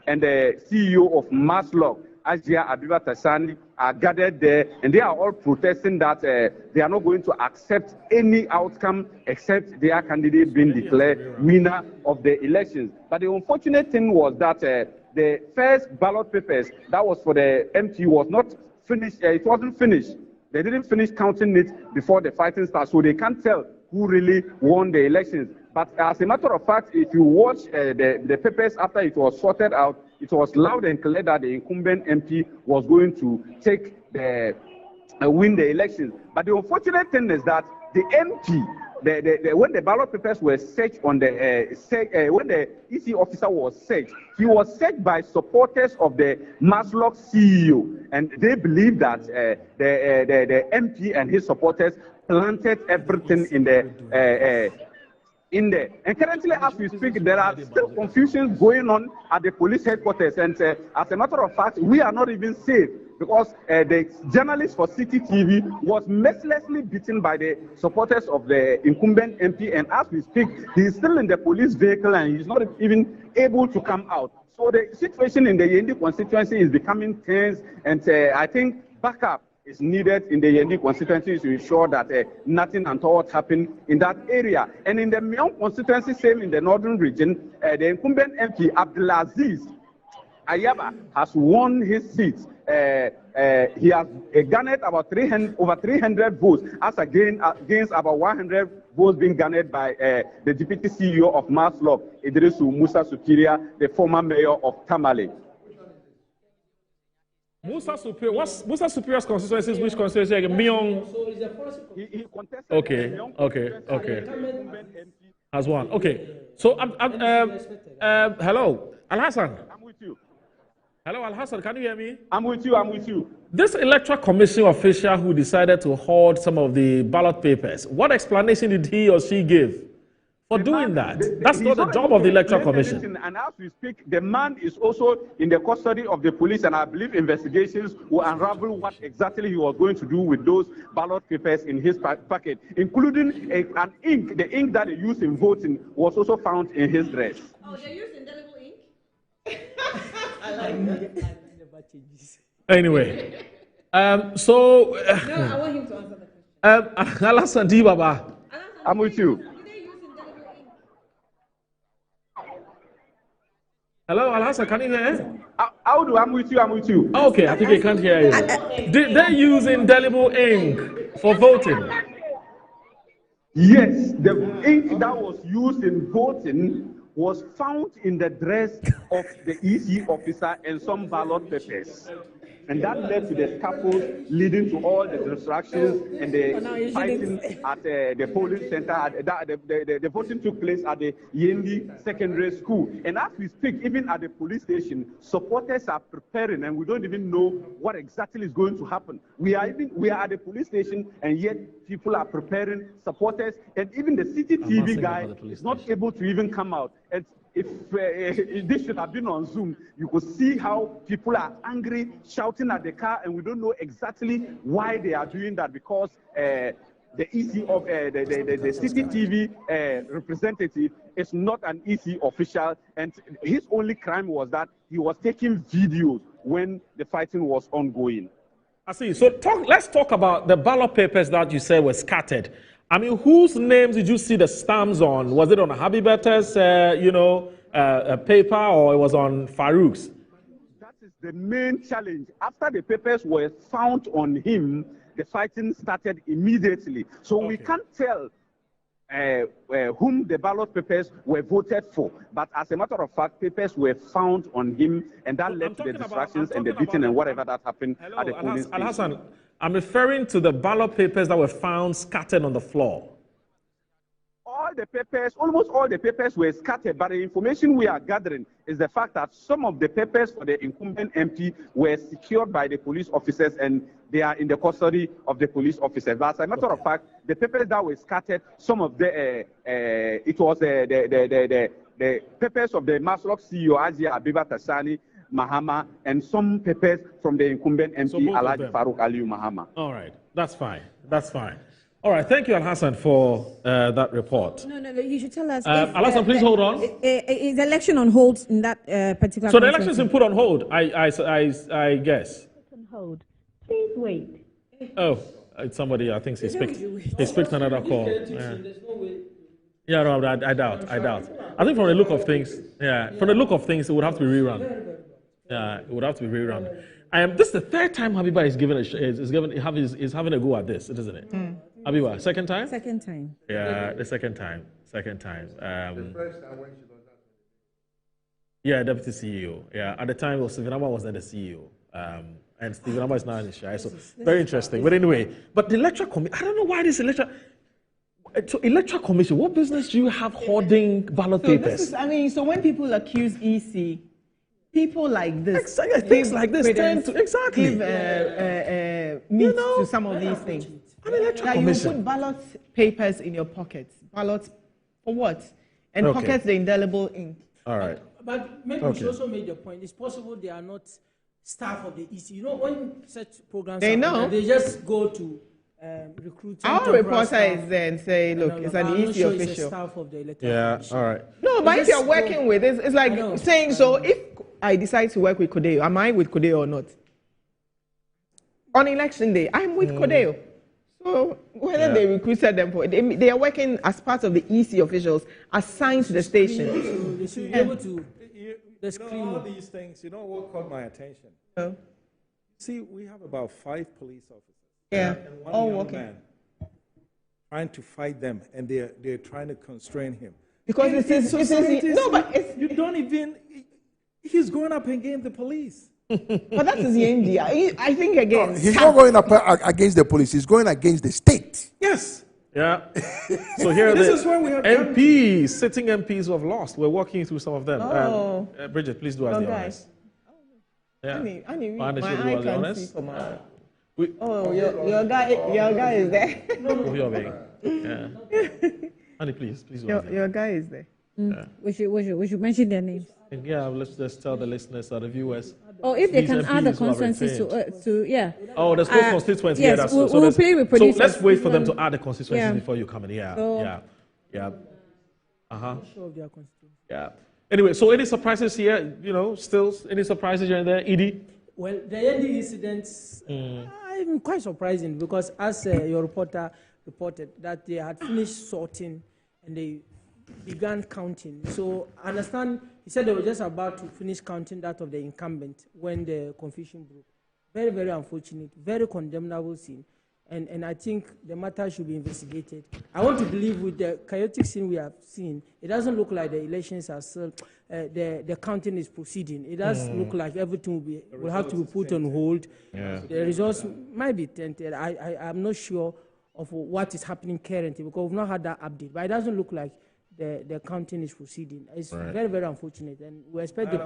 and the CEO of Maslock, Ajia Abibata Sani, are gathered there, and they are all protesting that they are not going to accept any outcome except their candidate being declared winner of the elections. But the unfortunate thing was that the first ballot papers that was for the MP was not finished. It wasn't finished. They didn't finish counting it before the fighting started, so they can't tell who really won the elections. But as a matter of fact, if you watch the papers after it was sorted out, it was loud and clear that the incumbent MP was going to take win the elections. But the unfortunate thing is that the MP, when the ballot papers were searched on the when the EC officer was searched, he was searched by supporters of the Maslock CEO, and they believe that the MP and his supporters planted everything in there. And currently, as we speak, there are still confusions going on at the police headquarters. And as a matter of fact, we are not even safe because the journalist for City TV was mercilessly beaten by the supporters of the incumbent MP. And as we speak, he is still in the police vehicle and he's not even able to come out. So the situation in the Yendi constituency is becoming tense, and I think backup is needed in the Yendi constituency to ensure that nothing untoward happen in that area. And in the Mion constituency, same in the northern region, the incumbent MP Abdulaziz Ayaba has won his seat he has garnered about over 300 votes, as against about 100 votes being garnered by the deputy CEO of Maslop, Idrisu Musa Superior, the former mayor of Tamale. Musa Superior, what's Musa Superior's constituency? Which constituency? Myong. He contested. Okay. Has one. Okay. So, hello, Al Hassan. I'm with you. Hello, Al Hassan. Can you hear me? I'm with you. This Electoral Commission official who decided to hoard some of the ballot papers, what explanation did he or she give for doing that? That's not the job of the Electoral Commission. And as we speak, the man is also in the custody of the police, and I believe investigations will unravel what exactly he was going to do with those ballot papers in his packet, including an ink. The ink that they used in voting was also found in his dress. Oh, they used indelible ink? I like that. Anyway, no, I want him to answer the question. Alasan Di Baba. I'm with you. Hello, Al-Hassan, can you hear? I'm with you. Okay, I think I can't hear you. Did they use indelible ink for voting? Yes, the ink that was used in voting was found in the dress of the EC officer and some ballot papers. And that led to the scaffold leading to all the distractions and the fighting at the polling center. The voting took place at the Yendi Secondary School. And as we speak, even at the police station, supporters are preparing, and we don't even know what exactly is going to happen. We are at the police station, and yet people are preparing, supporters, and even the CCTV guy is not able to even come out. And if this should have been on Zoom, you could see how people are angry, shouting at the car, and we don't know exactly why they are doing that, because the EC of the CCTV representative is not an EC official, and his only crime was that he was taking videos when the fighting was ongoing. I see. So let's talk about the ballot papers that you said were scattered. I mean, whose names did you see the stamps on? Was it on Habibate's, paper, or it was on Farouk's? That is the main challenge. After the papers were found on him, the fighting started immediately. So we can't tell whom the ballot papers were voted for. But as a matter of fact, papers were found on him, and that led to the distractions and the beating and whatever that happened at the polling station. Al-Hassan, I'm referring to the ballot papers that were found scattered on the floor. All the papers, almost all the papers were scattered, but the information we are gathering is the fact that some of the papers for the incumbent MP were secured by the police officers, and they are in the custody of the police officers. But as a matter of fact, the papers that were scattered, some of the, it was the papers of the Maslok CEO, Azia Abiba Tashani Mahama, and some papers from the incumbent MP, Alhaji Farouk Aliyu Mahama. All right, that's fine. All right, thank you, Al-Hassan, for that report. No, you should tell us. Al-Hassan, please hold on. Is the election on hold in that particular? So the election's been put on hold, I guess. On hold. Please wait. Oh, it's somebody, I think he picked another call. Yeah, no, I doubt. I think from the look of things, it would have to be rerun. Yeah, it would have to be rerun. This is the third time Habiba is having a go at this, isn't it? Habiba, second time? Second time. Yeah, the second time. The first time when she was that. Yeah, deputy CEO. Yeah, at the time, Stephen Amma was then the CEO. And Stephen Amma is now in the shire. So very interesting. But anyway, the electoral commission, I don't know why this electoral commission, what business do you have hoarding ballot papers? So when people accuse EC, people like this, things like this tend to give meat to some of these things. You put ballot papers in your pockets. Ballots for what? And pockets the indelible ink. All right. But maybe we should also make the point. It's possible they are not staff of the EC. You know, when such programs happen, they just go to recruit. Our reporter is there and say, look, it's an EC official. It's a staff of the electoral commission. All right. No, but if you're working with, it's like saying, so if I decide to work with Kodeo, am I with Kodeo or not? On election day, I'm with Kodeo. So whether they recruited them for it, they are working as part of the EC officials assigned to the station. So they should be able to all these things, what caught my attention? See, we have about 5 police officers. Yeah, and one all young working. man trying to fight them, and they're trying to constrain him. Because no, but you don't even. He's going up against the police. But that is Yendi. I think again. He's not going up against the police. He's going against the state. Yes. Yeah. So here This are is why we have MPs, sitting MPs who have lost. We're walking through some of them. Oh. Bridget, please do us the honors. Yeah. I need Why don't my you do eye us the can't honors? see for my. Your guy is there. Who you're being? Yeah. Annie, please do us the honors. Your guy is there. Yeah. We should mention their names. And yeah, let's just tell the listeners or the viewers. Oh, if they these can add the MPs who have constituencies retained. to yeah. Oh, there's no constituency. Yes, Yeah, that's we'll there's- play with so producers. let's wait for them to add the constituencies Yeah. before you come in. Yeah, So- yeah. Uh-huh. Sure of their constituency. Yeah. Anyway, so any surprises here? You know, still any surprises here and there? Edie? Well, the Yendi incidents, I'm quite surprising because as your reporter reported that they had finished sorting and they began counting. So I understand he said they were just about to finish counting that of the incumbent when the confusion broke. Very, very unfortunate, very condemnable scene. And I think the matter should be investigated. I want to believe with the chaotic scene we have seen, it doesn't look like the elections are still, the counting is proceeding. It does look like everything will have to be put on hold. Yeah. The results might be tainted. I'm not sure of what is happening currently because we've not had that update. But it doesn't look like the counting is proceeding. It's very, very unfortunate. And we expect the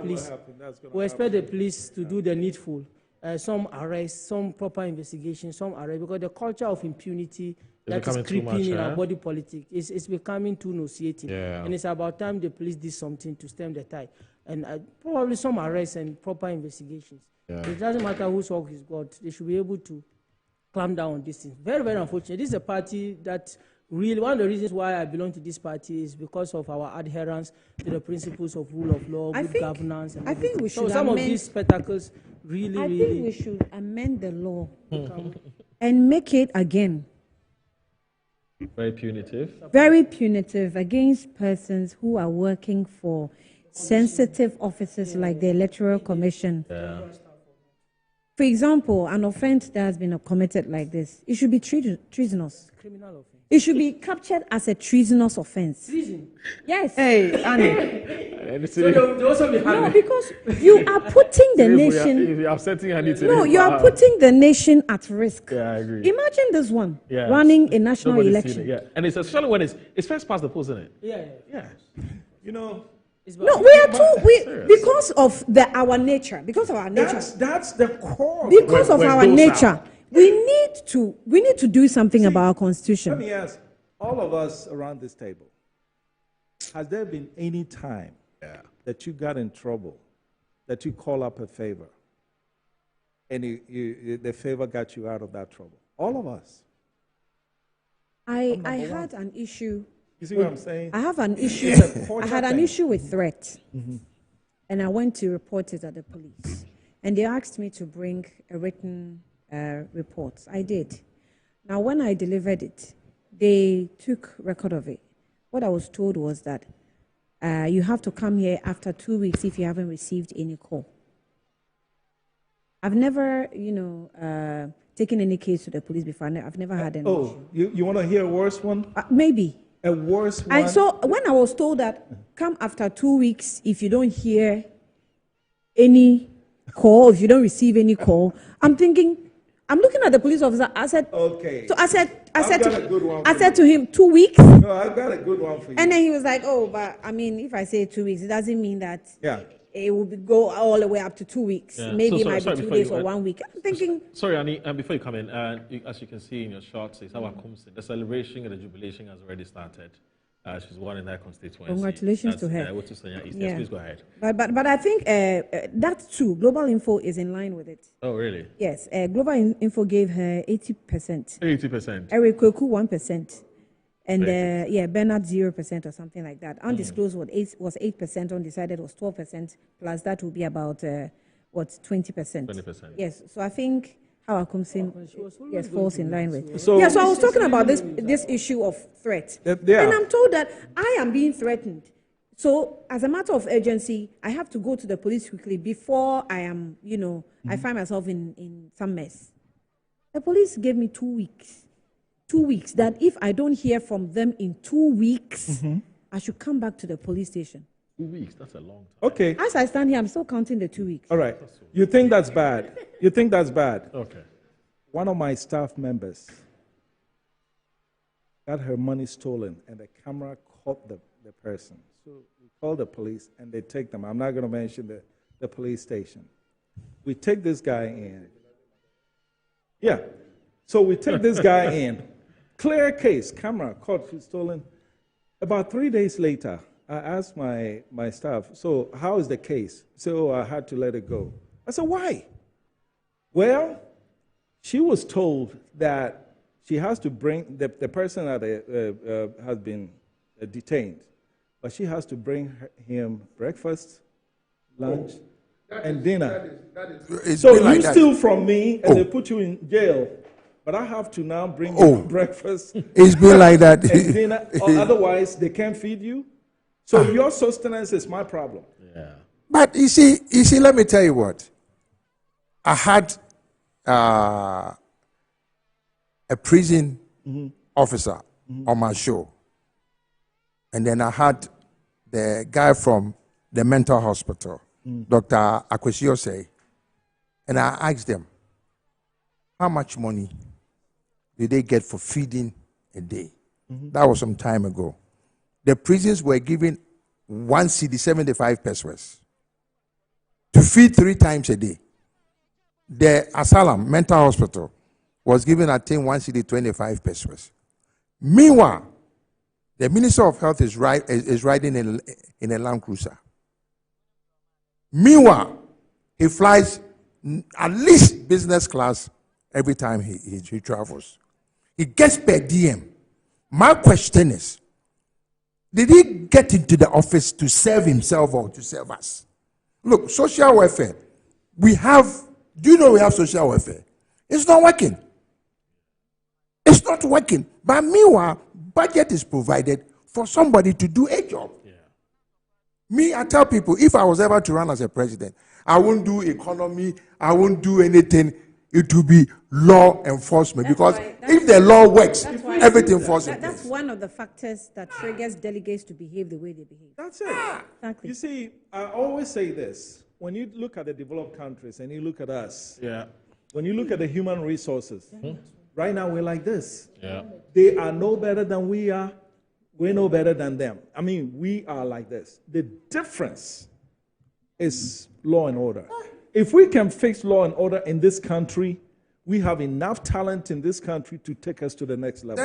police to do the needful. Some arrests, some proper investigation, some arrests, because the culture of impunity that is creeping in our body politic is becoming too nauseating. Yeah. And it's about time the police did something to stem the tide. And probably some arrests and proper investigations. Yeah. It doesn't matter whose work is God. They should be able to clamp down on this thing. Very, very unfortunate. This is a party that really, one of the reasons why I belong to this party is because of our adherence to the principles of rule of law, good governance. And I think we should so some of these spectacles I think we should amend the law and make it again Very punitive. very punitive against persons who are working for sensitive offices like the Electoral Commission. Yeah. For example, an offense that has been committed like this, it should be treasonous. Criminal offense. It should be captured as a treasonous offense. Treason. Yes. Hey, Annie. So they also be No, because you are putting the nation. If you're upsetting Annie today, No, you are putting the nation at risk. Yeah, I agree. Imagine this one Yeah. running a national Nobody's election. seen it, yeah. And it's especially when it's first past the post, isn't it? Yeah. You know, No, we are too because of our nature. Because of our nature. that's the core. Because of when our those nature, are- we need to do something about our Let constitution. me ask all of us around this table: has there been any time that you got in trouble, that you call up a favor, and the favor got you out of that trouble? All of us. I had an issue. You see what I'm saying? I have an issue. I had an issue with threat, and I went to report it at the police, and they asked me to bring a written report. I did. Now, when I delivered it, they took record of it. What I was told was that you have to come here after 2 weeks if you haven't received any call. I've never, taken any case to the police before. I've never had any issue. You want to hear a worse one? Maybe. A worse one? So when I was told that come after 2 weeks if you don't hear any call, if you don't receive any call, I'm looking at the police officer. I said, okay. So I got said to him, 2 weeks. No, I've got a good one for you. And then he was like, oh, but I mean, if I say 2 weeks, it doesn't mean that it will go all the way up to 2 weeks. Yeah. Maybe So it might sorry, be 2 before days you- or 1 week. I'm thinking, Sorry, Annie, before you come in, as you can see in your shots, it's our Kumsin. The celebration and the jubilation has already started. She's won in that constituency. Congratulations to her. Yes, please go ahead. But I think that too, Global Info is in line with it. Oh, really? Yes, Global Info gave her 80%. 80%. Eric Kweku 1%. And Bernard 0% or something like that. Undisclosed was 8%, undecided was 12%, plus that will be about 20%. 20%. Yes, so I think how Akumsin falls in line with. So I was talking about this issue of threat. Yeah. And I'm told that I am being threatened. So as a matter of urgency, I have to go to the police quickly before I am, I find myself in some mess. The police gave me 2 weeks. 2 weeks. That if I don't hear from them in 2 weeks, I should come back to the police station. 2 weeks, that's a long time. Okay. As I stand here, I'm still counting the 2 weeks. All right. You think that's bad? You think that's bad? Okay. One of my staff members got her money stolen, and the camera caught the person. So we call the police, and they take them. I'm not going to mention the police station. We take this guy in. Yeah. So we take this guy in. Clear case, camera caught, she's stolen. About 3 days later, I asked my staff, so how is the case? So I had to let it go. I said, why? Well, she was told that she has to bring, the person that has been detained, but she has to bring him breakfast, lunch, and dinner. So you steal from me and they put you in jail, but I have to now bring you breakfast. It's been like that. And dinner, or otherwise they can't feed you. So your sustenance is my problem. Yeah. But you see, let me tell you what. I had a prison officer on my show. And then I had the guy from the mental hospital, Dr. Akwesiose. And I asked them, how much money did they get for feeding a day? That was some time ago. The prisons were given 1 cedi 75 pesos to feed 3 times a day. The asylum mental hospital was given, I think, 1 cedi 25 pesos. Meanwhile, the Minister of Health is riding in a Land Cruiser. Meanwhile, he flies at least business class every time he travels. He gets per diem. My question is, did he get into the office to serve himself or to serve us? Look, social welfare. Do you know we have social welfare? It's not working. It's not working. But meanwhile, budget is provided for somebody to do a job. Yeah. Me, I tell people, if I was ever to run as a president, I won't do economy, I won't do anything. It will be law enforcement. Because if the law works, everything falls in place. That's one of the factors that triggers delegates to behave the way they behave. That's it. Exactly. You see, I always say this. When you look at the developed countries and you look at us, when you look at the human resources, right now we're like this. Yeah. They are no better than we are. We're no better than them. I mean, we are like this. The difference is law and order. If we can fix law and order in this country, we have enough talent in this country to take us to the next level.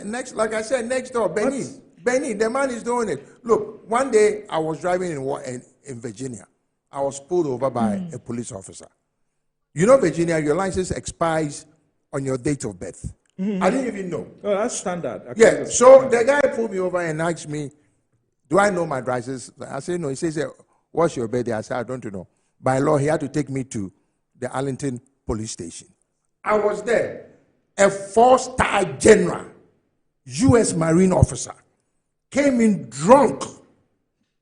Next, like I said, next door, Benny, the man is doing it. Look, one day I was driving in Virginia. I was pulled over by a police officer. You know, Virginia, your license expires on your date of birth. I didn't even know. Oh, that's standard. Yeah, so the guy pulled me over and asked me, do I know my driver's? I said, no. He says, what's your birthday? I said, I don't know. By law, he had to take me to the Arlington police station. I was there. A 4-star general, U.S. Marine officer, came in drunk.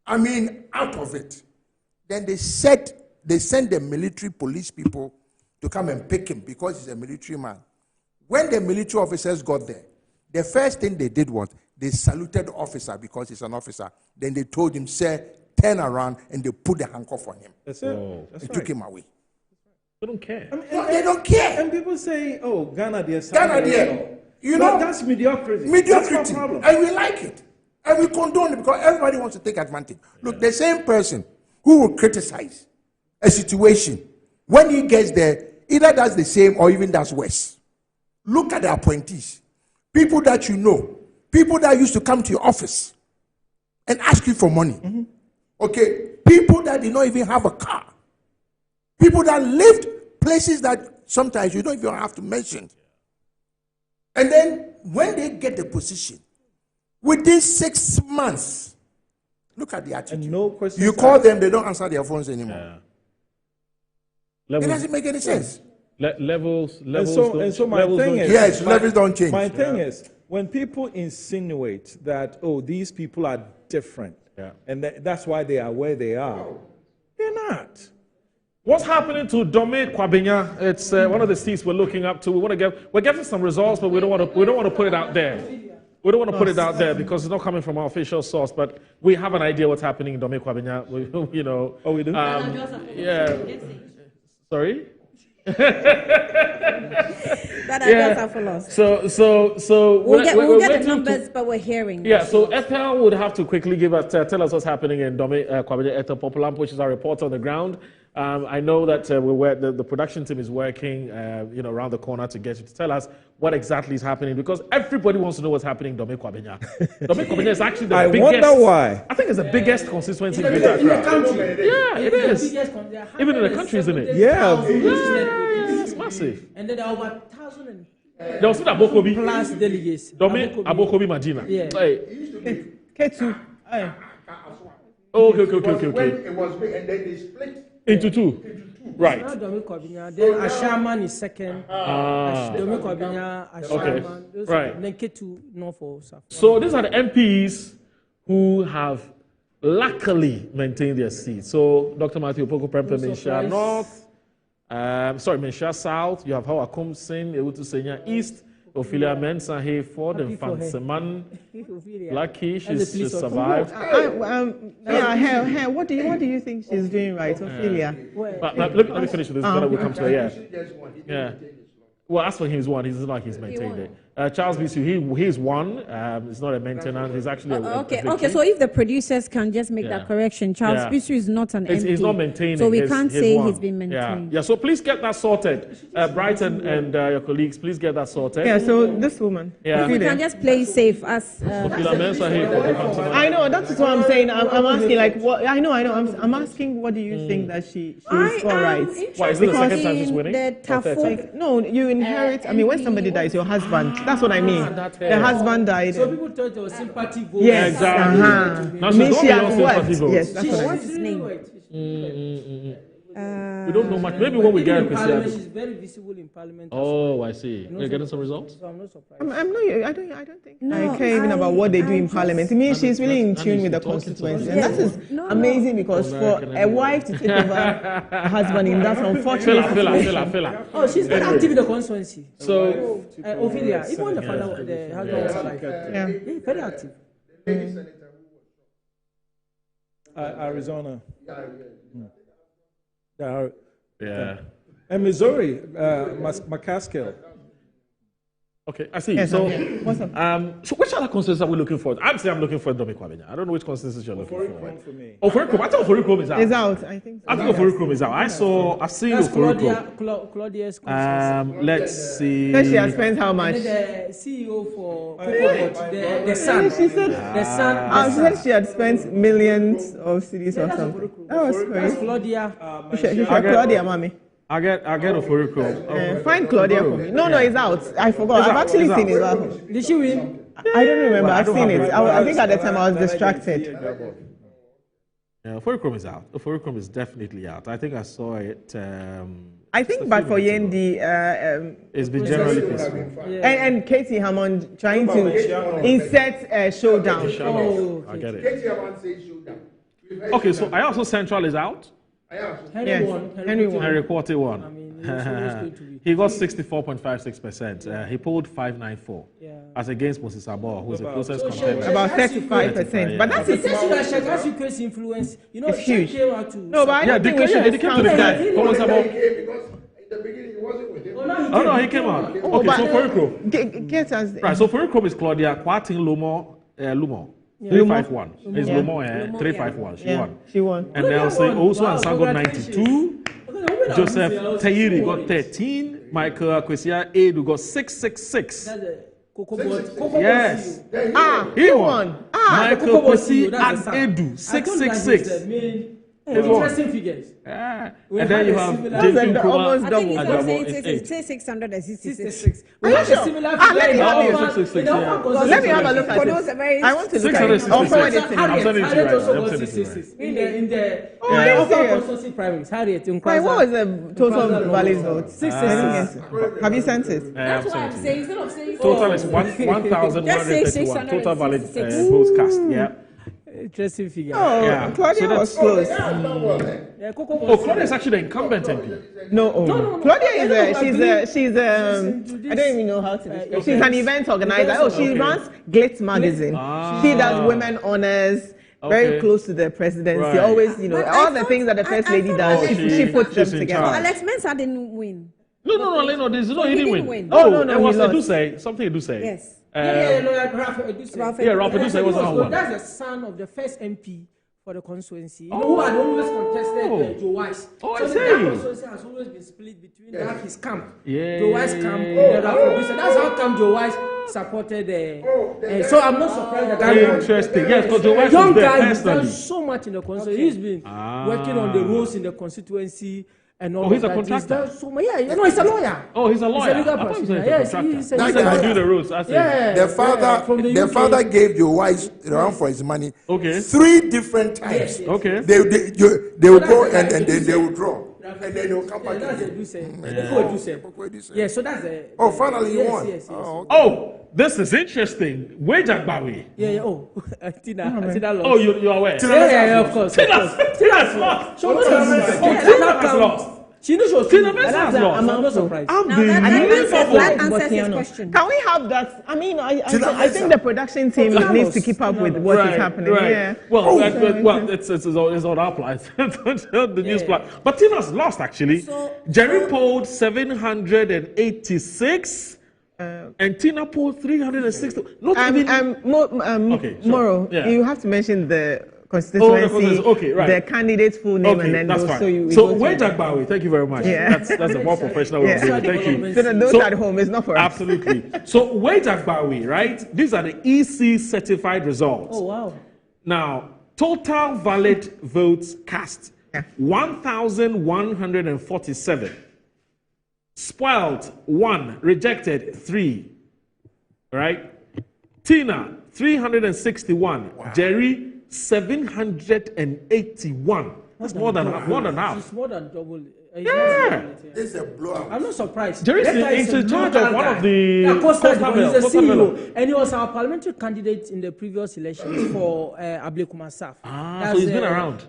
I mean, out of it. Then they sent the military police people to come and pick him because he's a military man. When the military officers got there, the first thing they did was they saluted the officer because he's an officer. Then they told him, sir, turn around, and they put the handcuff on him. That's it. That's and took him away. They don't care. I mean, they don't care. And people say, oh, Ghana, you know, that's mediocrity. Mediocrity. That's my problem. And we like it. And we condone it because everybody wants to take advantage. Look, the same person who will criticize a situation, when he gets there, either does the same or even does worse. Look at the appointees. People that you know. People that used to come to your office and ask you for money. Okay? People that did not even have a car. People that lived places that sometimes you don't even have to mention. And then when they get the position, within 6 months, look at the attitude. And no questions you call them, they don't answer their phones anymore. Levels, it doesn't make any sense. Levels and so my levels thing is, yes, levels don't change. My thing is, when people insinuate that, oh, these people are different, Yeah. And that's why they are where they are. They're not. What's happening to Dome Kwabenya? It's one of the seats we're looking up to. We're getting some results, but we don't want to put it out there. We don't want to put it out there because it's not coming from our official source. But we have an idea what's happening in Dome Kwabenya. You know. Oh, we do. Yeah. Sorry. So we'll get the numbers, but we're hearing. Yeah, so Ethel would have to quickly give us tell us what's happening in Dome Kwabenya. Ethel Popolampo, which is our reporter on the ground. I know that the production team is working, around the corner to get you to tell us what exactly is happening because everybody wants to know what's happening in Dome Kwabenya. Dome Kwabenya is actually the biggest. I wonder why. I think it's the biggest constituency in the country. Yeah, it is. Even in the country, isn't it? Yeah. It's massive. And then there are over 1,000 there was Abokobi plus delegates. Abokobi Madina. Yeah. Hey. K2. Hey. Okay. When it was big, and then they split into two. Right. Then Ashaman is second. Okay. Right. Then K2 North for Safo. So these are the MPs who have luckily maintained their seats. So Dr. Matthew Opoku Prempeh, Mensah North. Mensah South. You have Hawa Kumsin, Ewutu Senya East. Ophelia Mensah Hayford and Fanseman. Lucky she's survived. What do you think she's doing right, Ophelia? Let me finish with this before we come to her. Yeah. Well, as for him, he's one. He's not like he's maintained it. Charles Bisu, he's one. It's not a maintenance. He's actually Okay. So if the producers can just make that correction, Charles Bisu is not an MP. He's not maintaining. So we can't say he's been maintained. Yeah. So please get that sorted. Brighton and your colleagues, please get that sorted. Yeah. So this woman. Yeah. We can just play safe as. I know. That's what I'm saying. I'm asking like what. I know. I'm asking what do you think that she's got right? Why is it the second time she's winning? No, you inherit. I mean, when somebody dies, your husband. That's what I mean. The husband died. So people thought it was sympathy vote. Yes, exactly. Now she's going sympathy vote. Yes, that's what I What's his name? We don't know much. Maybe when we get a she's very visible in Parliament. Oh, I see. You're getting some results? So I'm not surprised. I don't think I care even about what they do in Parliament. I mean, she's really in tune with the constituency. And that is amazing because for a wife to take over a husband in that unfortunate situation. Oh, she's very active in the constituency. So, Ophelia, even when the father, the husband was alive. Very active. Arizona. Yeah. And Missouri, McCaskill. Okay, I see. Yes, so, what's up? So which other constituencies are we looking for? I'm saying I'm looking for Dome Kwabenya. I don't know which constituencies you're looking for me. Oforikom. I thought Oforikom is out. It's out, I think. I think Oforikom is out. I've seen Oforikom. Claudia's let's see. She has spent how much? And the CEO for the son. She said the son. She said she had spent millions of cedis or something. That was crazy. That's Claudia. Claudia, mommy. I get Oforikom. Find Claudia for me. No, it's out. I forgot. I've actually seen it out. Did she win? I don't remember. I've seen it. I think at the time I was distracted. Yeah, Oforikom is out. Oforikom is definitely out. I think I saw it. I think, but for Yendi, it's been generally peaceful. And Katie Hammond trying to insert a showdown. I get it. Katie Hammond says showdown. Okay, so I also Central is out. Henry won. Henry Quarty won. He got 64.56%. He polled 594 as against Moses Abor, who's the closest contender. About 35%. But that's a influence. You know, it's huge. No, but I don't think we should discount that. Because in the beginning, he wasn't with him. Oh, no, he came out. Okay, so Oforikom. Get us. Right, so Oforikom is Claudia Kwatin Lumo. 351. It's Lumo, 351. She won. And Nelson also and Sam got 92. Joseph Tayiri got 13. Michael Akwesia Edu got 666. Yes. He won. Michael Kwesi and Edu 666. Interesting figures. And then you have almost double. Say 666. Are you sure? Let me have a look at it. I want to look at it. I'm sending it to you. In the primaries, Harriet. What was the total valid vote? 666. Have you sent it? That's what I'm saying. Instead of saying total is 1,131. Total valid votes cast. Yeah. interesting figure. Oh, yeah. Claudia was close. Claudia is actually the incumbent MP. No. Claudia is she's I don't even know how to describe. She's an event organizer. She runs Glitz magazine. She does women honors. Very close to the presidency. Right. Always, all the things that the first lady does, she puts them together. Alex Mensah didn't win. No, there's no, he didn't win. No, it was Edusei, something Edusei. Yes. Ralph Edusei was not one. That's the son of the first MP for the constituency. Who had always contested Joe Wise. I see. The constituency has always been split between his camp, Joe Wise camp, and the producer. That's how come Joe Wise supported. So I'm not surprised that interesting. Yes, because Joe Wise was there personally. He's done so much in the constituency. He's been working on the roads in the constituency. And all he's a contractor. He's a lawyer. Oh, he's a lawyer. He's a legal practitioner. Yes, he's a do the roads. The father gave Joe Wise run for his money. 3 different times. Yes. Okay. They will go and then they will draw. And then they will come back. Yeah, so that's the. Oh, finally you won. Yes. Oh, this is interesting. Wage Agbawi. Yeah. Oh, Tina lost. Oh, you are aware? Yeah, of course. Tina's lost. Tina's lost. She knows she was Tina Mensah has lost. I'm not surprised. That answers his question. Can we have that? I mean, I think the production team needs to keep up with what is happening. Right. Yeah. Well, it's on our plan. The news plan. But Tina's lost actually. Jerry polled 786. And Tina polled 360. Moro, you have to mention the constituency, the candidate's full name, and then that's fine. So Wage Agbawi, thank you very much. Yeah. That's a more professional way of doing it. Thank you. So those at home, it's not for us. Absolutely. So Wage Agbawi, right? These are the EC certified results. Oh, wow. Now, total valid votes cast, 1,147. Spoiled, 1. Rejected, 3. Right? Tina, 361. Wow. Jerry, 781. That's more than half. It's more than double. This is a blowout. I'm not surprised. Jerry is in charge of one of the Costa He's the CEO, and he was our parliamentary candidate in the previous elections for Ablekuma South. So he's been around.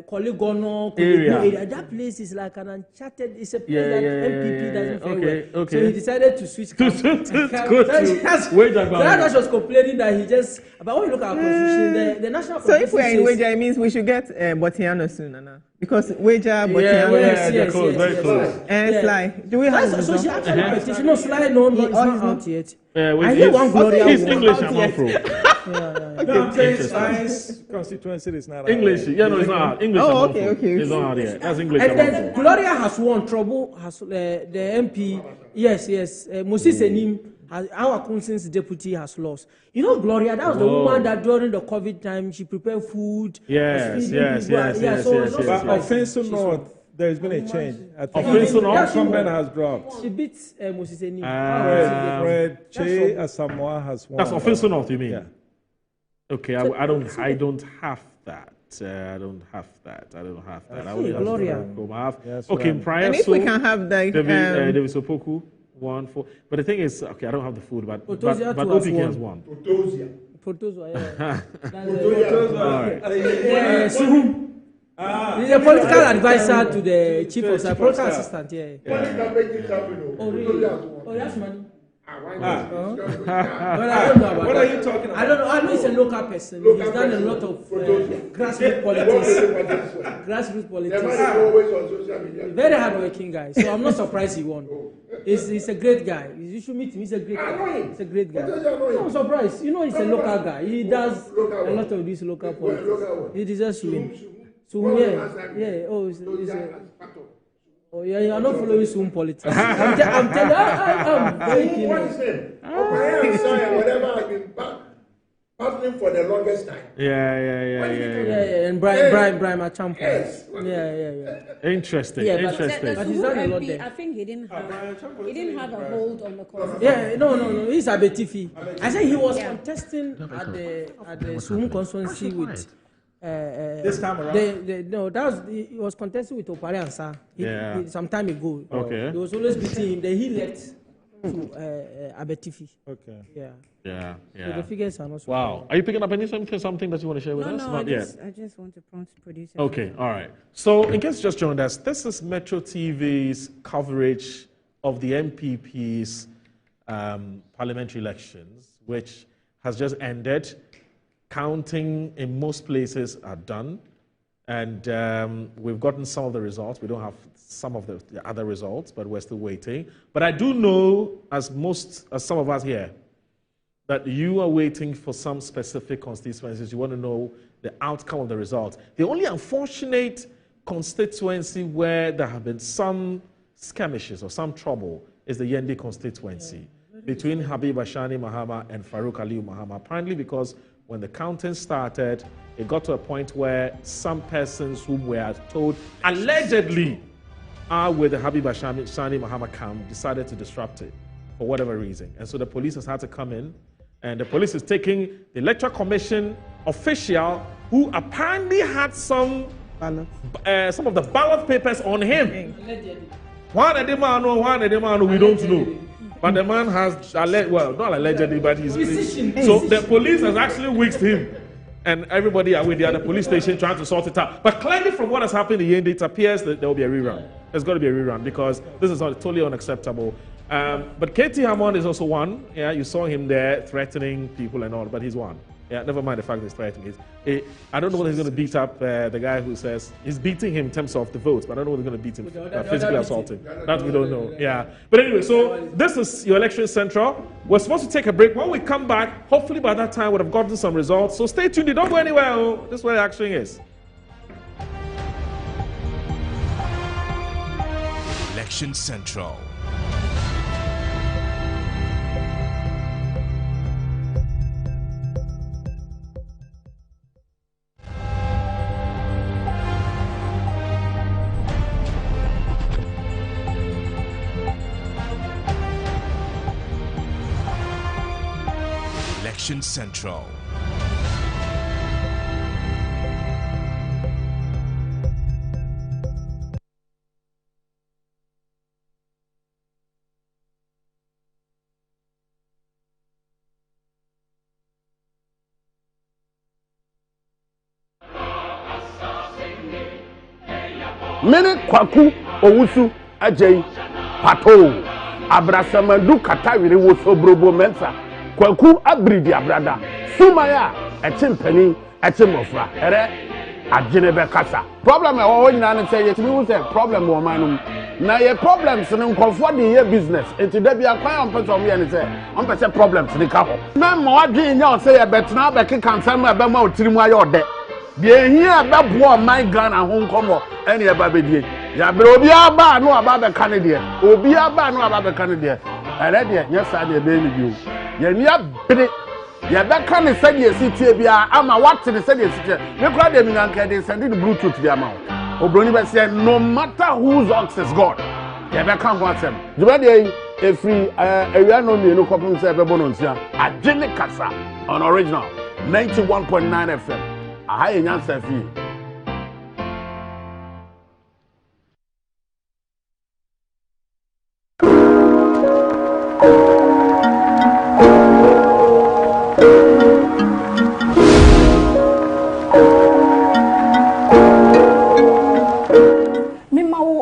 Koligono area. That place is like an uncharted. It's a place that MPP doesn't feel well. Okay. So he decided to switch. That's she was complaining that he just. But when you look at our constitution, the national. So if we're in Wager, it means we should get Botiano soon, Anna. Because Wager, Botiano. They're close, very close. And Sly, do we have? So she actually petition. No, Sly, no, it's not out yet. I hear one Gloria. He's English, I'm not pro. I'm saying Sly's constituency is not English. Yeah, no, it's not out. English. Oh, okay. It's not out yet. That's English. And then Gloria has won. Trouble has the MP. Yes. Moses Enim. Our consensus deputy has lost. You know, Gloria, that was the woman that during the COVID time, she prepared food. Yes. But Offensive North, there's been a change. Offensive North? Incumbent has dropped. She beats Moses Enim. Fred Che Asamoah has won. That's Offensive North, you mean? Yeah. Okay, I don't have that. I don't have that. Gloria. Okay, prior. And if we can have the David Sopoku. 1-4. But the thing is, okay, I don't have the food, but OPK has won. Protozoa, yeah. Suhum. He's a political advisor to the chief of staff, political assistant, Oh, really? Oh, that's money. What are you talking about? I don't know. I know he's a local person. He's done a lot of grassroots politics. Very hardworking guy. So I'm not surprised he won. He's a great guy. You should meet him. He's a great guy. He's a great guy. I'm surprised. You know, he's a local guy. He does a lot of these local politics. He deserves to win. So yeah. Oh, Oh, yeah, you are not following Zoom politics. I'm telling you, I'm very keen. Whatever I've been battling for the longest time. Yeah. And Brian Machampa. Yes. Yeah. Interesting. But he's done a lot there. I think he didn't have a hold on the course. Yeah, no. He's a Betifi. I said he was contesting at the Zoom constituency with. This time around? He was contesting with Opare Ansa some time ago. Okay. He was always beating him. Then he left to Abetifi. Okay. Yeah. Yeah. So the figures are not so wow. high. Are you picking up something that you want to share with us? No, Not yet. I just want to prompt producer. Okay, all right. So, in case you just joined us, this is Metro TV's coverage of the MPP's parliamentary elections, which has just ended. Counting in most places are done, and we've gotten some of the results. We don't have some of the other results, but we're still waiting. But I do know, as some of us here, that you are waiting for some specific constituencies. You want to know the outcome of the results. The only unfortunate constituency where there have been some skirmishes or some trouble is the Yendi constituency between Habib Ashani Mahama and Farouk Aliyu Mahama. Apparently because when the counting started, it got to a point where some persons whom were told allegedly are with the Habib Ashani Mahama camp decided to disrupt it for whatever reason. And so the police has had to come in, and the police is taking the Electoral Commission official who apparently had some of the ballot papers on him. One of the man, we don't know. But the man has, not allegedly, but he's so the police has actually whisked him. And everybody are with the other police station trying to sort it out. But clearly from what has happened in Yendi, it appears that there will be a rerun. There's got to be a rerun because this is totally unacceptable. But KT Hammond is also one. Yeah, you saw him there threatening people and all, but he's one. Yeah, never mind the fact that he's threatening. I don't know whether he's going to beat up the guy who says he's beating him in terms of the votes, but I don't know whether he's going to beat him physically assaulting. That we don't know. Yeah. But anyway, so this is your election central. We're supposed to take a break. When we come back, hopefully by that time we'll have gotten some results. So stay tuned. Don't go anywhere. Oh, this is where the action is. Election Central. Election Central. Mene kwaku owusu ajay pato abrasamadu katawire woso brobo mensa kwaku abridi abrada sumaya echimpani echimofra ere agene be kasa problem e wo nyina ne say yetimi wu say problem wo manum na ye problems ne nkonfo de ye business enti da bia kwan on person ye ne say on person problems ne ka ho na ma wadwen nya o say ye betena be keka nsam e be ma otirimu aye ode de hia be bo my Ghana ho nkomo ene e ba bedie ya bre obi aba no aba be kan de obi aba no aba be kan de ere de nya sa de be ni bi o ye ni abre ya be kan se de sitie bia ama what ne se de sitie me kura de mi nanka de send the bluetooth bia ma obroni be say no matter whose ox is god ya be kan ho asem de be de efri ewia no mi no kopum se be bono nsia agene kasa on original 91.9 FM aha ye nyansa fi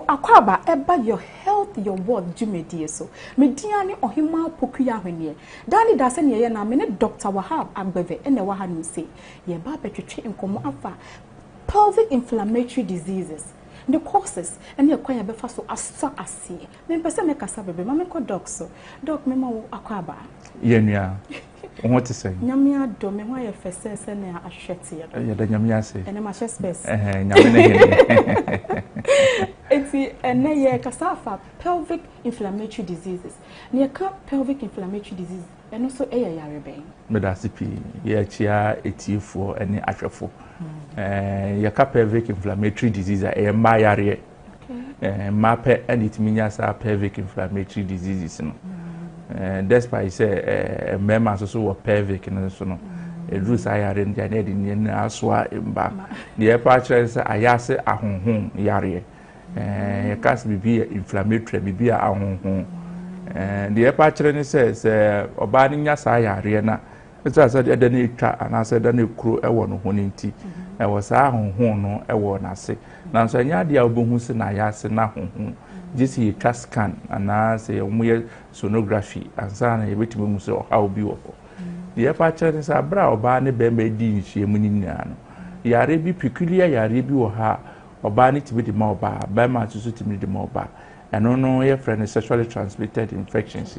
Akwaba eba your health your world jumedie so mediane ohima pokuya hwene dani da se ne ye na me ne Dr. Wahab Agbeve ene wa ha no se ye ba betwetwe nkomo afa pelvic inflammatory diseases the causes and ye kwan ye befa so asa asie me pese me kasa bebe ma me ko doc so doc me ma wo Akwaba yenua what to say nyamia do me ho ye fese se ne ahwete ye da nyamia se ene ma hwe space nyamia ne eti ene ye kasafa pelvic inflammatory diseases ne ka pelvic inflammatory disease eno so eye yare ben medasipi ye chia etifo ene ahwefo ye ka pelvic inflammatory disease e ma yare ma pe ene timinya sa pelvic inflammatory diseases no despite say mema so wo pelvic no so no edru sa yare ndia na de ni asoa mba de pa kire say ayase ahonhon yare ye kas bibi inflammatory bibi ahonhon The aperture says, Obani Yasa Ariana, it's as a day chat and I said, a crew, a one honinti. I was a hono, a one I say. Now, so I the album who's in Ayas and Nahon. This is a scan and I say, mere sonography and son, a bit of so how beautiful. The aperture is a brow, Barney Bembe Dean, she Muniniano. Yare be peculiar, Yare be or her, or Barney to be the mobile, Bama to suit me the mobile. And no your friend is sexually transmitted infections.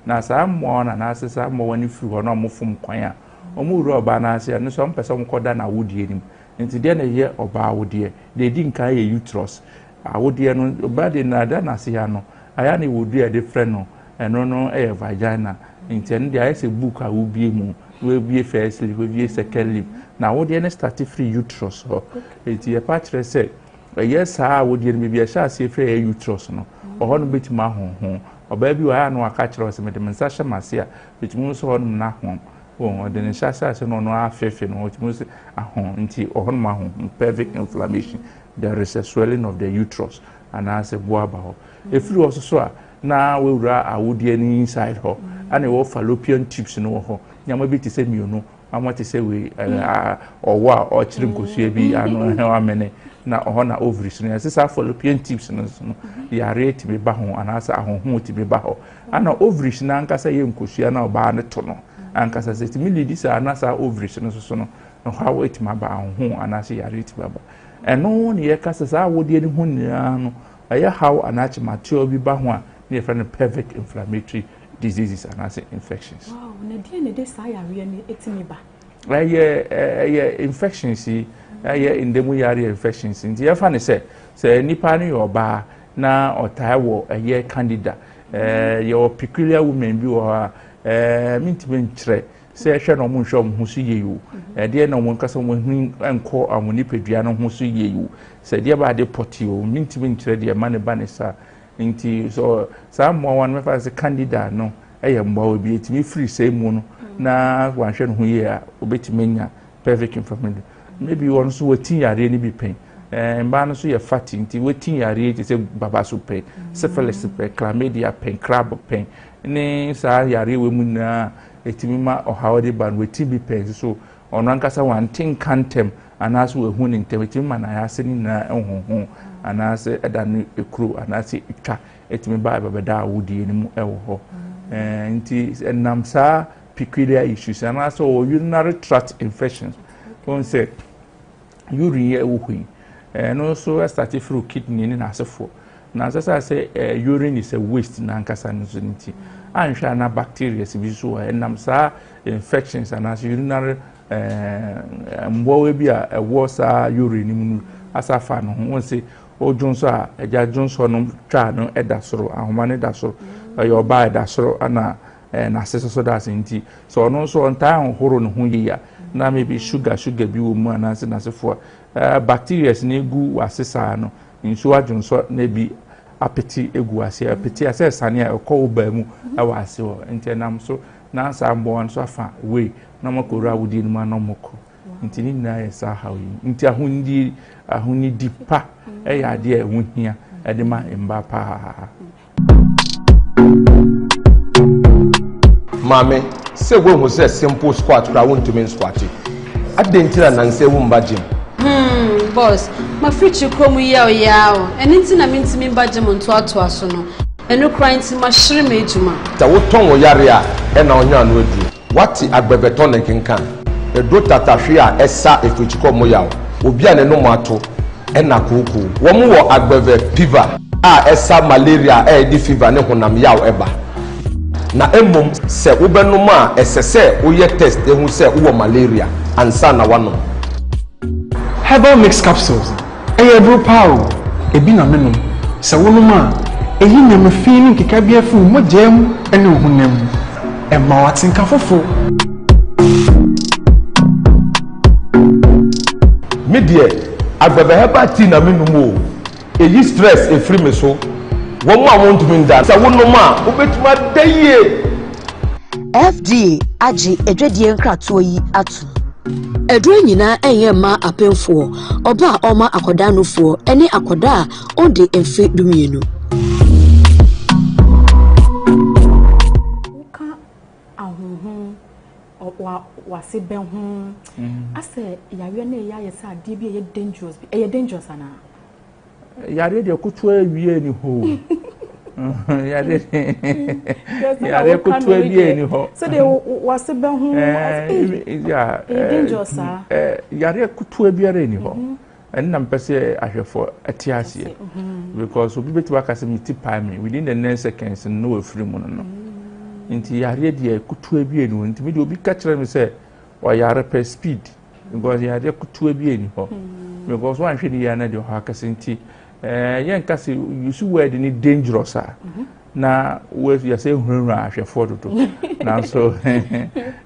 Now, some one and I say some more when you feel or no more from choir. Or more robber, and some person called down a wood him. Into the end a year or bow dear, they didn't carry a uterus. I would dear no bad in Nasiano. I only would be a different and no a vagina. Intend there is a book I will be more, will be a first sleep, will be a second sleep. Now, would the started free uterus or it's a patch said. Yes, I would be a shall see free uterus no, or on bit my home, or baby, I know a catcher as a medicine Marcia, which moves on na home. Oh, then a shall say no, no, faith in what moves at home until on my home, pelvic inflammation. There is a swelling of the uterus, and I say, Boaba. If you also saw, now we would any inside her, and a fallopian tips in her. Yamabi to say, you know, I want to say we or what or children could see be and how many. Na ohona ovaries na sisa fallopian tips no ya rate be ba ho anasa ahohu ti be ba ho ana ovaries na ankasa ye nkosia na oba ne to no ankasa se ti milidi sa anasa ovaries no so no how it ma ba ahohu anasa ya rate ba eno ne ye kasa sa wodi ni hu nia no aye how anachi matio bi ba ho a ne friend pelvic inflammatory diseases anasa infections. Wow, na die ne de sa ya re ni etimi ba infections in the muyari infections. In the Afan say, Nipani or bar na or Taiwo a year candida. Your peculiar women be or mintimint tre. Say, Shannon Munsham who see you. Dear no one custom when and call a Munipediano who see you. Say, dear by the potio, mintimint tre, dear money banisa. Into so some more one as a candida, no. I am more be it me free same moon. Na one shan who ye obey mania perfect information. Maybe you want to waiting ya really be pain. And man, so you're fatting, waiting ya really to say babasu pain, syphilis pain, chlamydia pain, crab pain. Names are ya really women, a timima or how they ban with TB pain. So on Rankasa one thing cantem and as we're winning Temitim and I asked in home and I said, a crew and I say, it me by Babada woody any more. And Namsa peculiar issues and also urinary tract infections. Don't say urine and also I started through kidney in Safo. Now, as I say, urine is a waste in Ancasanity. I'm sure na bacteria visual and namsa infections and as urinary mbowebia a worse urine as a fan. One say, oh, Johnson, a Johnson, Chano, Edasoro, and one Edasoro, your buy Dasoro, and assessor so that's in tea. So, no, so on time, horror, who ye na maybe sugar be woman as for bacteria negu asesa no nso adwonso na bi apeti egu ase apeti asesa ne e ko ba mu e wa ase o ntenam so na sa mbo so afa we na makoro awudi ni ma na moko ntini na ye sa hawi nti ahuni dipa e ya de ehu hia e de ma mba pa Mame, say we who say simple squat, I want to mean squatty. I didn't tell and say womb badging. Boss, my future come yao, and it's in a mean to me badging on to Asuno, and no crying to my shrimp ejuma. The Wotongo Yaria and on yon with you. What the Agbebeton can. The daughter Tafia, Essa, if we come moyao, will be an enomato, and a cuckoo. One more Agbebe fever. Essa malaria, the fever, no honam yao eba. Na emom se ubenuma esese uye test ehu se uwo malaria ansa na wano herbal mix capsules eyebro power ebi na menum se wonuma eyi na mafini nkeka bia fu mogem ene ohunam emma watinka fofo media agbebe herbal tea na menum o eyi stress e free me so one more want to mean that. So one more, ubetuma daye. FDA aji edwedie nkratoyi atu. Edwe nyina enye ma apemfo oba oma akoda nofo ene akoda onde emfe dumienu. wase ben ho ase yare na ya yesa ade bi dangerous bi dangerous ana yare de kutu awie ni ho yare kutu awie ni ho so de wase ben ho dangerous yare kutu abiare ni ho and na mpese ahwefo atiasie because obi betu akase mi ti primary within the next seconds no afiri mu no nti yare de kutu abie ni nti mi de obi ka kire mi se o yare per speed because yare kutu abie ni ho because one hwe ni ya na de ho akase nti yen kase use word ni dangerous na we ya say hunra ahwefo dodo na so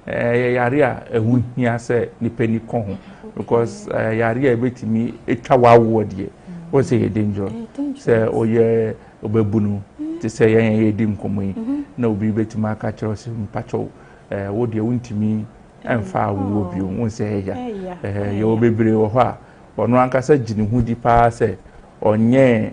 yare a ehu hia se ni pani ko ho because yare a betimi etwa wawo de o say dangerous say oye obebunu ti say yen di nkomo na obi betimi aka kire se mpacho wo de wontimi emfa wo bi won say ya ye obebre wo ho a ono ankasa gini hu di pa say onye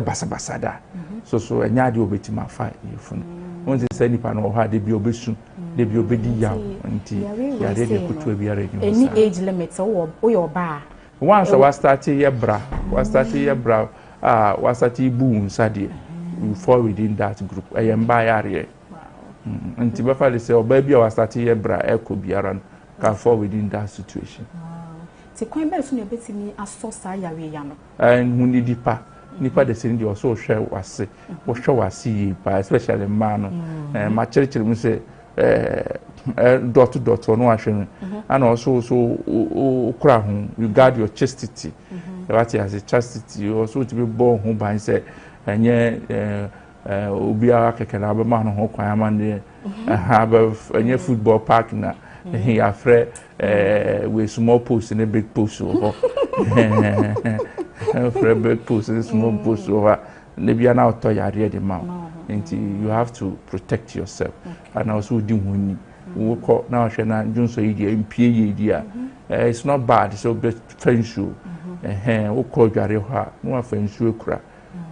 basabasa da so enya de obetima fa yefunu won say nipa no ho ade bi obesu de bi obedi yaw nti yare de kutu biara ni any age limit o your ba once we start ye bra we start ibu nsade you fall within that group ayemba yare nti be fa say oba bi we start ye bra eko biara can fall within that situation ti kwan ba so na betimi aso sa yare ya no huni dipa nipa de send you so hwe wase wo hwe wase pa especially man no ma church mu say dot no ahwe and also ukra ho you guard your chastity what is a chastity also to be born ho ban say enye obi akeke na be ma no ho kwan amande have enye football park na he afre we small post in a big post over afre big post in small post over maybe an auto yare the mouth you have to protect yourself and also do when we call now shena junso idea impie idea it's not bad so be fenshu we call yare ha no fenshu kura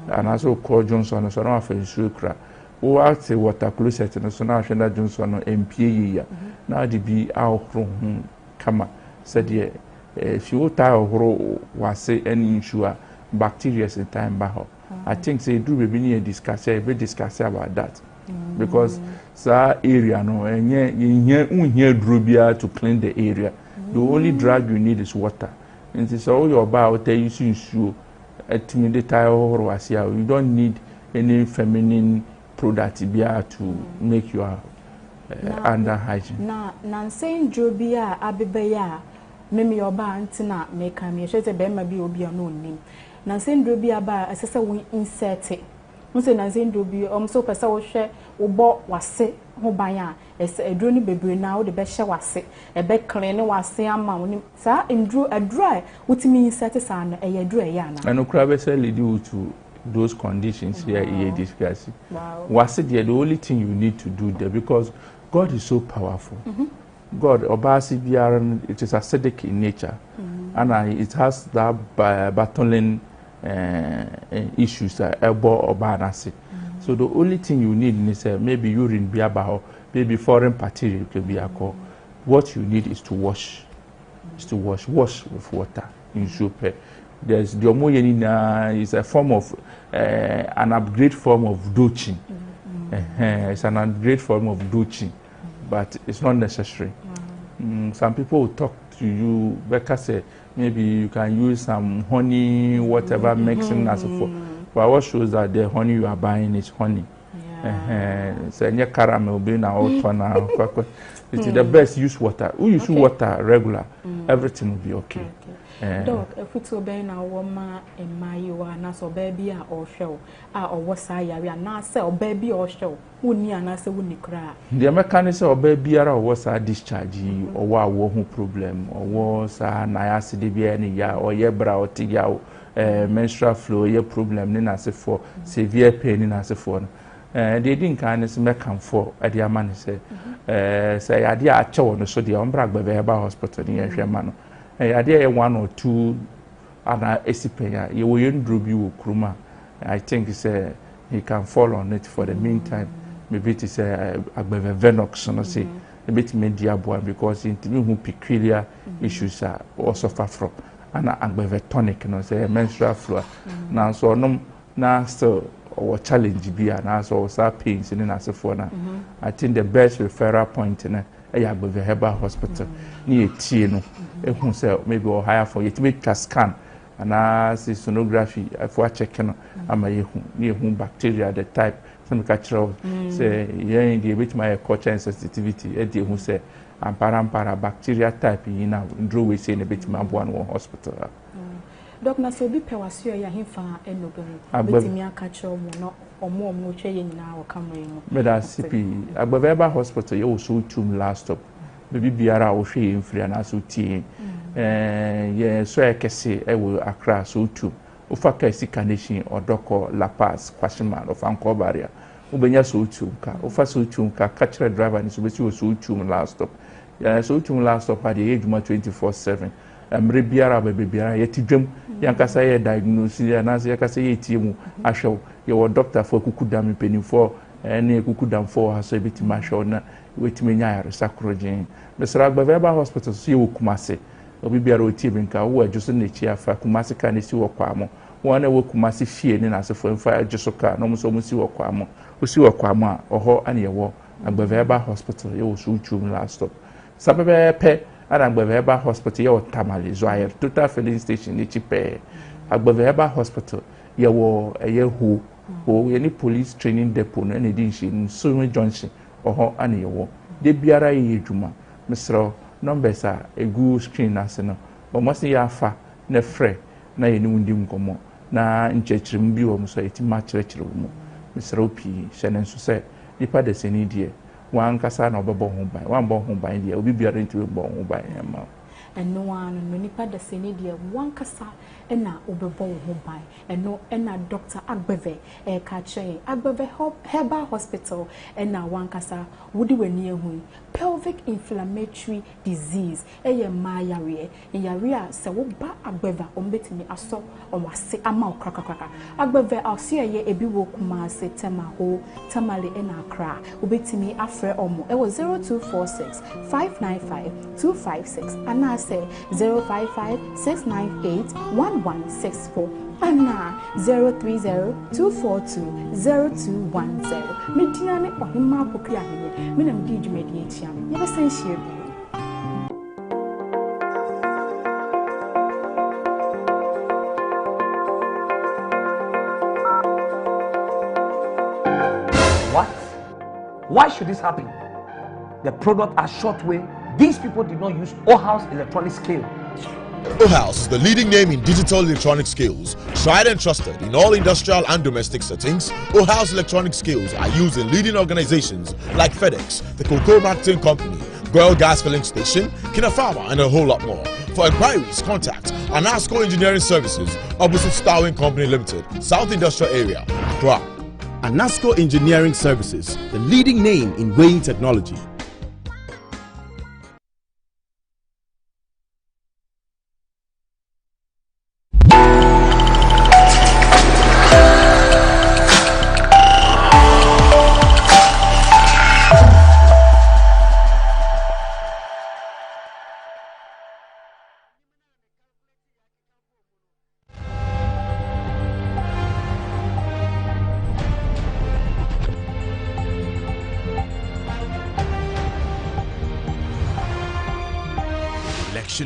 and also call Johnson so no fenshu kura o ate water closet no so na shena Johnson no impie ya na de bi ahoro kama said if you tie ahoro wase any issue bacteria in time baho I think say do be near discuss about that because that area no enye drobia to clean the area the only drug you need is water and it's all your bar tell you issue intimidate ahoro wase you don't need any feminine product to make your under hygiene na saying drobia abebeya meme your bar antina make am ye say be ma bi obi no nim na sendro bi aba asese we insert mo se na sendro bi so pesa wo hwe wo bo wase ho ban a edro ni bebre na wo de be hye wase e be clean wase ama wo ni sa endro adro wotimi insert sa no e yedro e ya na and okra be say lead you to those conditions here you discuss wase the only thing you need to do there because God is so powerful God obasi biara it is acidic in nature and it has that battling issues ebo obanasi so the only thing you need is maybe urine be about maybe foreign material could be alcohol what you need is to wash wash with water in soap there's the omoyenina is a form of an upgrade form of douching it's an upgrade form of douching but it's not necessary some people will talk to you because maybe you can use some honey, whatever mixing as for. But what shows that the honey you are buying is honey. So any caramel being now it's the best. Use water. We use water regular. Everything will be okay. Dog, if it's obey now, woman and my you are not so baby or show, or was I not sell baby or show, wouldn't you and I say, wouldn't cry? The mechanism of baby or was a discharge or what problem or was a niacid or ye brow tigao, menstrual flow, ye problem, then as for severe pain in as for. They didn't kindness make and for at the man say, I dear a chow, so the umbrag by the hospital near Sherman. I dare 1 or 2 other esipaya. You will drop you kruma. I think it's he can fall on it for the meantime. Maybe it is a Venox, so say a bit mediabua because in who peculiar issues are also suffer from and a tonic, say menstrual flow. Now, so no, now still or challenge be and also pains in as a phone. I think the best referral point in a herbal hospital near Tino, who say maybe or higher for it, make a scan. And as sonography, if I check near whom bacteria, the type, some cultural say, Yendi, which my culture and sensitivity, Eddie, who say, and parampara bacteria type in a draw we say in a bit man one hospital. Doctor, so be pewasio ya himfa enobe. Bitimia culture or more much in our camera. But as CP, Above Hospital, you also tomb last up. Maybe Biara or she in free and as tea. Yeah, so I can say I will Accra so too. Ufaka is carnation or Doko La Paz, question mark of Uncle Barrier. Ubenya so too, Ufa so too, catch a driver and so too last stop. Yeah, so too last stop at the age of 24/7. Biara baby Biara yet jum, Yankasa diagnosis, and as Yakasa team, I show your doctor for Kukudam penny for any Kukudam for her so bit mashona with me sacrogen. Mr. Agbaveba Hospital, see Kumase. Obi biara otibinka wo adjuso na chi afa Kumasi ka ne si wo kwamo wona wo Kumasi fie ni na asefo mfa adjuso ka no so musi wo kwamo osi wo kwamo a oho ane ye wo Agbaveba Hospital ye wo so utwum last stop sabebe pe ana Agbaveba Hospital ye wo Tamale zo ayer total filling station ni chipe Agbaveba Hospital ye wo eye ho ye ni police training depot no na di nshi so junction oho ane ye wo de biara ye adwuma Mr. Numbers are a good screen as no, but must be a fa, ne fre, na ye no ndim komo, na nchechrim bi wo so eti ma chirechiro mo. Mr. Opi, Shannon so say, nipa de seni die, wan kasa na obebo ho ban, wan bo ho ban die, obi biara nti bo ho ban ma. And no one no nipa de seni die, wan kasa na obebo ho ban, and no na Dr. Agbeve e ka che Agbeve Herbal Hospital na wan kasa wodi weni ehu pelvic inflammatory disease eye mayare yare se wo ba Agbeve ombetimi aso omase ama okrakraka Agbeve aso eye ebi wo Kumasi Temaho Tamale na Accra obetimi afre omo e wo 0246 595 256 ana se 055 698 1164 Anna 030-242-0210. Mediane ohima pokria hene. Menam di dwumadi etia. Ye be san hie bi. What? Why should this happen? The product are shortway. These people did not use O-House electronic scale. O-House is the leading name in digital electronic scales, tried and trusted in all industrial and domestic settings. O-House electronic scales are used in leading organizations like FedEx, the Cocoa Marketing Company, Goil Gas Filling Station, Kinafama, and a whole lot more. For inquiries, contact Anasco Engineering Services, opposite Starwing Company Limited, South Industrial Area, Accra. Anasco Engineering Services, the leading name in weighing technology.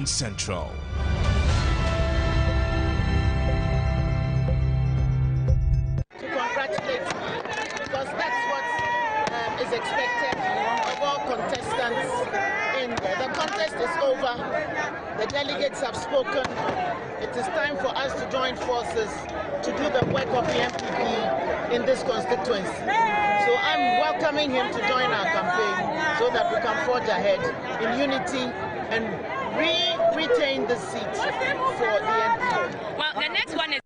Central. To congratulate you, because that's what is expected of all contestants in there. The contest is over. The delegates have spoken. It is time for us to join forces to do the work of the MPP in this constituency. So I'm welcoming him to join our campaign so that we can forge ahead in unity and retain the seat for the NP. Well, the next one is...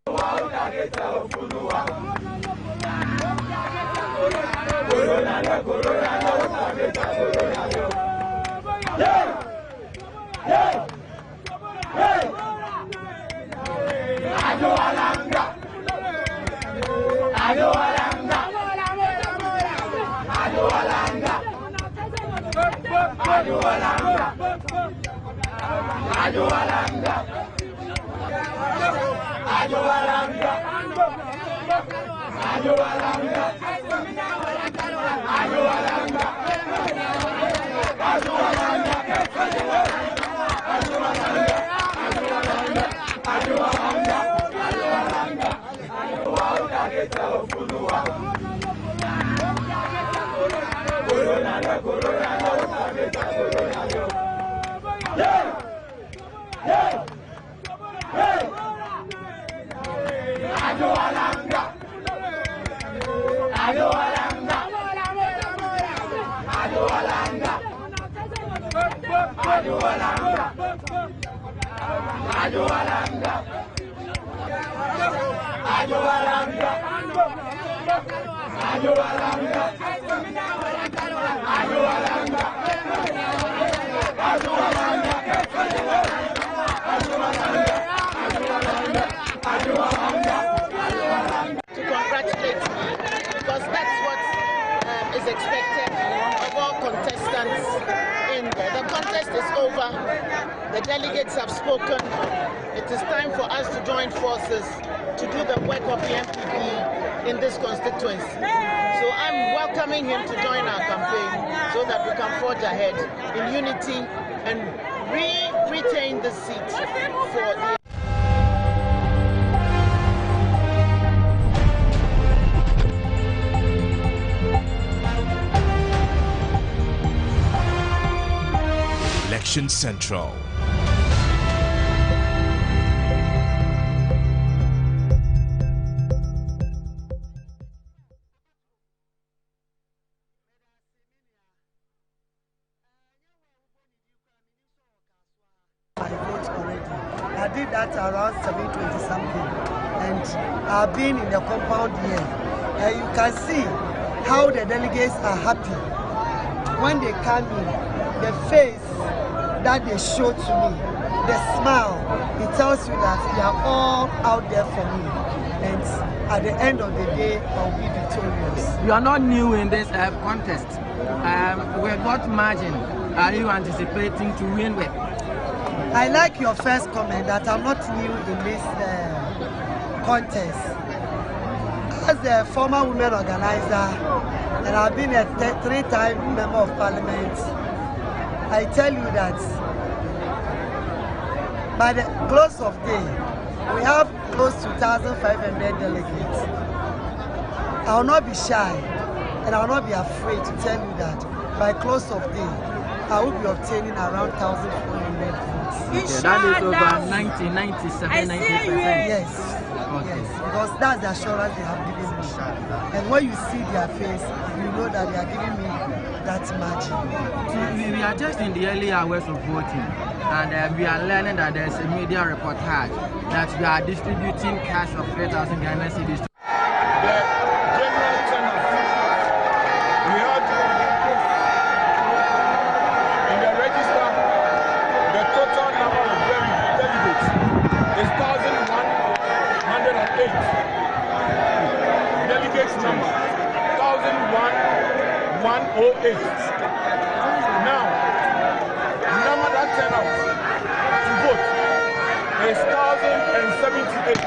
Congratulate me, because that's what is expected of all contestants in there. The contest is over. The delegates have spoken. It is time for us to join forces to do the work of the MPP in this constituency. So I'm welcoming him to join our campaign so that we can forge ahead in unity and retain the seat for the Election Central. I did that around 7:20 something, and I've been in the compound here. And you can see how the delegates are happy when they come in. The face that they show to me, the smile, it tells you that they are all out there for me. And at the end of the day, I'll be victorious. You are not new in this contest. With what margin are you anticipating to win with? I like your first comment that I'm not new in this contest. As the former women organizer, and I've been a three-time member of parliament, I tell you that by the close of day, we have close to 1,500 delegates. I will not be shy and I will not be afraid to tell you that by close of day, I will be obtaining around 1,400 votes. Okay, that is over 90, 97, 90%. Yes. Okay. Yes, because that's the assurance they have given me. And when you see their face, you know that they are giving me that margin. We are just in the early hours of voting, and we are learning that there's a media reportage that we are distributing cash of 3,000 Ghana cedis. Delegates number 1,108. Now, number that turn out to vote is 1,078.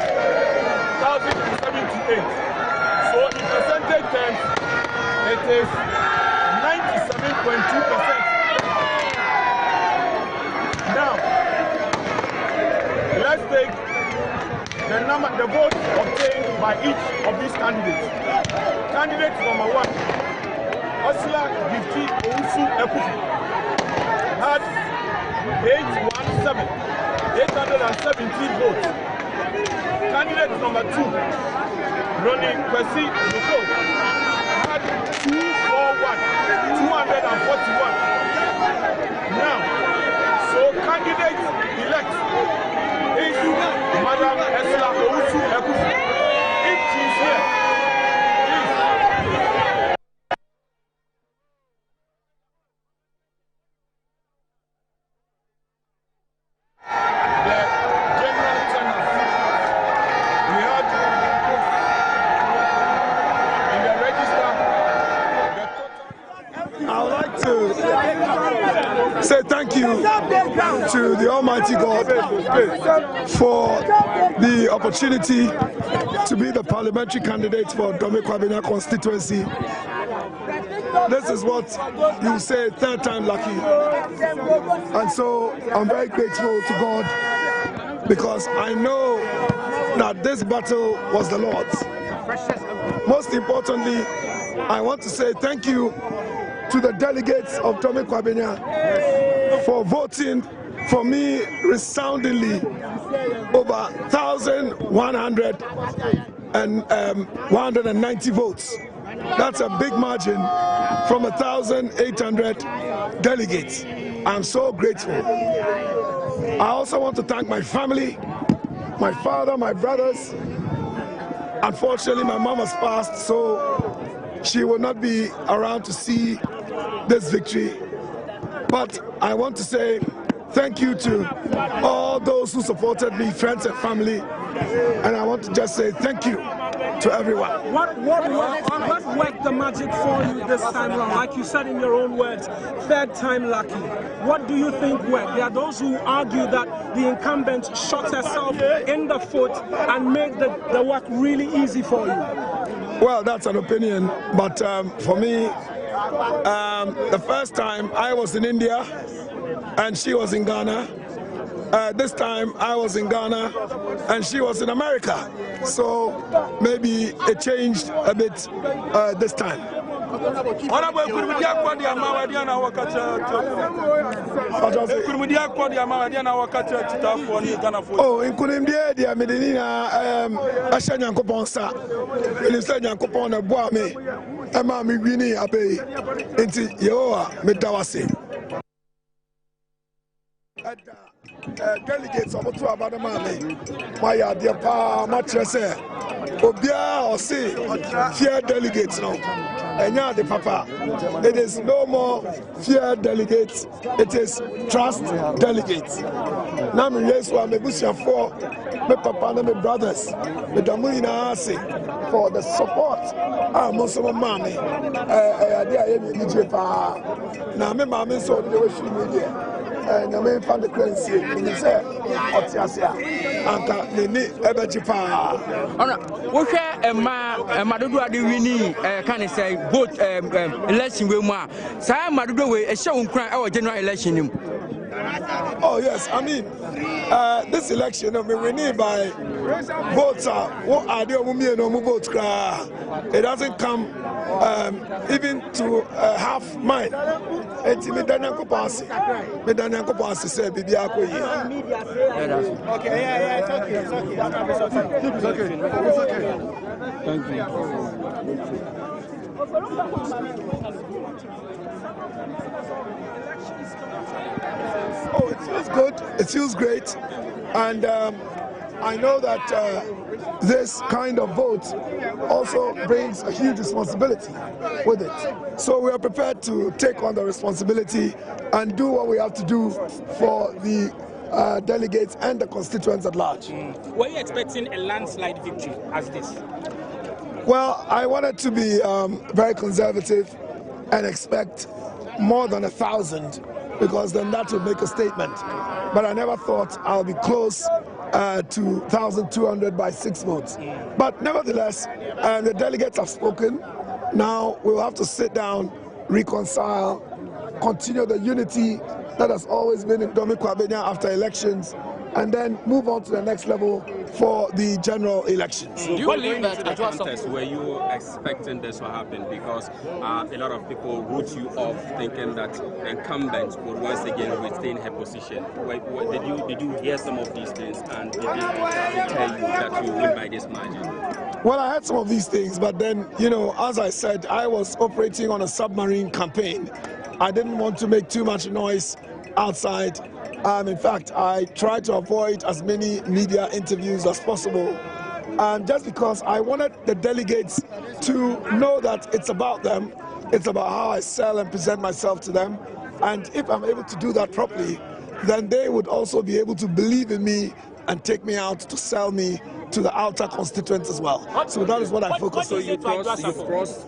1,078. So in percentage terms, it is 97.2%. Now, let's take the votes obtained by each of these candidates. Candidate number 1, Osla Gifty Ousu Ekufi, had 817 votes. Candidate number 2, Ronnie Kwesi Nuko, had 241. Now, so candidate elect is Madam Esla Ousu Ekufi. If she's here, please. The general turnout we had in the register. I would like to thank you to the Almighty God for the opportunity to be the parliamentary candidate for Dome Kwabena constituency. This is what you say, third time lucky. And so I'm very grateful to God because I know that this battle was the Lord's. Most importantly, I want to say thank you to the delegates of Dome Kwabena for voting for me resoundingly over 1,190 votes. That's a big margin from 1,800 delegates. I'm so grateful. I also want to thank my family, my father, my brothers. Unfortunately, my mom has passed, so she will not be around to see this victory. But I want to say thank you to all those who supported me, friends and family. And I want to just say thank you to everyone. What worked the magic for you this time around? Like you said in your own words, third time lucky. What do you think worked? There are those who argue that the incumbent shot herself in the foot and made the work really easy for you. Well, that's an opinion, but for me, the first time I was in India and she was in Ghana. This time I was in Ghana and she was in America. So maybe it changed a bit this time. Oh, in Kunimdia, the Medina, Asha Yankopon sa, Minister Yankopon, a boame, a mammy Winnie Abbey, into Yoa, Metawasi. Delegates of Abadamane, my dear Pa, Matrese, Obia or say, fear delegates now. And now the Papa, it is no more fear delegates, it is trust delegates. Now, me yes, I'm a bush for my Papa and my brothers, with the Mulina for the support. I'm also a mommy. Now, my mammy saw the social media. And I mean, found the currency. And he said, Otiasia, Anka, Nini, Ebajipa. What Madudu are winning, can I say, both election with Ma. Sam Madudu, a show cry our general election. Oh, yes, I mean, this election, I mean, we need by votes. What are the women no votes? It doesn't come even to half mine. It's me Daniel Pass. Me Daniel Pass said, "Bibi ako ye." Okay, yeah, it's okay. It's okay. Thank you. Oh, it feels good. It feels great, and I know that this kind of vote also brings a huge responsibility with it. So we are prepared to take on the responsibility and do what we have to do for the delegates and the constituents at large. Were you expecting a landslide victory as this? Well, I wanted to be very conservative and expect more than 1,000, because then that would make a statement. But I never thought I'll be close to 1,200 by 6 votes. But nevertheless, the delegates have spoken. Now we'll have to sit down, reconcile, continue the unity that has always been in Dome Kwabena after elections, and then move on to the next level for the general elections. Do you believe that the contest, were you expecting this to happen? Because a lot of people wrote you off thinking that incumbent would once again retain her position. Did you hear some of these things, and did they tell you that you win by this margin? Well, I heard some of these things, but then, you know, as I said, I was operating on a submarine campaign. I didn't want to make too much noise outside. In fact, I tried to avoid as many media interviews as possible, just because I wanted the delegates to know that it's about them, it's about how I sell and present myself to them, and if I'm able to do that properly, then they would also be able to believe in me and take me out to sell me to the outer constituents as well. So that is what I focus on. So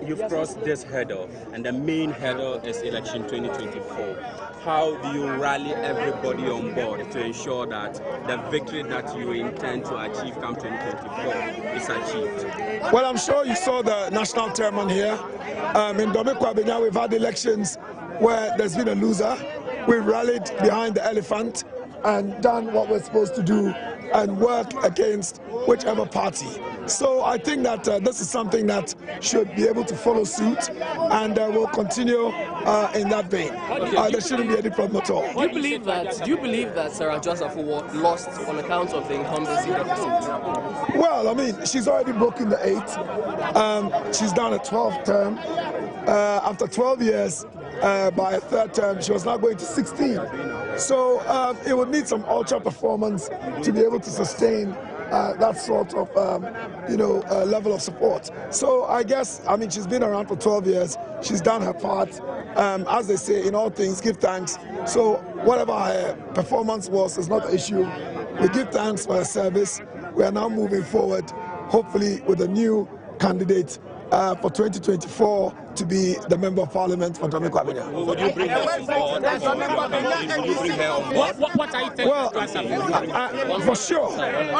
you've crossed this hurdle, and the main hurdle is election 2024. How do you rally everybody on board to ensure that the victory that you intend to achieve come 2024 is achieved? Well, I'm sure you saw the national chairman here. In Domikwabenya, we've had elections where there's been a loser. We rallied behind the elephant and done what we're supposed to do and work against whichever party. So I think that this is something that should be able to follow suit, and we'll continue in that vein. There shouldn't be any problem at all. Do you believe that Sarah Safo lost on account of the incumbency deficit? Well, I mean, she's already broken the 8. She's down a 12th term. After 12 years, by a 3rd term, she was now going to 16. So it would need some ultra performance to be able to sustain that sort of, level of support. So I guess, I mean, she's been around for 12 years. She's done her part. As they say, in all things, give thanks. So whatever her performance was is not the issue. We give thanks for her service. We are now moving forward, hopefully with a new candidate for 2024 to be the Member of Parliament for Domikwabenya. Would you bring her on board? What are you telling Well, for sure,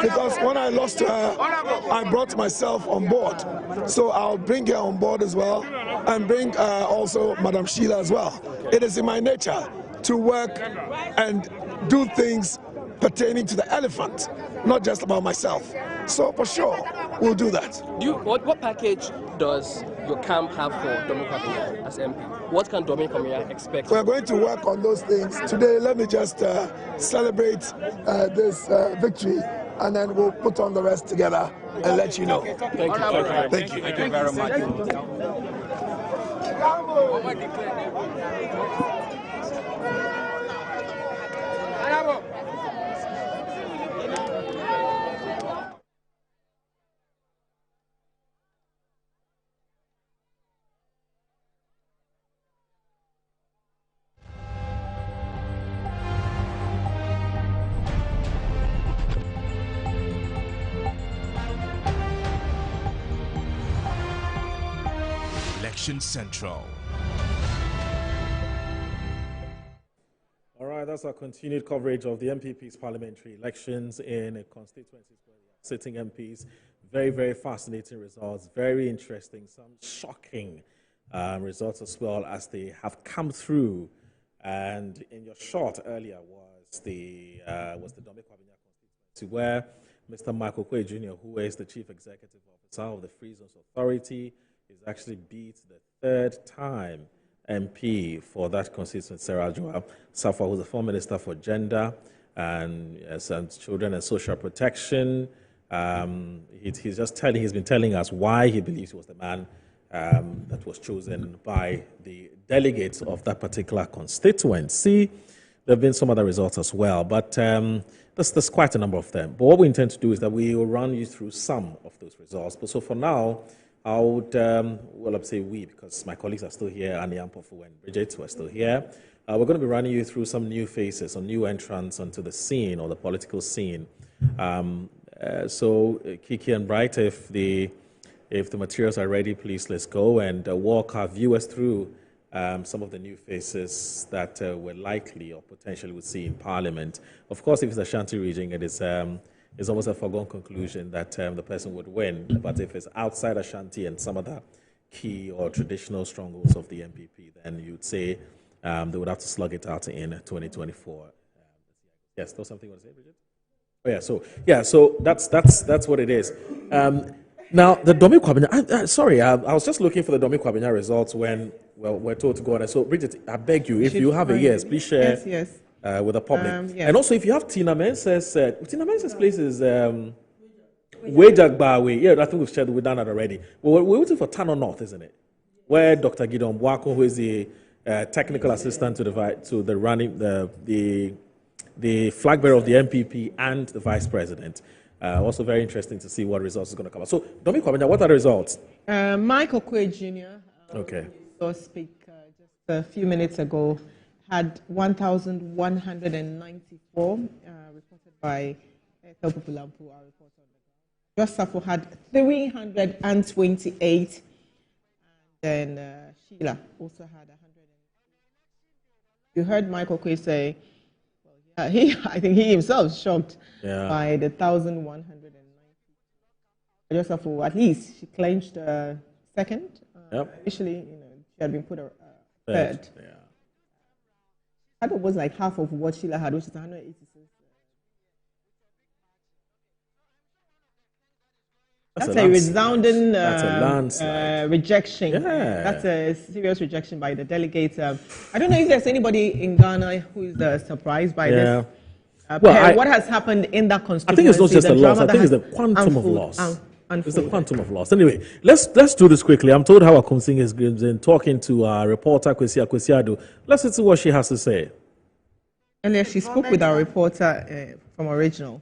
because when I lost her, I brought myself on board. So I'll bring her on board as well, and bring also Madam Sheila as well. It is in my nature to work and do things pertaining to the elephant, not just about myself. So for sure, we'll do that. What package does your camp have for Domikwabenya as MP? What can Domikwabenya expect? We're going to work on those things. Today, let me just celebrate this victory, and then we'll put on the rest together and let you know. Thank you. Thank you. Thank you very much. Election Central. All right, that's our continued coverage of the MPP's parliamentary elections in a constituency where they are sitting MPs. Very, very fascinating results, very interesting, some shocking results as well as they have come through. And in your shot earlier was the Domikwabenya constituency, where Mr. Michael Kwe Jr., who is the Chief Executive Officer of the Free Zones Authority, is actually beat the 3rd time MP for that constituency, Sarah Safo, who's the former Minister for Gender and Children and Social Protection. He's been telling us why he believes he was the man that was chosen by the delegates of that particular constituency. There have been some other results as well, but there's quite a number of them. But what we intend to do is that we will run you through some of those results. But so for now, I would, I'd say we, because my colleagues are still here, Annie Ampofu and Bridget, who are still here. We're going to be running you through some new faces or new entrants onto the scene or the political scene. So Kiki and Bright, if the materials are ready, please let's go and walk our viewers through some of the new faces that we're likely or potentially would see in Parliament. Of course, if it's Ashanti region, it's almost a foregone conclusion that the person would win. But if it's outside Ashanti and some other key or traditional strongholds of the MPP, then you'd say they would have to slug it out in 2024. Yes, there's something you want to say, Bridget? So that's what it is. Now, the Domikwabenya, sorry, I was just looking for the Domikwabenya results when we're told to go on. So, Bridget, I beg you, if you have a yes, please share with the public. Yes. And also, if you have Tina Mensah's place is Wejagbawe. Yeah, I think we've done that already. We're waiting for Tano North, isn't it? Where Dr. Gideon Bwako, who is the technical assistant to the running the flag bearer of the MPP and the vice president. Also very interesting to see what results is going to come out. So, Domikwabenya, what are the results? Michael Kwe Jr., okay, who speak just a few minutes ago, had 1,194 reported by Telpupulampu, our reporter on the ground. Safo had 328, and then Sheila also had 100. You heard Michael Quay say, well, yeah, I think he himself shocked by the 1,190. Safo, at least she clinched second. Initially, she had been put third. That was like half of what Sheila had, which is 186. That's a resounding rejection. Yeah. That's a serious rejection by the delegate. I don't know if there's anybody in Ghana who is surprised by this. What has happened in that constituency? I think it's not just a loss. I think it's the quantum of loss. It's the quantum of loss. Anyway, let's do this quickly. I'm told how Akumsing has been talking to our reporter, Kwesi Ado. Let's see what she has to say. Earlier, she spoke with our reporter from Original.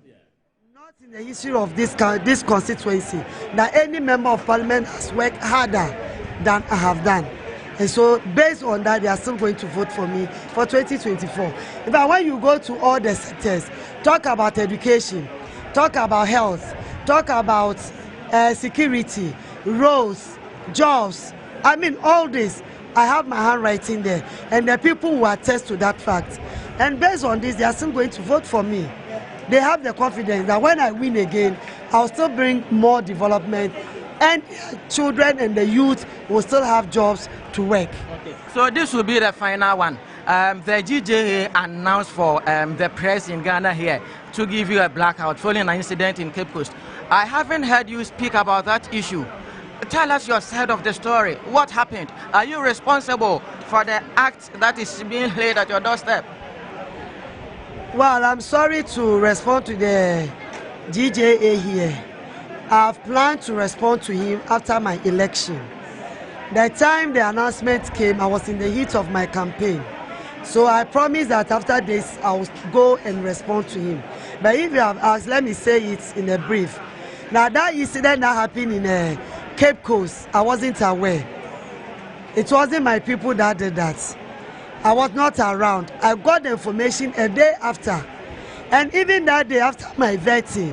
In the history of this constituency, that any member of parliament has worked harder than I have done. And so based on that, they are still going to vote for me for 2024. But when you go to all the sectors, talk about education, talk about health, talk about security, roads, jobs, I mean all this, I have my handwriting there. And the people who attest to that fact. And based on this, they are still going to vote for me. They have the confidence that when I win again, I'll still bring more development, and children and the youth will still have jobs to work. Okay. So this will be the final one. The GJA announced for the press in Ghana here to give you a blackout following an incident in Cape Coast. I haven't heard you speak about that issue. Tell us your side of the story. What happened? Are you responsible for the act that is being laid at your doorstep? Well, I'm sorry to respond to the GJA here. I've planned to respond to him after my election. The time the announcement came, I was in the heat of my campaign. So I promised that after this, I would go and respond to him. But if you have asked, let me say it in a brief. Now, that incident that happened in Cape Coast, I wasn't aware. It wasn't my people that did that. I was not around. I got the information a day after. And even that day after my vetting,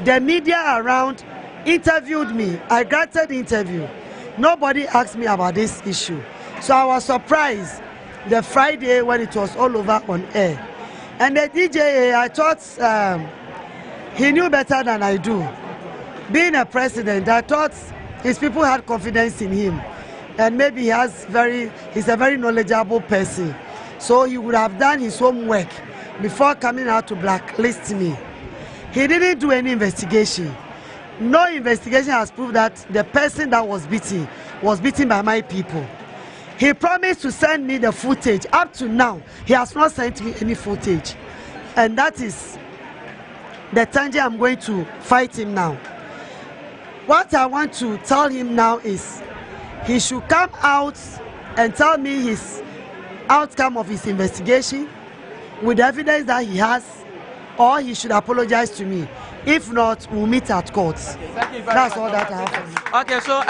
the media around interviewed me. I granted the interview. Nobody asked me about this issue. So I was surprised the Friday when it was all over on air. And the DJA, I thought he knew better than I do. Being a president, I thought his people had confidence in him. And maybe he's a very knowledgeable person. So he would have done his homework before coming out to blacklist me. He didn't do any investigation. No investigation has proved that the person that was beaten by my people. He promised to send me the footage. Up to now, he has not sent me any footage. And that is the tangent I'm going to fight him now. What I want to tell him now is he should come out and tell me his outcome of his investigation with evidence that he has, or he should apologize to me. If not, we'll meet at court. That's all that I have. Okay, so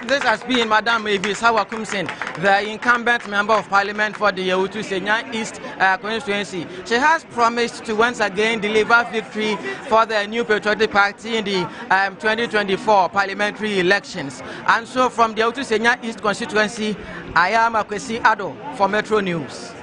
this has been Madam Mavis Hawakumsin, the incumbent member of parliament for the Yawutu Senya East constituency. She has promised to once again deliver victory for the New Patriotic Party in the 2024 parliamentary elections. And so from the Yawutu Senya East constituency, I am Kwesi Ado for Metro News.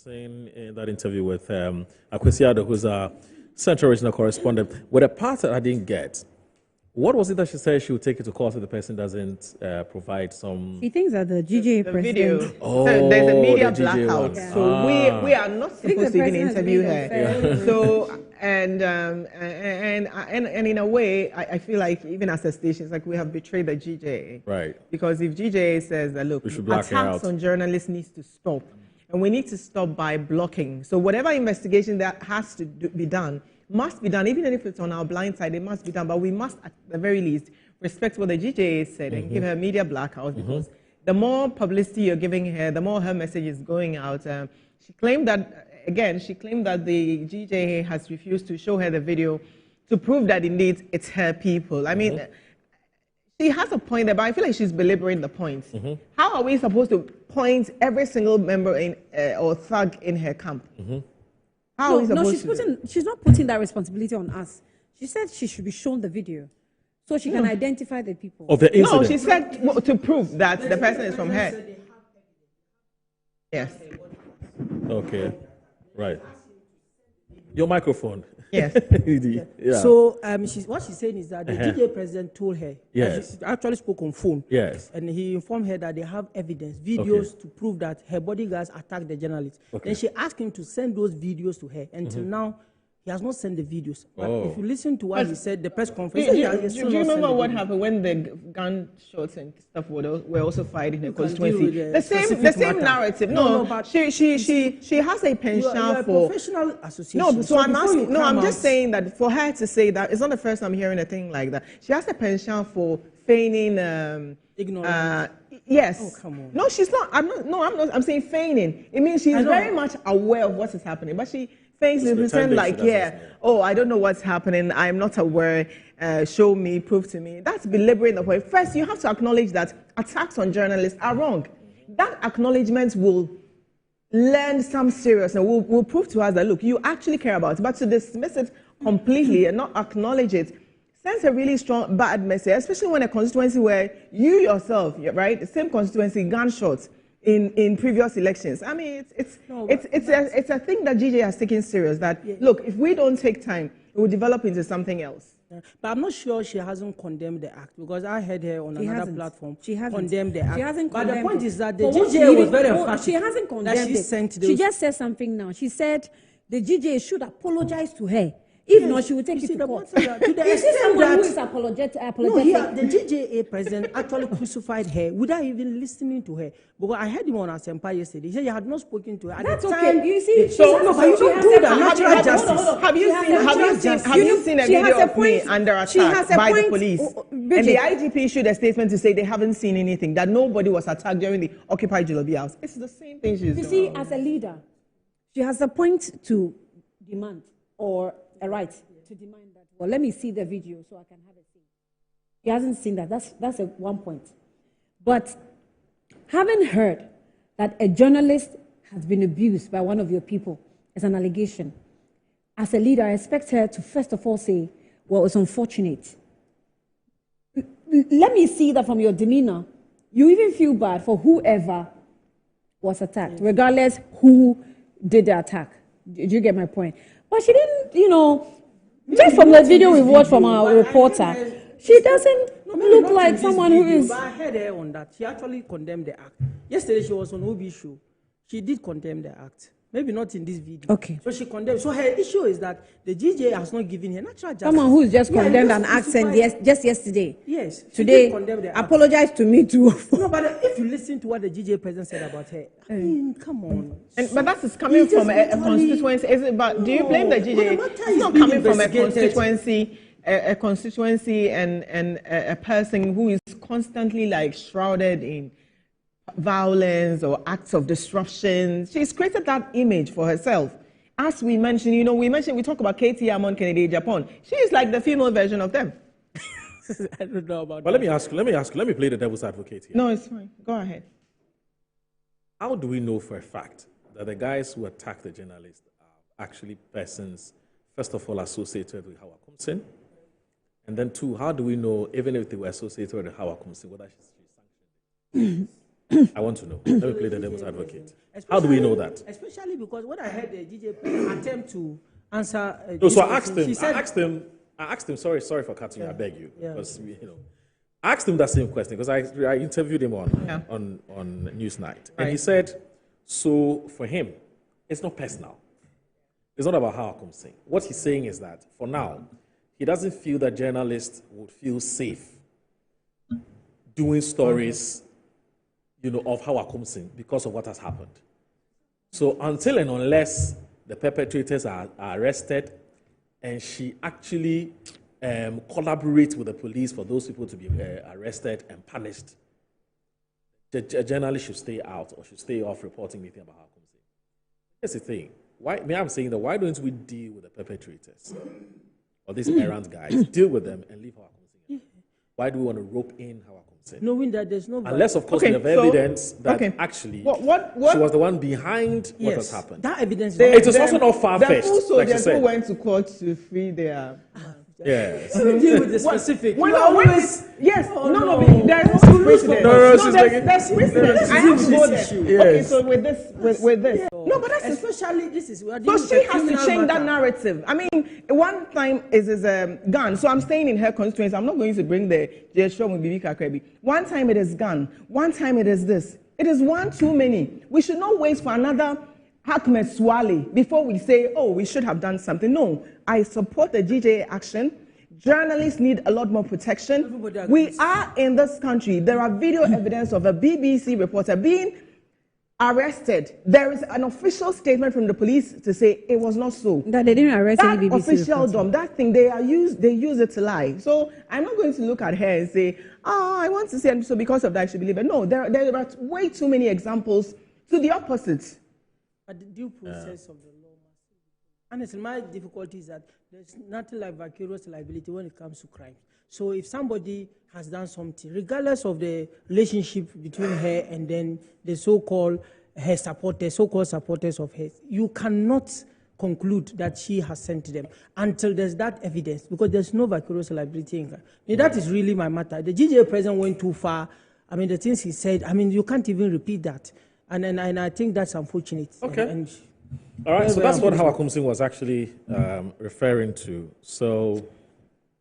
In that interview with Kwesi Ado, who's a Central Regional correspondent, with a part that I didn't get. What was it that she said she would take it to court if the person doesn't provide some? She thinks that the GJA president. Video. Oh, so there's a media the blackout. Yeah. So we are not supposed to even interview her. Yeah. So and in a way, I feel like even as a station, it's like we have betrayed the GJA. Right. Because if GJA says that look, attacks on journalists needs to stop. And we need to stop by blocking. So whatever investigation that has to be done must be done, even if it's on our blind side, it must be done. But we must, at the very least, respect what the GJA said and give her media blackout, because the more publicity you're giving her, the more her message is going out. She claimed that, again, the GJA has refused to show her the video to prove that indeed it's her people. I mean, She has a point there, but I feel like she's belaboring the point. How are we supposed to point every single member in or thug in her camp? How are we supposed to? She's not putting that responsibility on us. She said she should be shown the video so she can identify the people. Of the incident. No, she said to prove that the person is from her. Yes. Okay. Right. Your microphone. Yes. Yeah. So what she's saying is that the DJ president told her. Yes. She actually spoke on phone. Yes. And he informed her that they have evidence, videos to prove that her bodyguards attacked the journalist. Then she asked him to send those videos to her. Until now, he has not sent the videos. But if you listen to what he said, the press conference. Do you remember what happened when the gunshots and stuff were also fired in the constituency? The same narrative. No, she has a penchant for professional association. No, so I'm asking. No, I'm just saying that for her to say that it's not the first time I'm hearing a thing like that. She has a penchant for feigning ignorance. Yes. Oh, come on. No, she's not. I'm not. I'm saying feigning. It means she's very much aware of what is happening, but she things to pretend like, I don't know what's happening, I'm not aware, show me, prove to me. That's belaboring the point. First, you have to acknowledge that attacks on journalists are wrong. That acknowledgement will lend some seriousness, will prove to us that, look, you actually care about it, but to dismiss it completely and not acknowledge it sends a really strong, bad message, especially when a constituency where you yourself, right, the same constituency, gunshots, in previous elections. I mean, it's a thing that GJ has taken serious. That look, if we don't take time, it will develop into something else. But I'm not sure she hasn't condemned the act because I heard her on another platform. She hasn't condemned the act. She hasn't but condemned the point it. is that the For what GJ was very emphatic. She hasn't condemned it. She just said something now. She said the GJ should apologize to her. If not, she will take it to court. You see someone who is apologetic. No, the GJA president actually crucified her without even listening to her. Because I heard him on Asempa yesterday. He said you had not spoken to her. At That's the okay. time, You see, so no, but you don't do that. Natural justice. Have you seen a video of me under attack by the police? And the IGP issued a statement to say they haven't seen anything, that nobody was attacked during the Occupy Jolobi House. It's the same thing she's doing. You see, as a leader, she has a point to demand or a right to demand that. Well, let me see the video so I can have a see. He hasn't seen that. That's one point. But having heard that a journalist has been abused by one of your people as an allegation, as a leader, I expect her to first of all say, well, it's unfortunate. Let me see that from your demeanor. You even feel bad for whoever was attacked, regardless who did the attack. Do you get my point? But she didn't, just from the video we watched from our reporter, she doesn't look like someone who is... But I heard her on that. She actually condemned the act. Yesterday she was on OB show. She did condemn the act. Maybe not in this video. Okay. So she condemned. So her issue is that the GJ has not given her natural justice. Someone who's just condemned an accent just yesterday. Yes. Today, apologize to me too. No, but if you listen to what the GJ president said about her, I mean, come on. But that is coming from a constituency. Is it? But do you blame the GJ? It's not coming from a constituency. A constituency and a person who is constantly like shrouded in violence or acts of disruption. She's created that image for herself. As we mentioned, we talk about Katie Hammond Kennedy Japan. She's like the female version of them. I don't know about that. But let me ask you, let me play the devil's advocate here. No, it's fine. Go ahead. How do we know for a fact that the guys who attacked the journalist are actually persons, first of all, associated with Hawa Kumsin? And then two, how do we know, even if they were associated with Hawa Kumsin, whether she's sanctioned? I want to know. Let me play the devil's advocate. How do we know that? Especially because when I heard the DJ attempt to answer... so I asked him, sorry for cutting you, I beg you. Because, I asked him that same question because I interviewed him on Newsnight. And he said, so for him, it's not personal. It's not about how I come saying. What he's saying is that, for now, he doesn't feel that journalists would feel safe doing stories of how I come saying because of what has happened. So until and unless the perpetrators are arrested and she actually collaborates with the police for those people to be arrested and punished, the journalist should stay out or should stay off reporting anything about how I come saying. Here's the thing. I'm saying that why don't we deal with the perpetrators or these errant guys, deal with them and leave how I come saying? why do we want to rope in Hawa Kumse? Knowing that there's no... Unless, of course, we have evidence that actually she was the one behind what has happened. That evidence... It is also not far-fetched, like you said. Who went to court to free their... Yes. Deal with the specific. There is no precedent. There's precedent. I have to go there. Okay, so with this. No, but that's especially this is. So she has to change that narrative. I mean, one time is gun. So I'm staying in her constituency. I'm not going to bring the Jeshua with Bibi Kakrebi. One time it is gun. One time it is this. It is one too many. We should not wait for another Ahmed Swale before we say, oh, we should have done something. No, I support the GJA action. Journalists need a lot more protection. We are in this country. There are video evidence of a BBC reporter being arrested. There is an official statement from the police to say it was not so. That they didn't arrest any BBC officialdom, that thing they use it to lie. So I'm not going to look at her and say, oh, I want to say, and so because of that I should believe it. No, there are way too many examples to the opposite. But the due process of the law, honestly, my difficulty is that there's nothing like vicarious liability when it comes to crime. So if somebody has done something, regardless of the relationship between her and then the so-called supporters of hers, you cannot conclude that she has sent them until there's that evidence, because there's no vicarious liability in her. That is really my matter. The GJA president went too far. I mean, the things he said, I mean, you can't even repeat that. And I think that's unfortunate. Okay. All right, so that's what Hawa Kumsing was actually referring to. So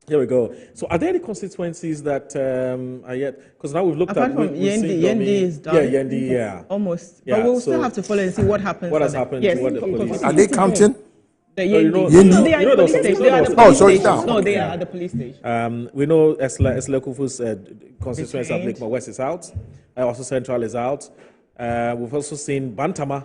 here we go. So are there any constituencies that are yet? Because now we've looked apart at... From Yendi is done. Yeah, Yendi, yeah. Almost. Yeah, but we'll still have to follow and see what happens. What has happened to what the police... Are they counting? The Yendi. Yendi. They are at the police station. Oh, sorry, down. No, they are at the police station. We know Esla Kufu's constituency of Lakemore West is out. Also Central is out. We've also seen Bantama.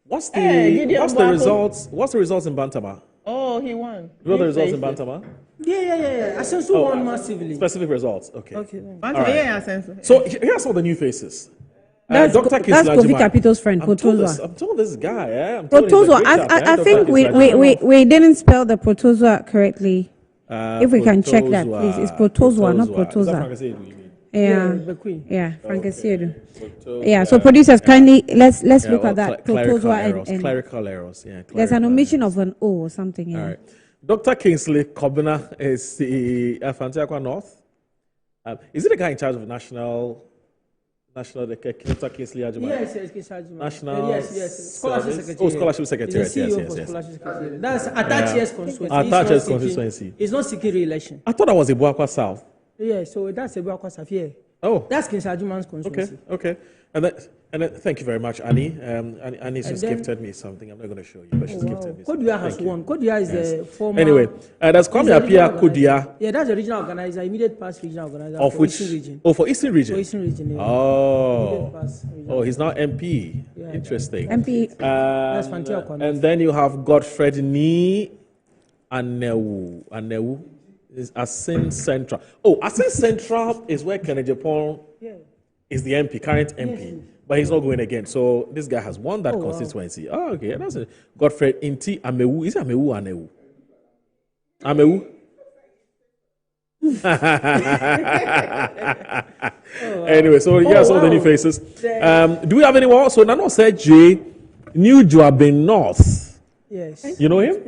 What's the results? What's the results in Bantama? Oh, he won. You know the results in Bantama? Yeah. Asensu won massively. Specific results. Okay. Bantama, right. yeah, Asensu. So here's some of the new faces. That's Kofi Capito's friend, Protozwa. I'm told this guy. Protozwa. I think we didn't spell the Protozwa correctly. If we can check that, please. It's Protozwa, not Protozwa. Yeah, Francesco. Yeah, so producers, kindly let's look at that. Clerical errors. Yeah, there's an omission of an O or something. Yeah. All right. Dr. Kingsley Kobina is the Fantiakwa North. Is it the guy in charge of national? Dr. Kingsley Ajuma? Yes, Kingsley Ajuma. National. Yes. Scholarship Secretary. Oh, Scholarship Secretary. Yes. That's Atachia's constituency. Atachia's constituency. He's not seeking re-election. I thought that was Ibuakwa South. Yeah, so that's Ibuakwa South here. Oh. That's Kingsley Ajuma's constituency. Okay. And then, thank you very much, Annie. Annie's just gifted me something. I'm not going to show you, but she's gifted me something. Kodia has won. Kodia is the former... Anyway, that's Kwame Appiah Kodia. Yeah, that's the regional organizer, immediate past regional organizer of which Eastern region. Oh, for Eastern region? For Eastern region, yeah. Oh, he's now MP. Yeah. Interesting. MP. That's Fantiakwa. And then you have Godfred Ni Anewu. Is Asin Central. Oh, Asin Central is where Kennedy Japon is the MP, current MP, but he's not going again. So this guy has won that constituency. Wow. Oh, okay. That's it. Godfred Inti Amewu. Is it Amewu or Anewu? Amewu? Anyway, so here's all the new faces. Do we have any more? So Nano said J, New Joabin North. Yes. You know him?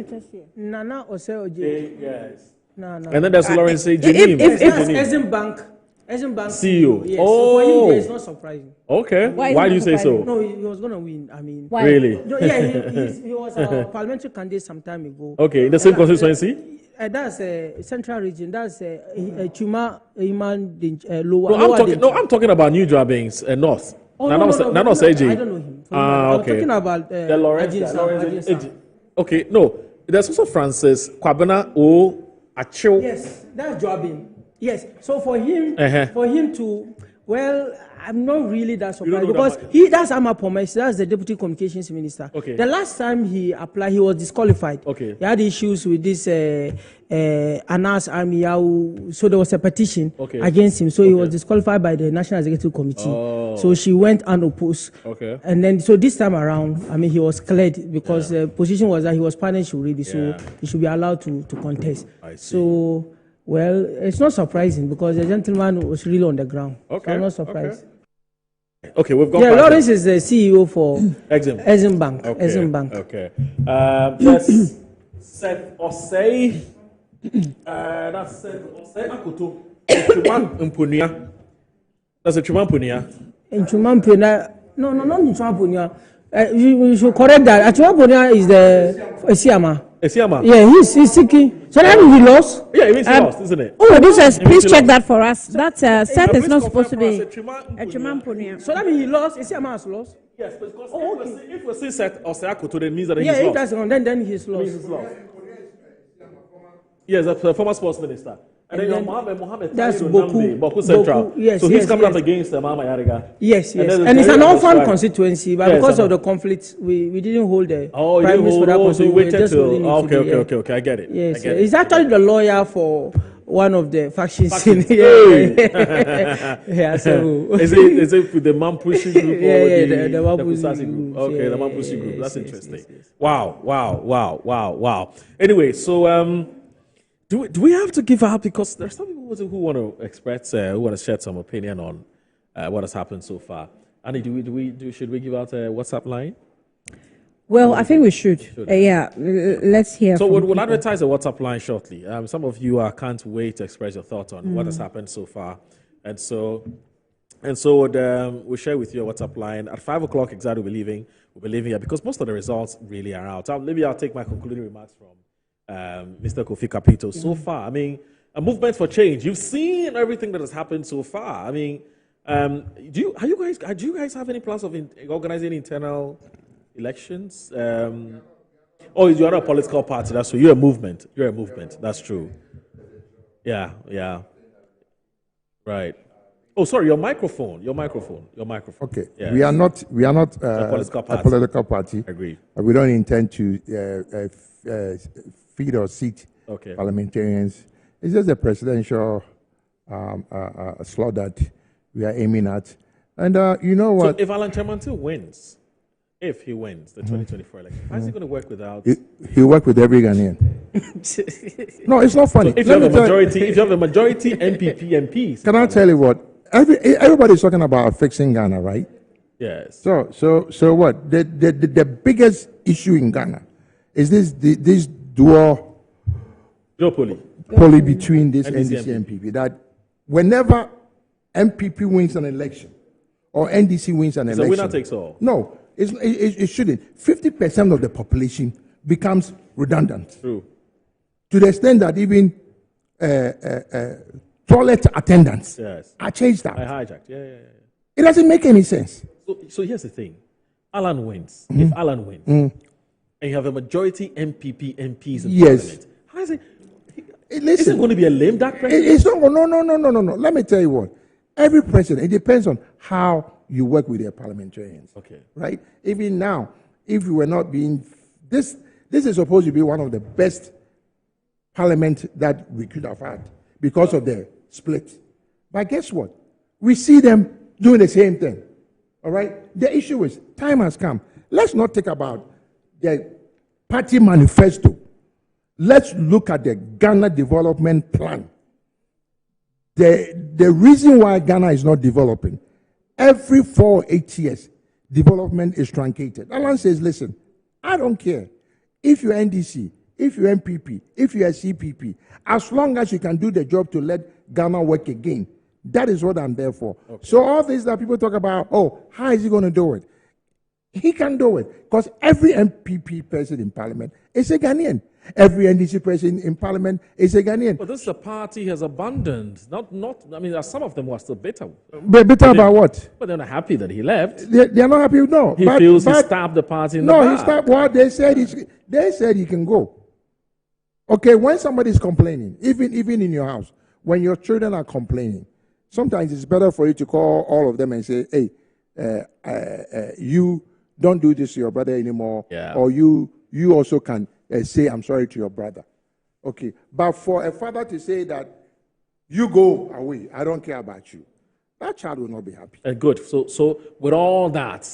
Nana Oseo J. Yes. No. And then there's Lawrence J. Janim. If Exim Bank CEO. Yes. Oh. So for him, it's not surprising. Okay. Why do you say so? No, he was going to win. I mean, why? Really? Yeah, he was a parliamentary candidate some time ago. Okay, in the same constituency? That's a central region. That's Chuma Iman Lower. I'm talking about New Joabins North. No, I don't know him. Okay. I'm talking about the Lawrence. Okay, no. There's also Francis Kwabena O. Achil. Yes, that's Joabin. Yes, so for him to, well, I'm not really that surprised because that's Ama Pomes, that's the Deputy Communications Minister. Okay. The last time he applied, he was disqualified. Okay. He had issues with this Anas Armiyahu, so there was a petition against him. So he was disqualified by the National Executive Committee. Oh. So she went unopposed. Okay. And then, so this time around, I mean, he was cleared because the position was that he was punished already, so he should be allowed to contest. I see. So Well, it's not surprising because the gentleman was really on the ground. Okay. So I'm not surprised. Okay, we've got. Yeah, Lawrence is the CEO for Exim Bank. Okay. Exim Bank. Okay. Just set or say. That's said or say. Akoto. Chuman Mpunia. That's a Chuman Mpunia. In Chuman Mpunia. No, not in Chuman Mpunia. You should correct that. Chuman Mpunia is the Esiama. Esiama. Yeah, he's seeking. So that means he lost. Yeah, it means he lost, isn't it? Oh, producers, please check that for us. That Seth is not supposed to be a Chumampunia. So that means he lost. Esiama has lost. Yes, because if we see Seth or Seakoto, then means that he's lost. Yeah, if lost. that's wrong, then he's lost. Yes, the former sports minister. And then Mohammed that's Boku Central. Yes, so he's coming up against Mama Yariga. Yes. And it's an orphan constituency, but because of the conflict, we didn't hold the primaries for that one. So you waited till. Okay, I get it. Yes, he's actually the lawyer for one of the factions. Yeah, so is it with the Mampushi group or the Kusasi group? Okay, the Mampushi group. That's interesting. Yes. Wow. Anyway, so do we have to give up because there's some people who want to express, who want to share some opinion on what has happened so far? Annie, should we give out a WhatsApp line? Well, I think we should. Yeah, let's hear. So we'll advertise a WhatsApp line shortly. Some of you can't wait to express your thoughts on what has happened so far, and so we'll share with you a WhatsApp line at 5 o'clock exactly. We'll be leaving here because most of the results really are out. Maybe I'll take my concluding remarks from Mr. Kofi Kapito. So far, I mean, a movement for change. You've seen everything that has happened so far. I mean, do you guys have any plans of organizing internal elections? Oh, you're not a political party. That's true. You're a movement. That's true. Yeah. Right. Oh, sorry. Your microphone. Okay. Yes. We are not a political party. Agreed. We don't intend to feed or seat parliamentarians. It's just a presidential slot that we are aiming at. And you know what? So if Alan Chamantil wins, if he wins the 2024 election, how is he going to work without? He'll work with every Ghanaian. No, it's not funny. So if you have a majority MPP MPs. Can I tell you what? Everybody's talking about fixing Ghana, right? Yes. So what? The biggest issue in Ghana is this duopoly between this NDC and MPP. That whenever MPP wins an election or NDC wins an election, it's a winner takes all. No, it shouldn't. 50% of the population becomes redundant. True. To the extent that even toilet attendants are changed out. I hijacked. Yeah. It doesn't make any sense. So here's the thing. Alan wins. If Alan wins, and you have a majority MPP MPs in parliament, how is it? Is it going to be a lame duck president? It's not. No. Let me tell you what. Every president, it depends on how you work with your parliamentarians. Okay. Right? Even now, if you were not being this is supposed to be one of the best parliament that we could have had because of the split. But guess what? We see them doing the same thing. All right? The issue is time has come. Let's not talk about the party manifesto. Let's look at the Ghana development plan. The reason why Ghana is not developing, every 4 or 8 years, development is truncated. Alan says, listen, I don't care if you're NDC, if you're MPP, if you're CPP, as long as you can do the job to let Ghana work again, that is what I'm there for. Okay. So all this that people talk about, how is he going to do it? He can do it because every MPP person in parliament is a Ghanaian. Every NDC person in parliament is a Ghanaian. But this is a party he has abandoned. I mean, some of them were still bitter. Bitter about what? But they're not happy that he left. They're not happy, no. He feels he stabbed the party in the back. No, he stabbed what? They said he can go. Okay, when somebody is complaining, even in your house, when your children are complaining, sometimes it's better for you to call all of them and say, hey, you don't do this to your brother anymore. Yeah. Or you also can say, I'm sorry to your brother. Okay. But for a father to say that you go away, I don't care about you, that child will not be happy. Good. So with all that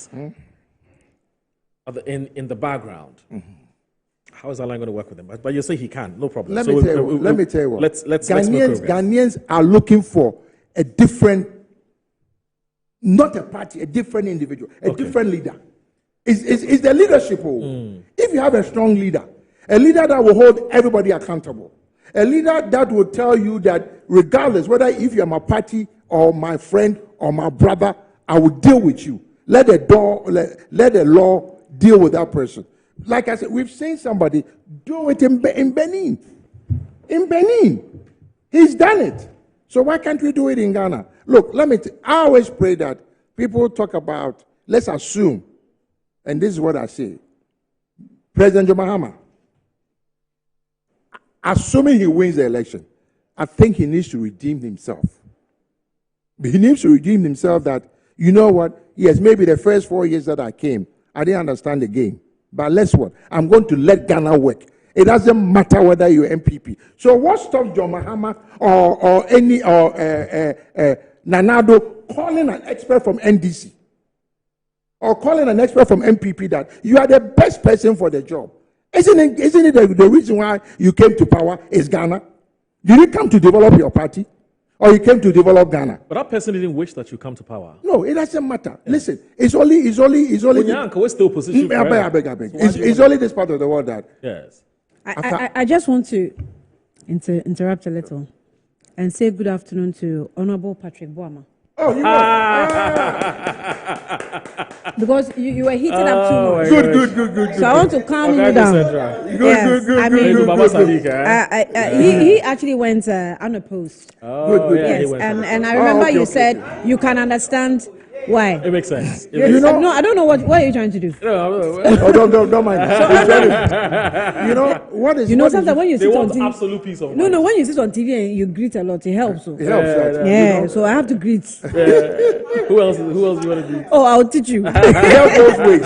in the background, how is that line going to work with him? But you say he can, no problem. Let me tell you what. Let's Ghanaians are looking for a different, not a party, a different individual, a different leader. It's the leadership. If you have a strong leader, a leader that will hold everybody accountable, a leader that will tell you that regardless whether if you're my party or my friend or my brother, I will deal with you. Let the law deal with that person. Like I said, we've seen somebody do it in Benin. In Benin. He's done it. So why can't we do it in Ghana? Look, I always pray that people talk about, let's assume, and this is what I say, President John Mahama, assuming he wins the election, I think he needs to redeem himself. He needs to redeem himself that, you know what, yes, maybe the first 4 years that I came, I didn't understand the game. But let's what? I'm going to let Ghana work. It doesn't matter whether you're MPP. So what stops John Mahama or Nanado calling an expert from NDC or calling an expert from MPP that you are the best person for the job? Isn't it the reason why you came to power is Ghana? Did you come to develop your party? Or you came to develop Ghana? But that person didn't wish that you come to power. No, it doesn't matter. Yeah. Listen, it's only. We're still positioned. I beg. It's only this part of the world that. Yes. I just want to interrupt a little and say good afternoon to Honorable Patrick Boama. Oh, you because you were heated up too much. Good. So I want to calm you down. Good. I mean, he actually went unopposed. Good. Yes, and I remember you said you can understand why. It makes sense. No, I don't know what are you trying to do. Don't mind. You know what is? You know sometimes when you sit on TV, absolute peace of mind. No, when you sit on TV and you greet a lot, it helps. It helps. Yeah, so I have to greet. Who else you want to greet? Oh, I'll teach you. Help those ways.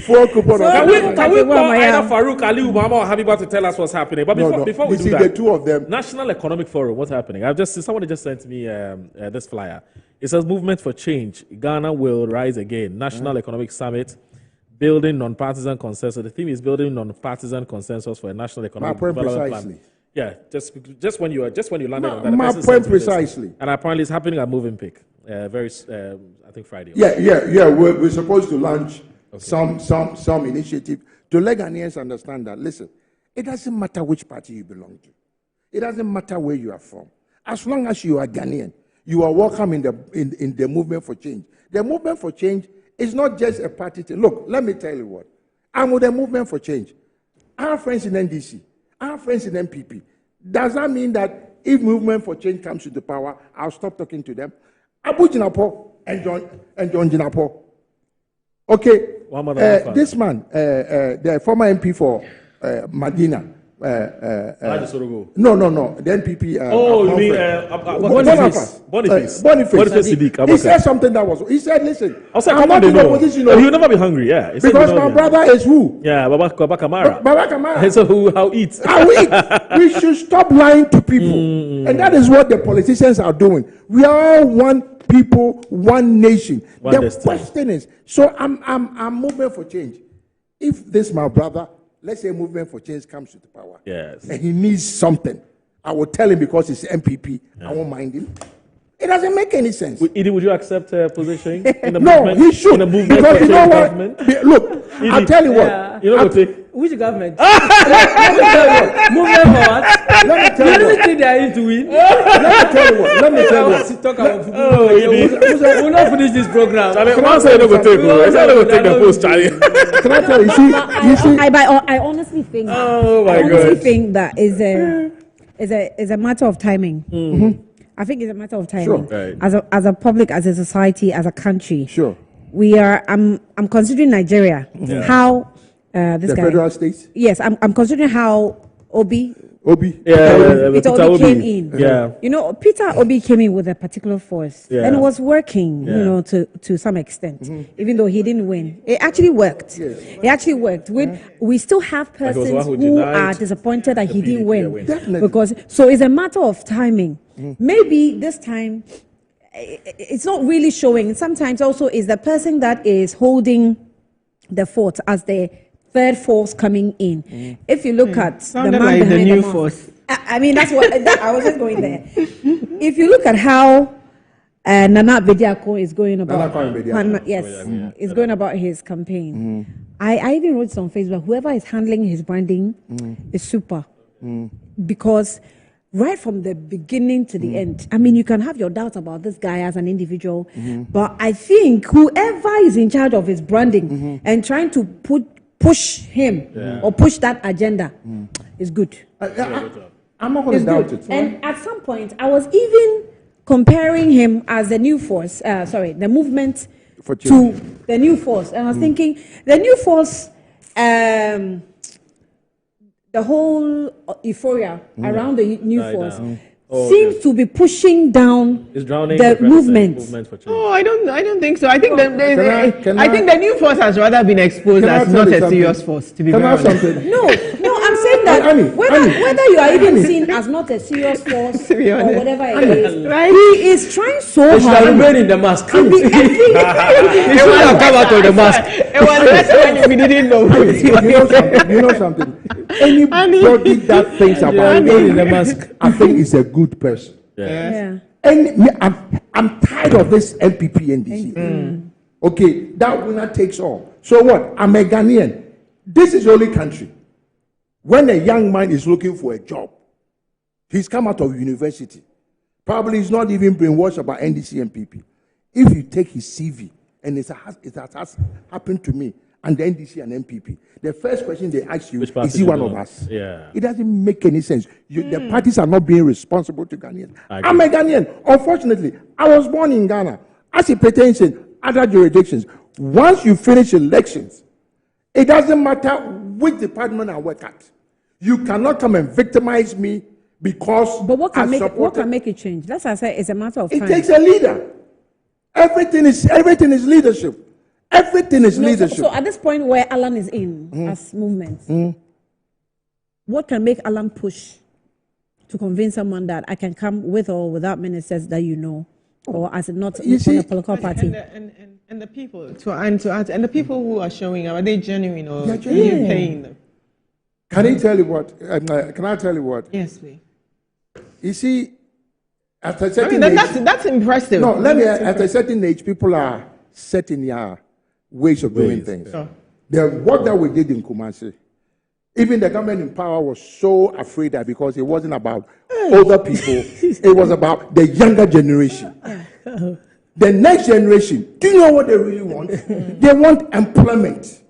Can we call either Farouk, Ali, Obama, or Habiba to tell us what's happening? But before we do that, the two of them. National Economic Forum, what's happening? Somebody just sent me this flyer. It says Movement for Change. Ghana will rise again. National Economic Summit, building non-partisan consensus. The theme is building non-partisan consensus for a national economic development plan. Yeah, just when you landed on that. My point precisely. And apparently it's happening at Movenpick. I think Friday. Yeah. We're supposed to launch some initiative to let Ghanaians understand that. Listen, it doesn't matter which party you belong to. It doesn't matter where you are from. As long as you are Ghanaian, you are welcome in the movement for change. The movement for change is not just a party thing. Look, let me tell you what. I'm with the movement for change. Our friends in NDC, our friends in MPP. Does that mean that if movement for change comes to the power, I'll stop talking to them? Abu Jinapo and John Jinapo. Okay, this man, the former MP for Medina. No. The NPP. You mean Boniface? Boniface. He said something that was. He said, "Listen, I'm not in opposition. He'll never be hungry. Yeah, because my brother is who? Yeah, Baba Kamara. Baba Kamara. So how eat? How eat? We should stop lying to people, and that is what the politicians are doing. We are all one people, one nation. The question is, so I'm moving for change. If this my brother. Let's say movement for change comes to the power. Yes. And he needs something. I will tell him because he's MPP. Yeah. I won't mind him. It doesn't make any sense. Would you accept a position in the no, movement? No, he should. In the movement because you know what? Government? Look, I'll tell you what. You know what? Which government? Let me tell you what. Movement for what? Let me tell you what. You think they are in to win? Let me tell you what. Talk about football. We'll not finish this program. Charlie, can I say no go take the post, Charlie? Can I tell you? You see. I honestly think. Oh my God. I honestly think that is a matter of timing. Mm-hmm. I think it's a matter of timing. Sure. Right. As a public, as a society, as a country. Sure. We are. I'm considering Nigeria. Yeah. How this the guy. Federal states. Yes, I'm considering how Obi. Peter Obi came in. Yeah. You know, Peter Obi came in with a particular force, and it was working. Yeah. You know, to some extent, even though he didn't win, it actually worked. Yes. It actually worked. We still have persons who are disappointed that he didn't win. Definitely. Because so it's a matter of timing. Maybe this time it's not really showing. Sometimes also is the person that is holding the fort as the third force coming in. If you look at the man like behind the new the force. I mean, that's what I was just going there. If you look at how Nana Bediako is going about, is going about his campaign. I even wrote on Facebook, whoever is handling his branding is super, because right from the beginning to the end, I mean, you can have your doubts about this guy as an individual, but I think whoever is in charge of his branding and trying to push him or push that agenda is good. I'm not going to doubt it. And at some point, I was even comparing him as the new force, the movement to the new force. And I was thinking, the new force, the whole euphoria around the new force seems to be pushing down the movement. Oh, I don't think so. I think I think the new force has rather been exposed as not a serious force. To be very honest. No, I'm saying that whether you are even seen as not a serious force or whatever it is, he is trying so hard. He's wearing the mask. He should have come out of the mask. It was better when we didn't know. You know something? Anybody that thinks about wearing the mask, I think is a good person. And I'm tired of this MPP NDC. Okay, that winner takes all. So what? I'm a Ghanaian. This is the only country. When a young man is looking for a job, he's come out of university. Probably he's not even brainwashed about NDC MPP. If you take his CV, and it has happened to me, and the NDC and MPP, the first question they ask you, is he one of us? It doesn't make any sense. The parties are not being responsible to Ghanaians. I'm a Ghanaian. Unfortunately, I was born in Ghana. As it pertains in other jurisdictions, once you finish elections, it doesn't matter which department I work at. You cannot come and victimize me because. But what can make it change? That's why I say it's a matter of time. It takes a leader. Everything is leadership. Everything is leadership. So at this point where Alan is in as movement, what can make Alan push to convince someone that I can come with or without ministers that you know, or as not on a political party? And the people and the people who are showing up, are they genuine or are you paying them? Can I tell you what? Can I tell you what? Yes, please. You see, at a certain age, that's impressive. No, at a certain age, people are set in their ways of doing things. The work that we did in Kumasi, even the government in power was so afraid that because it wasn't about older people, it was about the younger generation. The next generation, do you know what they really want? They want employment.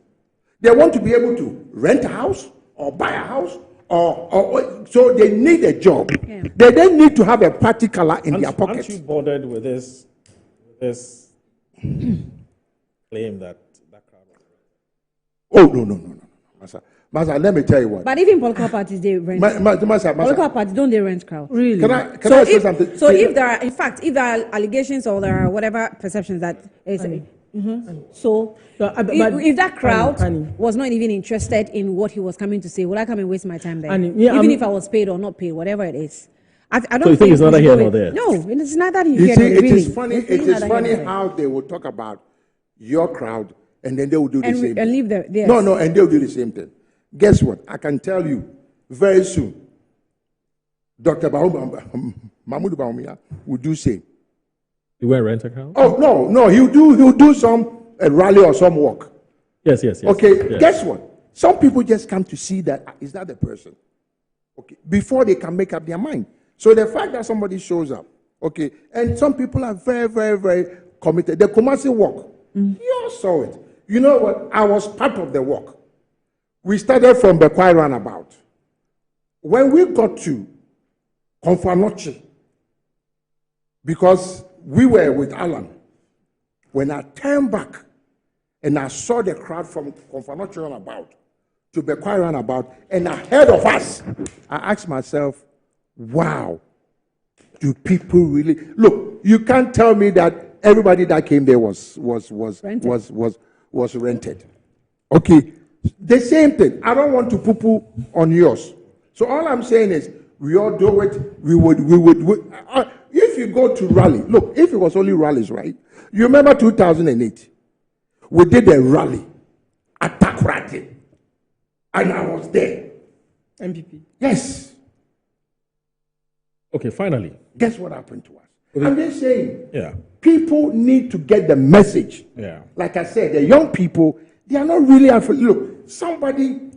They want to be able to rent a house or buy a house, or so they need a job. They then need to have a party color in their pocket. Aren't you bothered with this claim that crowd was? Oh, no. Masa, let me tell you what. But even political parties, they rent. Political parties, don't they rent crowd? Really? Can I say something? So if there are, in fact, if there are allegations or there are whatever perceptions that is, so if that crowd was not even interested in what he was coming to say, would I come and waste my time there? Even if I was paid or not paid, whatever it is. I don't so you think it's neither here nor there? No, it's neither here nor there. It is funny. It is funny how they will talk about your crowd and then they will do the same thing. And leave there. Yes. No, and they'll do the same thing. Guess what? I can tell you very soon, Dr. Mahmoud Baumia will do same. You wear rent a crowd? Oh, no, he'll do some rally or some walk. Yes. Okay, yes. Guess what? Some people just come to see that, is that the person? Okay, before they can make up their mind. So the fact that somebody shows up, okay, and some people are very, very, very committed. The Kumasi walk, you all saw it. You know what? I was part of the walk. We started from the Bekwai roundabout. When we got to Konfanochi, because we were with Alan, when I turned back and I saw the crowd from Konfanochi roundabout to Bekwai roundabout, and ahead of us, I asked myself, wow, do people really look? You can't tell me that everybody that came there was rented. Okay, the same thing. I don't want to poo-poo on yours. So all I'm saying is, we all do it. We would. If you go to rally, look. If it was only rallies, right? You remember 2008? We did a rally at Takoradi. And I was there. MPP. Yes. Okay, finally. Guess what happened to us? Okay. I'm just saying. Yeah. People need to get the message. Yeah. Like I said, the young people, they are not really. Look, somebody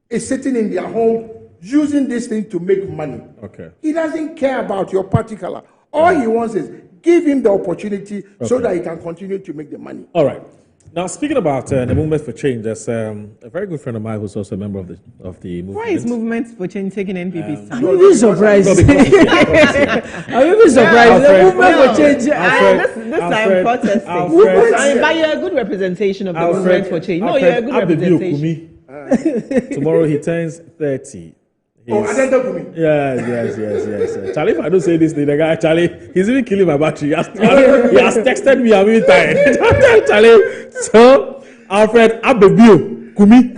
is sitting in their home using this thing to make money. Okay. He doesn't care about your particular. All he wants is give him the opportunity so that he can continue to make the money. All right. Now, speaking about the movement for change, there's a very good friend of mine who's also a member of the movement. Why is movement for change taking NPP? I'm even surprised. I'm even surprised. The movement for change. This time protesting. But you're a good representation of the movement for change. No, you're a good representation. Tomorrow he turns 30. Yes. Charlie, if I don't say this thing, the guy, Charlie, he's even killing my battery. He has texted me, I'm even tired. Charlie, so, Alfred, Abebio, Kumi,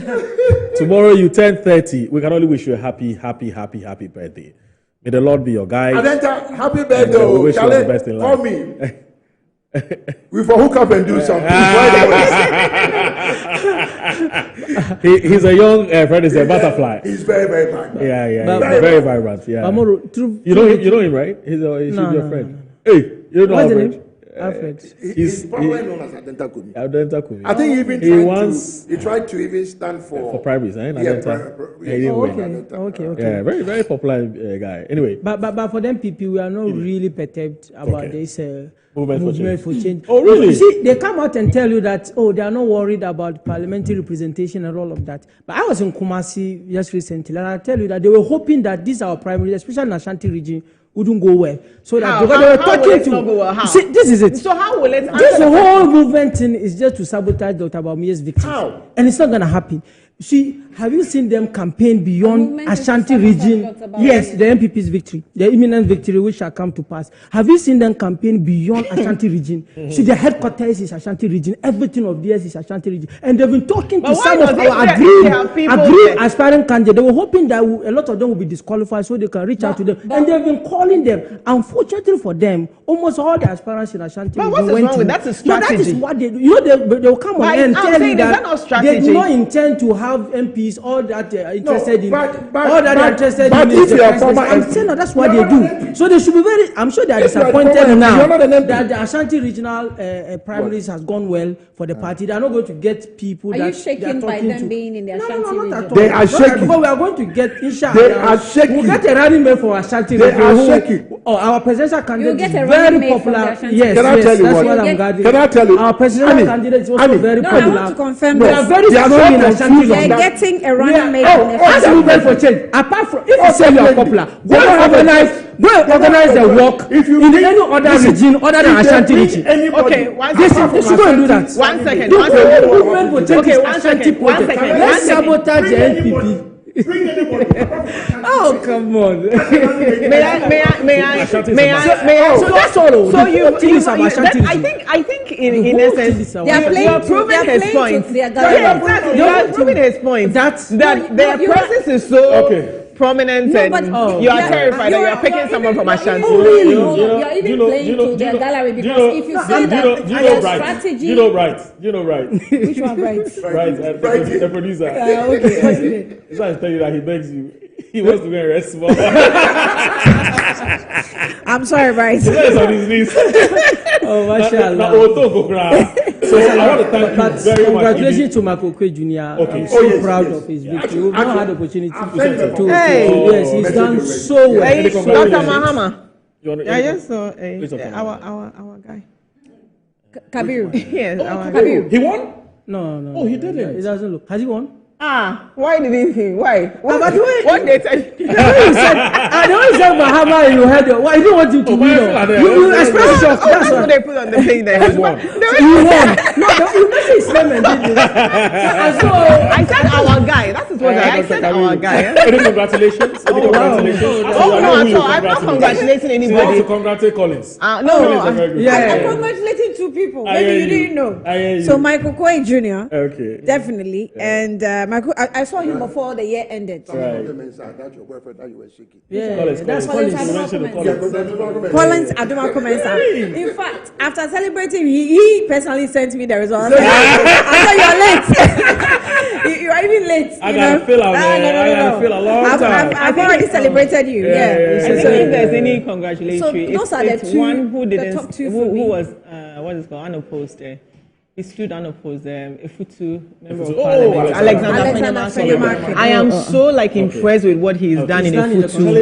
tomorrow you turn 30. We can only wish you a happy birthday. May the Lord be your guide. Adenta, happy birthday, we wish Charlie, you the best in life. call me. We for hook up and do something. He's a young friend. He's a butterfly. He's very vibrant. Yeah, very vibrant. Yeah. You know him, right? He's your friend. Hey, you know Alfred. Alfred. He's probably known as Adenta Kumi. I think he tried to even stand for primaries. Okay. Yeah, very, very popular guy. Anyway. But for them people, we are not really perturbed about this movement for change. Oh, really? You see, they come out and tell you that, they are not worried about parliamentary representation and all of that. But I was in Kumasi just recently, and I tell you that they were hoping that this our primaries, especially in Ashanti region, wouldn't go well. So that because they were talking to. See, this is it. So how will it? This whole movement thing is just to sabotage Dr. Bawumia's victory. How? And it's not going to happen. See, have you seen them campaign beyond Ashanti region? Yes, the MPP's victory, the imminent victory which shall come to pass. Have you seen them campaign beyond Ashanti region? See, the headquarters is Ashanti region, everything of theirs is Ashanti region. And they've been talking to some of our agreed aspiring candidates. They were hoping that a lot of them will be disqualified so they can reach out to them. And they've been calling them. Unfortunately for them, almost all the aspirants in Ashanti region went wrong with that's a strategy. No, that is what they do. You know, they will come on and tell you that they do not intend to have MPs, all that interested in, all that are interested in. If you are former I'm saying that's what they do. So they should be very. I'm sure they are disappointed now that the Ashanti regional primaries has gone well for the party. They are not going to get people. Are you shaken by them being in the Ashanti region? They are shaking. But we are going to get inshallah. They are shaking. We'll get a running mate for Ashanti region. They are shaking. Our presidential candidate is very popular. Yes, can I tell you that's what? what I'm guarding. Can I tell you? Our presidential candidate is also very popular. I want to confirm they are very strong in Ashanti. They're getting a running mate. Ask movement for change. Apart from, if you say you are popular, go and organize the work in any other region other than Ashanti region. Okay, they should go and do that. 1 second. Movement for change is Ashanti project. Let's sabotage the NPP. Oh, come on. May I? So that's all. So I think in essence, you're proving his point. Exactly. You're proving his point. That their presence is so prominent and you are terrified that you are picking someone from Ashanti. You're even playing to their gallery because if you say that their strategy. You know right. Which one right? Right, the producer. Okay. He's trying to tell you that he begs you. He wants to go and rest small. I'm sorry, Bryce. He's on his knees. Oh, mashallah. So I want to thank you very much. Congratulations to Michael Kwe Jr. Okay. I'm so proud of his victory. We've not had the opportunity to yes, he's done so well. Dr. Mahama. Yes, our guy. Kabiru. Yes, our Kabiru. He won? No. Oh, he didn't. It doesn't look. Has he won? Why didn't he? Why? What they said? I know you said Bahama in your head. Why? You don't want him to win. You express yourself. That's what they put on the thing there. You won. No, you must say Islam and did So I said our guy. That is what I said. Our guy. Any congratulations? Congratulations. No, I'm not congratulating anybody. You want to congratulate Collins? No. I'm congratulating two people. Maybe you didn't know. So Michael Kwe Jr. Okay. Definitely, and Michael, I saw him before the year ended. Right. That's your boyfriend that you were shaking. Yeah, that's Collins Adoma Comensa. In fact, fact, after celebrating, he personally sent me the results. I said, you're late. You're even late. I gotta fill out, man. I gotta fill a long time. I've already celebrated you. Yeah. I think if there's any congratulatory, so those are the two, one who didn't, the top two who was, what is it called, unopposed. He stood unopposed. Ifutu, member of Parliament, Alexander. I am so impressed with what he's done in Ifutu.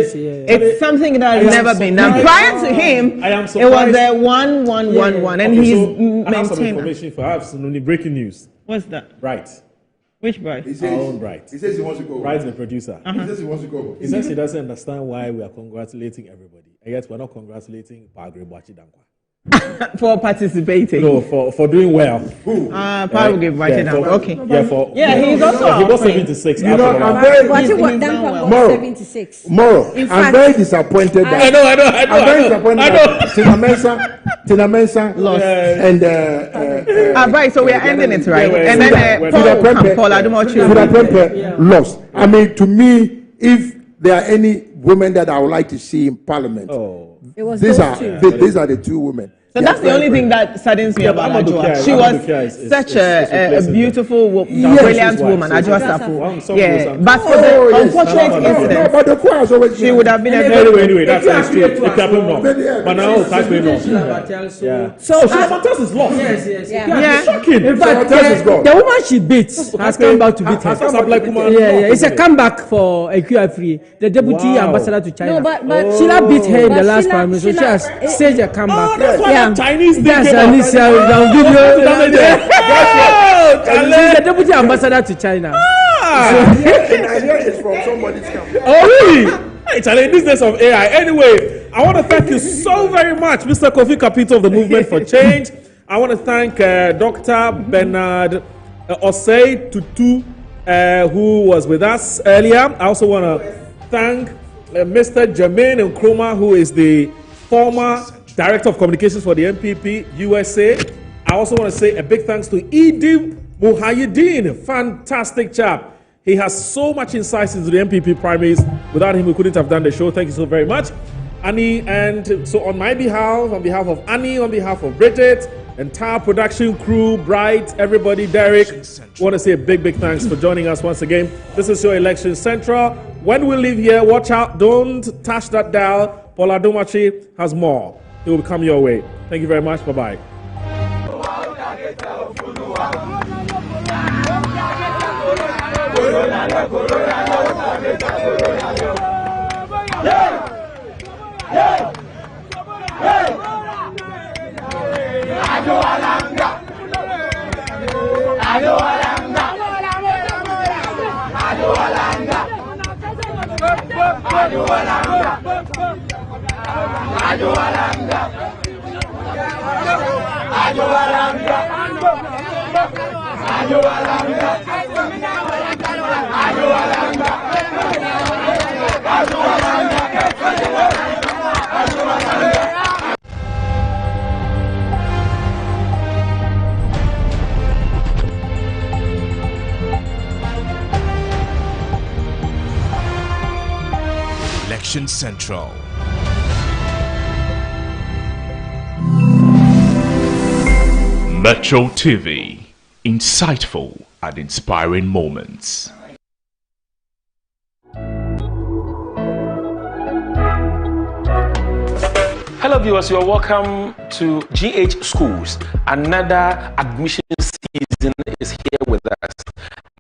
It's something that has never been done. Prior to him, it was a 1-1-1-1, and he's maintained. I have some information for us. Breaking news. What's that? Right. Which Bright? He says, our own Bright. He says he wants to go. Bright is the producer. He says he wants to go. He says he doesn't understand why we are congratulating everybody. And yet we're not congratulating Pagre Bwachi Dankwa. For participating. No, for doing well. Who? Pagre Bwachi Dankwa. Okay. He's also he got 76. You know, I'm very... Tomorrow. I'm very disappointed that... I know. I'm very disappointed that Tina Mensa lost. And... right, so we are ending it, right? And then Paul Adumochi lost. I mean, to me, if there are any women that I would like to see in Parliament, these are the two women. So that's the only thing that saddens me about Adwoa. She was such a beautiful, brilliant woman, Adwoa Safo. Yeah, but for the unfortunate incident, she would have been a anyway. That's true. It happened now, but now it's happening. So Fontas is lost. Yes. Yeah. Shocking. In fact, the woman she beats has come back to beat her. It's a comeback for Ekuafri, the deputy ambassador to China. No, but Sheila beat her in the last primary, so she has staged a comeback. Chinese video. The deputy ambassador to China. Nigeria is from somebody's camp. Oh, really? Hey, Charlie, in these days of AI. Anyway, I want to thank you so very much, Mr. Kofi Kapito of the Movement for Change. I want to thank Dr. Bernard Osei Tutu, who was with us earlier. I also want to thank Mr. Jermaine Nkrumah, who is the former Director of Communications for the MPP USA. I also want to say a big thanks to Edim Muhayideen, fantastic chap. He has so much insights into the MPP primaries. Without him, we couldn't have done the show. Thank you so very much, Annie. And so on my behalf, on behalf of Annie, on behalf of Bridget, entire production crew, Bright, everybody, Derek, I want to say a big thanks for joining us once again. This is your Election Central. When we leave here, watch out, don't touch that dial. Paul Adumochi has more. It will come your way. Thank you very much. Bye-bye. Election Central. Metro TV, insightful and inspiring moments. Hello viewers, you're welcome to GH Schools, another admission